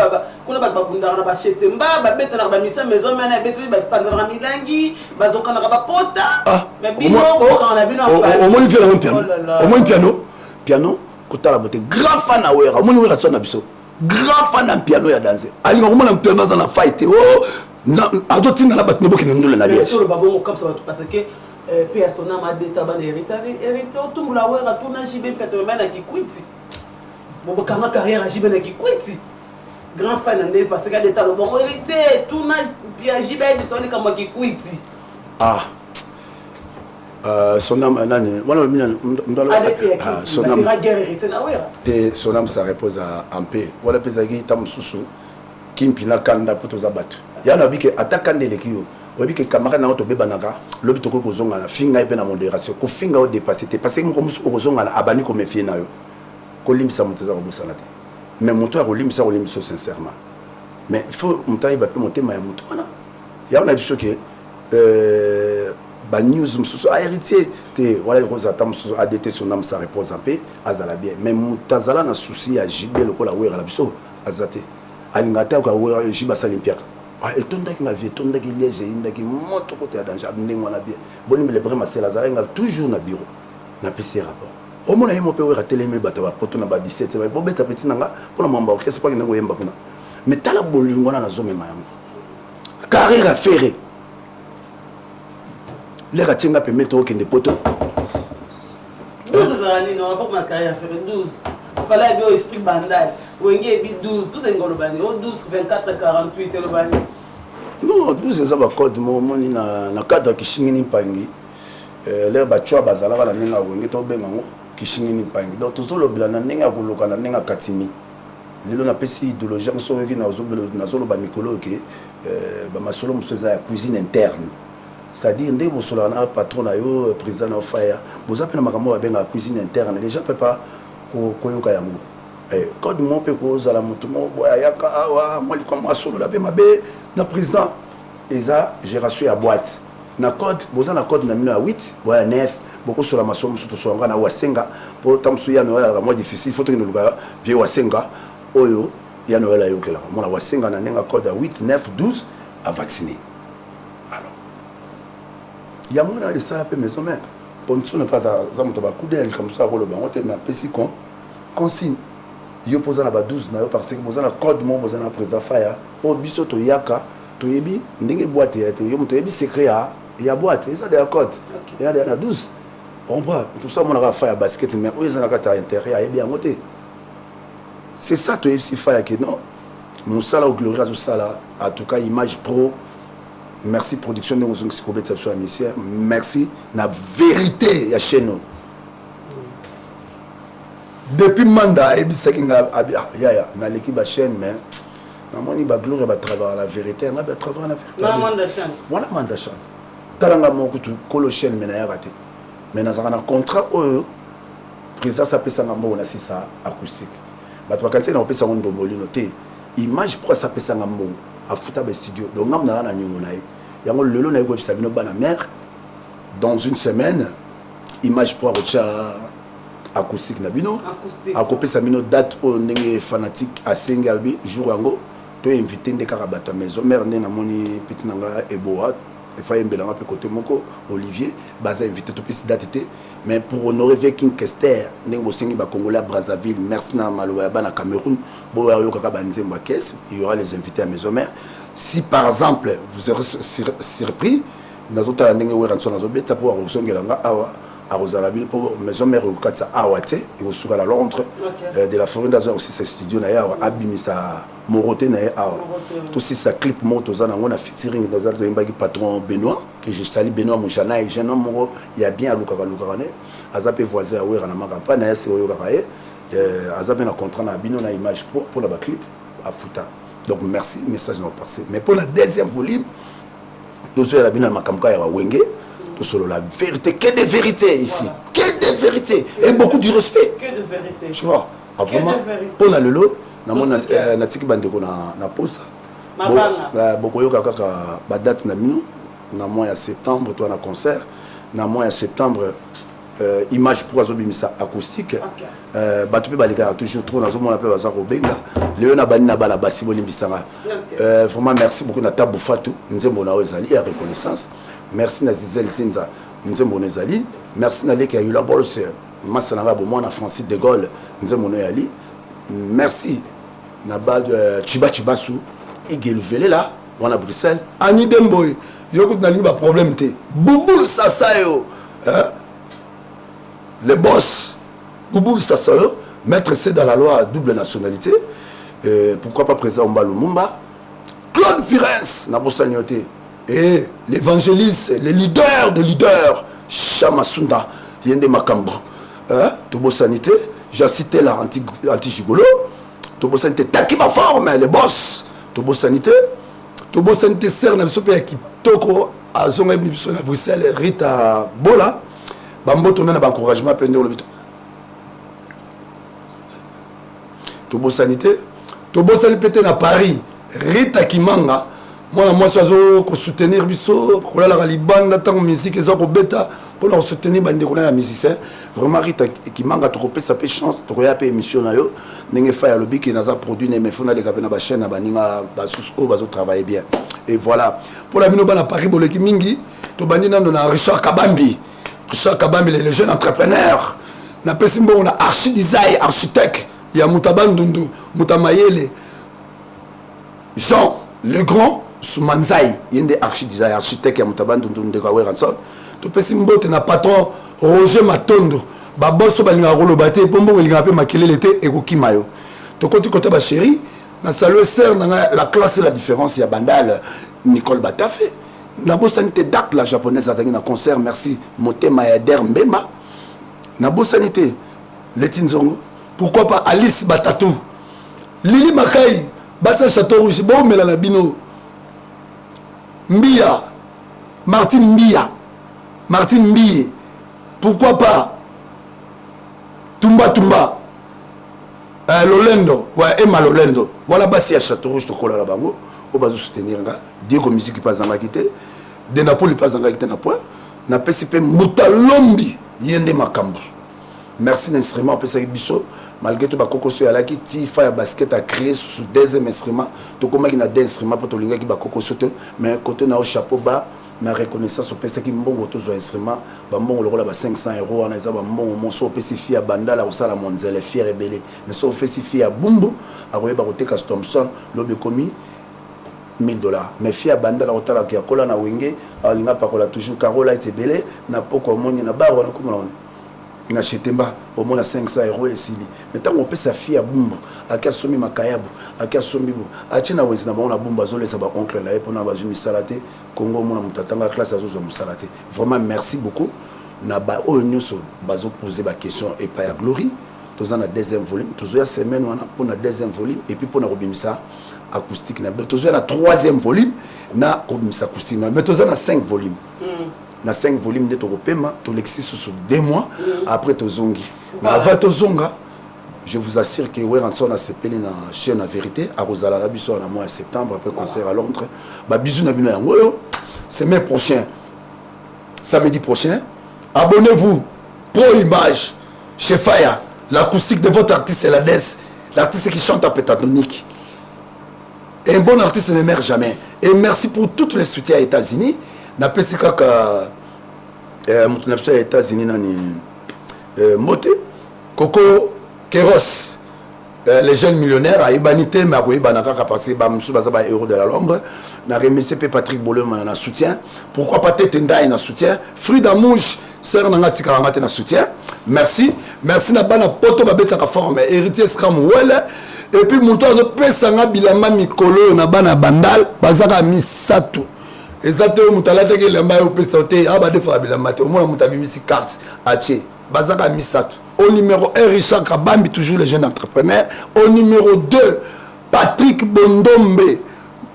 ba bunda na ba chete mba ba beta na ba misa maison mena be se ba sponsor na milangi ba zo kana ba pota mais bino ko kana bino fa au moins il piano au moins piano kutala bote grand fan na wera au moins wera sona biso grand fan na piano ya danser ali ngoma na piano za na fight oh na adotina na batno bokene ndule na liège sur le babon comme ça parce que personne m'a beta ba hérité tout la wera tout na JB peut-être même na ki kwiti bon kana carrière JB na ki kwiti grand fan ndel parce que d'état le bon hérité tout na pia JB bisoni kama ki kwiti ah son âme nani voilà son âme la guerre hérité na wera son âme ça repose en paix voilà pesagi tamsusu kimpina kanda poto za batu yana bike atakande lekio obike camarade na to bebanaka lobi toko kozonga na finga pe na modération ko finga o dépasser te parce que mo kozonga na abani ko mefie na yo ko limisa muteza ko bosana te mais moto a ko limisa sincèrement mais il faut monter ba pe monter ma moto wana ya on a vu que ba news mususu a héritier te voilà ko za tam mususu ADT son âme ça repose en paix azala bien mais mutazala na souci ya JB lokola wera la biso azate alingata ka wera JB salimpiaka et tout le monde vie, tout le monde qui liège, qui monte côté à danger, bien. Bon, mais les vrais c'est Lazare, toujours na bureau, na PC rapport. Au moins, il m'a pas à télé, mais batava, pour tout na 17, mais bon, bête petit nanga, pour la mamba, qu'est-ce pas qu'il n'a pas kuna. Mais t'as la bolingona na zone mayam. Carrière ferré. Les ratinga peut mettre au kende poto. 12 années, non, pas ma carrière ferré 12. Fallait bien esprit bandal. Wenge bi 12, 12 ngolo bani, 12 24 48 le bani. Non, 12 ça va code moni na cadre ki shingini pangi. Les bachwa bazala na nenga wenge to bengango ki shingini pangi. Donc tout le blanc na nenga koloka na nenga katimi. Lelo na pesi idéologie so wenge na zo ba mikolo ke ba masolo musoza ya cuisine interne. c'est-à-dire ndé bosola na patron na yo président na fire boza pe na makambo benga cuisine interne les gens peuvent pas koyoka yango code mon pe ko za la moto mo boya yaka awa moi comme solo la be mabe na président eza gération ya boîte na code boza na code na 8 boya 9 beaucoup sur la maçon surtout sur ngana wasenga pour tamsu ya no moi difficile faut que nous luka vie wasenga oyo ya no la yokela mona wasenga na nenga code à 8 9 12 à vacciner. Il y a moins de ça la maison mère. Pour nous ne pas ça monte pas coup d'aile comme ça rôle on te na pesi consigne. Yo posa na ba 12 na yo parce que posa na code mon posa na président fire o biso to yaka to yebi ndenge boîte ya te yo moto yebi secret ya boîte ça de code. Il y a na 12. On prend tout ça mon a fire basket mais o ça na kata intérieur ya bien monter. C'est ça to yebi fire que non. Mon sala au gloria tout ça là en tout cas image pro. Merci production de Moussou Sikobet Sapso Amicia. Merci la vérité ya chaîne. Depuis manda et bisakinga ya na l'équipe de chaîne mais na moni ba gloire ba travailler la vérité, na ba travailler la vérité. Na manda chante. Voilà manda chante. Talanga moko tu kolo chaîne mais na ya raté. Mais na zana contrat o président sa pesa ngambo na sisa acoustique. Ba to kanse na pesa ngondo molino te. Image pour ça pesa ngambo. À Fouta studio donc ngam na na nyongo na yango lelo na yeko bisabino bana mère dans une semaine image pour recha acoustique na bino akopesa bino date o ndenge fanatique à Sengalbi jour yango to invité nde karabata maison mère nde na moni petit nanga eboa e fa yembelanga pe côté moko Olivier baza invité to pisi date té mais pour honorer Viking Kester ndenge bosengi ba Congolais à Brazzaville merci na maloba ya bana Cameroun bo yo kaka banzemba caisse il y aura les invités à maison mère si par exemple vous serez surpris dans autres ndenge weranso na zobeta pour rozongelanga awa à Rosalaville pour maison mère au katsa awate et au souka la Londres de la forêt d'Azur aussi ce studio na ya abimisa moroté na ya tout si ça clip moto za na ngona featuring dans un mbaki patron Benoît que je salue Benoît Mouchana et jeune homme moro il y a bien luka ne azape voisin awera na makapa na ya se oyo kakaye azape na contrat na bino na image pour la clip à Fouta donc merci message non passé mais pour la deuxième volume tout ça la bino makamka ya wenge sur la vérité, que des vérités ici, voilà. Que des vérités et beaucoup du respect. Que de vérité. Tu vois, vraiment, pour la lolo, na tiki bandeko na posa. Beaucoup yoka kaka ba date na mino, na mois de septembre toi na concert, na mois de septembre image pour azobimisa acoustique. Batu pe balika toujours trop na zo mona pe baza ko benga. Léo na bani na bala basi bolimbisanga. Vraiment merci beaucoup na tabu fatu, nzembo na ozali ya reconnaissance. Merci na Zizel Zinza Nzembo Nezali merci na Leke Yula Bolse Masananga Bomona Francis de Gaulle Nzembo Nezali merci na bad Chibasu Igel Velela wana Bruxelles Ani Demboy yoko na liba problème té Bouboul Sasayo le boss Bouboul Sasayo maître c'est dans la loi double nationalité pourquoi pas président Mbalo Mumba Claude Pires na Bossanioté et l'évangéliste, les leaders de leaders, Chamasunda, Yende Makambo, Tobo Sanité, j'ai cité la anti-gigolo, Tobo Sanité, Takima Forme, les boss, Tobo Sanité sert dans le super qui toko à Zonga Bibson à Bruxelles, Rita Bola, Bambo tourne à encouragement à plein de l'hôpital. Tobo Sanité pété à Paris, Rita Kimanga. Moi je suis soutenir biso pour la libanda tant musique et ça beta pour soutenir bande la musicien vraiment Rita qui manga to kopé sa chance to ya pe émission na yo ndenge fa ya lobi qui naza produit mais fona les kapena ba chaîne na baninga ba susko bazo travailler bien et voilà pour la bino bana Paris boleki mingi to bandina na Richard Kabambi le jeune entrepreneur na pesimbo on a architecte ya Mutabandundu Mutamayele Jean le grand Soumanzai, il y a des architectes qui ont été en train de faire mbote na patron Roger Matondo. Baboso balinga rolo bate pombo balinga pe makele l'été et kokimayo. To côté ba chéri, na saluer sœur na la classe et la différence ya bandal Nicole Batafe. Na bosanité dak la japonaise azangi na concert merci Motema Yader Mbemba. Na bosanité Letinzongo. Pourquoi pas Alice Batatou. Lili Makai, Bassa Château Rouge, bon melana bino. Mbia Martine Mbiye, pourquoi pas Tumba Lolendo, ouais, Emma Lolendo, voilà, basi à Château Rouge, Tokola la bango, au bas soutenir, Diego Musique pas en quitté, de Napoli pas en quitté, na PCP Moutalombi, Yende Makambu. Merci l'instrument, on peut s'agir biso, malgré tout, Bakoko Soyalaki, Tifa ya basket a créé sous deuxième instrument, Tokoma qui n'a deux instruments pour Tolinga qui Bakoko Sote, mais côté na au chapeau bas, na reconnaissance au PC qui mbongo tous les instruments, bambongo le rôle à 500 €, on a ça bambongo monso au PC fi à Bandala au sala monzelle fier et belé, mais sauf PC fi à Bumbo, à Royer Baroté Thompson, l'obé commis $1000. Mais fi à Bandala au tala qui a cola na wenge, à l'inga parola toujours Carola était belé, na poko moni na barre na comment on a acheté au moins à 500 € ici. Mais tant qu'on peut sa fille à Bumbo, à Kassomi Makayabu, à Kassomi Bou, à China Wezina, on a Bumba Zolé, ça va oncle là, et pour nous avoir une salade, Congo, mon amour, classe à Zozo Moussalate. Vraiment, merci beaucoup. Na ba o nyuso bazo poser ma question et pas à Glory. Tous en a deuxième volume, tous la semaine on a pour la deuxième volume et puis pour na robimisa acoustique na. Tous en a troisième volume na robimisa acoustique mais tous en a 5 volumes. Na 5 volumes de Toropema, to l'exis sous 2 mois après Tozongi. Mais avant Tozonga, je vous assure que Weranson a sepelé na chaîne la vérité à Rosala na biso en mois de septembre après concert à Londres. Ba bisou na bino yango semaine prochaine. Samedi prochain, abonnez-vous Pro Image chez Faya. L'acoustique de votre artiste c'est la DES, l'artiste qui chante en pétatonique. Et un bon artiste ne meurt jamais. Et merci pour tous les soutiens aux États-Unis. Na pesi kaka mutu na biso ya États-Unis nani Mote Coco Keros les jeunes millionnaires à Ibanité mais à Ibanaka passé ba musu baza ba héros de la Lombre na remercier Patrick Bolema na soutien pourquoi pas Tete Ndai na soutien Fruit d'Amouche sœur nanga tika ngate na soutien merci na bana poto ba beta ka forme héritier Scram Wele et puis mutu azo pesa nga bilamba mikolo na bana bandal bazaka misatu exactement mutalate ke lamba yo pesa ote abade fa bilamba te au moins mutabimisi carte ache bazaka misatu. Au numéro 1, Richard Kabambi, toujours les jeunes entrepreneurs. Au numéro 2, Patrick Bondombe.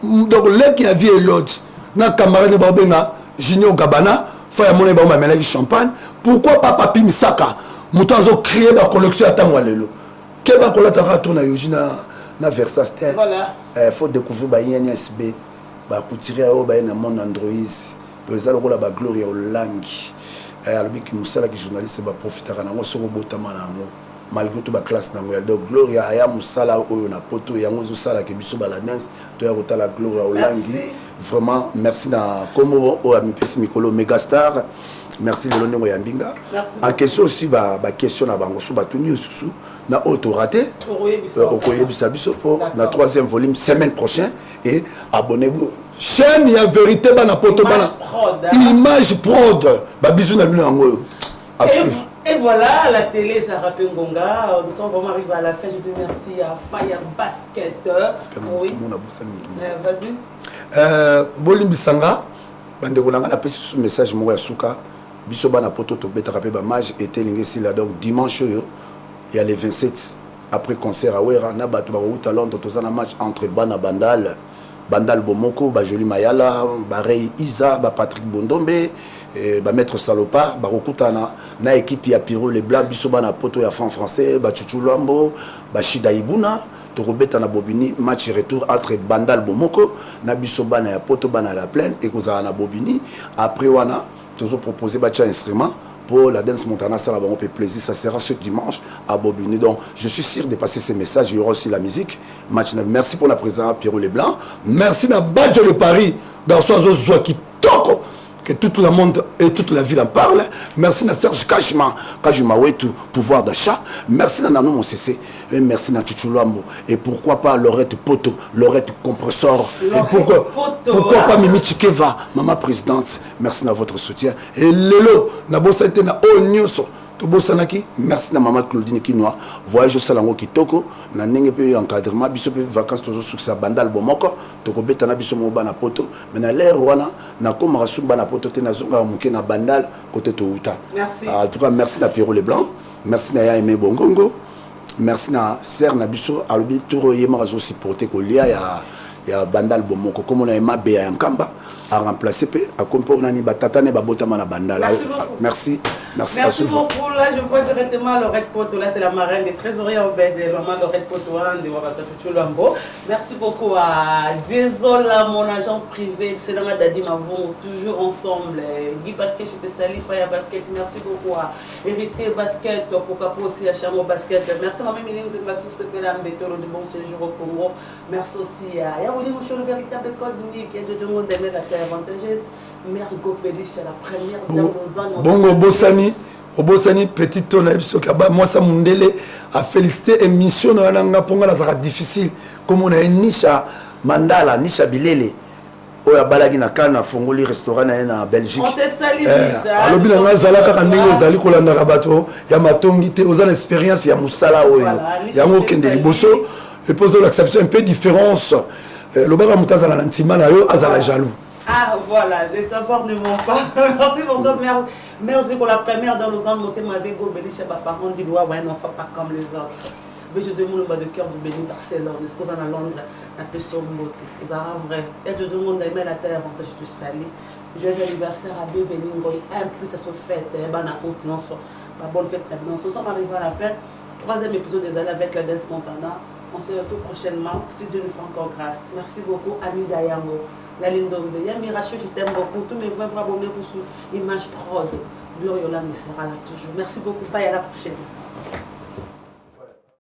Donc, là qui a vu l'autre, na camarade de Babena, Junior Gabana, Faya Mone Bamba Melagi Champagne. Pourquoi pas Papi Misaka? Moutanzo créer la collection à Tangwalelo. Quel va qu'on a tourné à Yojina, na Versace. Voilà. Il faut découvrir ba INSB, ba Poutiria, ba na monde Android. Les algo la ba Gloria Olangi. Alors que Moussala qui journaliste va profiter à nous sur le botama malgré toute la classe na ngoya donc Gloria aya Moussala oyo na poto ya ngozo sala ke biso ba la dance to ya rotala Gloria Olangi vraiment merci na komo o ami pesi mikolo megastar merci le longo ya mbinga en question aussi ba question na bango so ba tuni susu na auto raté okoye biso pour na 3e volume semaine prochaine et abonnez-vous chaîne ya vérité bana poto bana image prod ba bisou na bino yango à suivre. Et voilà, la télé, Sarah Pengonga. Nous sommes vraiment arrivés à la fin. Je te remercie à Fire Basket. Oui. Vas-y. Bolim Bisanga, bande kolanga na pesi sous message mo ya suka. Biso bana poto to beta rapé ba mage était lingesi là donc dimanche il y a les 27 après concert à Wera na bato ba route à Londres to na match entre Bana Bandal Bomoko, ba Joli Mayala, ba Rey Isa, ba Patrick Bondombe, ba Maître Salopa, ba Rokutana, na équipe ya Piro les Blancs, biso bana poto ya français, ba Chuchu Lambo, ba Shida Ibuna, to robeta na Bobini, match retour entre Bandal Bomoko, na biso bana ya poto bana la plaine et kozala na Bobini. Après wana, toujours proposer ba instrument pour la danse Montana, ça va avoir plaisir. Ça sera ce dimanche à Bobigny. Donc, je suis sûr de passer ces messages. Il y aura aussi la musique. Merci pour la présence, Pierrot Leblanc. Merci à Badjo le Paris, dans ce qui toque, que tout le monde et toute la ville en parle. Merci à Serge Kajima Wetu, pouvoir d'achat. Merci à Nanou Monsese. Et merci à Chuchulambo. Et pourquoi pas Lorette Poto, Lorette Compressor. Et pourquoi pas Mimi Chikeva, maman présidente. Merci à votre soutien. Et Lelo, Nabosa na O News. Merci à maman Claudine Kinoa. Voyage au Salango Kitoko. Na nenge pe encadrement biso pe vacances toujours sur sa bandal bomoko. Toko betana biso mo bana poto. Mais na l'air wana na komara su bana poto te na zonga muke na bandal côté to uta. Merci. En tout cas merci à Pierrot Leblanc. Merci à Aimé Bongongo. Merci à Serre Nabiso. Alobi Touro Yema Razo supporter ko lia ya bandal bomoko comme on a aimé Béa Yankamba à remplacer pe à compo nani batatane babotama na bandal. Merci. Merci beaucoup. Là, je vois directement Laurette Poto. Là, c'est la marraine des trésoriers au BD. Maman Laurette Poto, de Wabatachulambo. Merci beaucoup à désolé mon agence privée. C'est dans ma dadi Mavon, toujours ensemble. Guy Basket, je te salue. Faya Basket. Merci beaucoup à Héritier Basket. Pokapo aussi à Chamo Basket. Merci à ma Méline Zimbatus de Pélam Bétolo de bon séjour au Congo. Merci aussi à Yaouli Moucho, le véritable code unique. Et de monde d'aimer la terre avantageuse. Mère Gopélich, la première dans nos ans. Bon, Obosani, petite tonne, moi, ça m'a a félicité émission na ponga la difficile. Comme on a une niche Mandala, niche Bilele. Oya balagi na kana fongoli restaurant na Belgique. On te salue ça. Alors bien nga zala ka ndenge ozali kolanda rabato ya matongi te oza l'expérience ya musala oyo. Ya ngo kende liboso et poser l'acceptation un peu différence. Le baba mutazala na ntima na yo azala jaloux. Ah voilà, les savoirs ne vont pas. Merci beaucoup, merci pour la première dans nos ans. Monter ma vie, go béni chez papa, on dit ouais, un enfant pas comme les autres. Jésus mon bas de cœur de béni Barcelone. Est-ce qu'on a Londres, la personne beauté. Vous avez vrai. Et tout le monde aime la terre avant que je te salue. Joyeux anniversaire à bienvenue. Un plus ça se fête. Ben à compte non so. Pas bonne fête. Nous sommes arrivés à la fête. Troisième épisode des années avec la danse Montana. On se retrouve prochainement si Dieu nous fait encore grâce. Merci beaucoup, Ami Dayango. La ligne de Yami Rachel, je t'aime beaucoup. Tous mes vrais abonnés pour sur Image Prod. Gloriola me sera là toujours. Merci beaucoup. Bye, à la prochaine.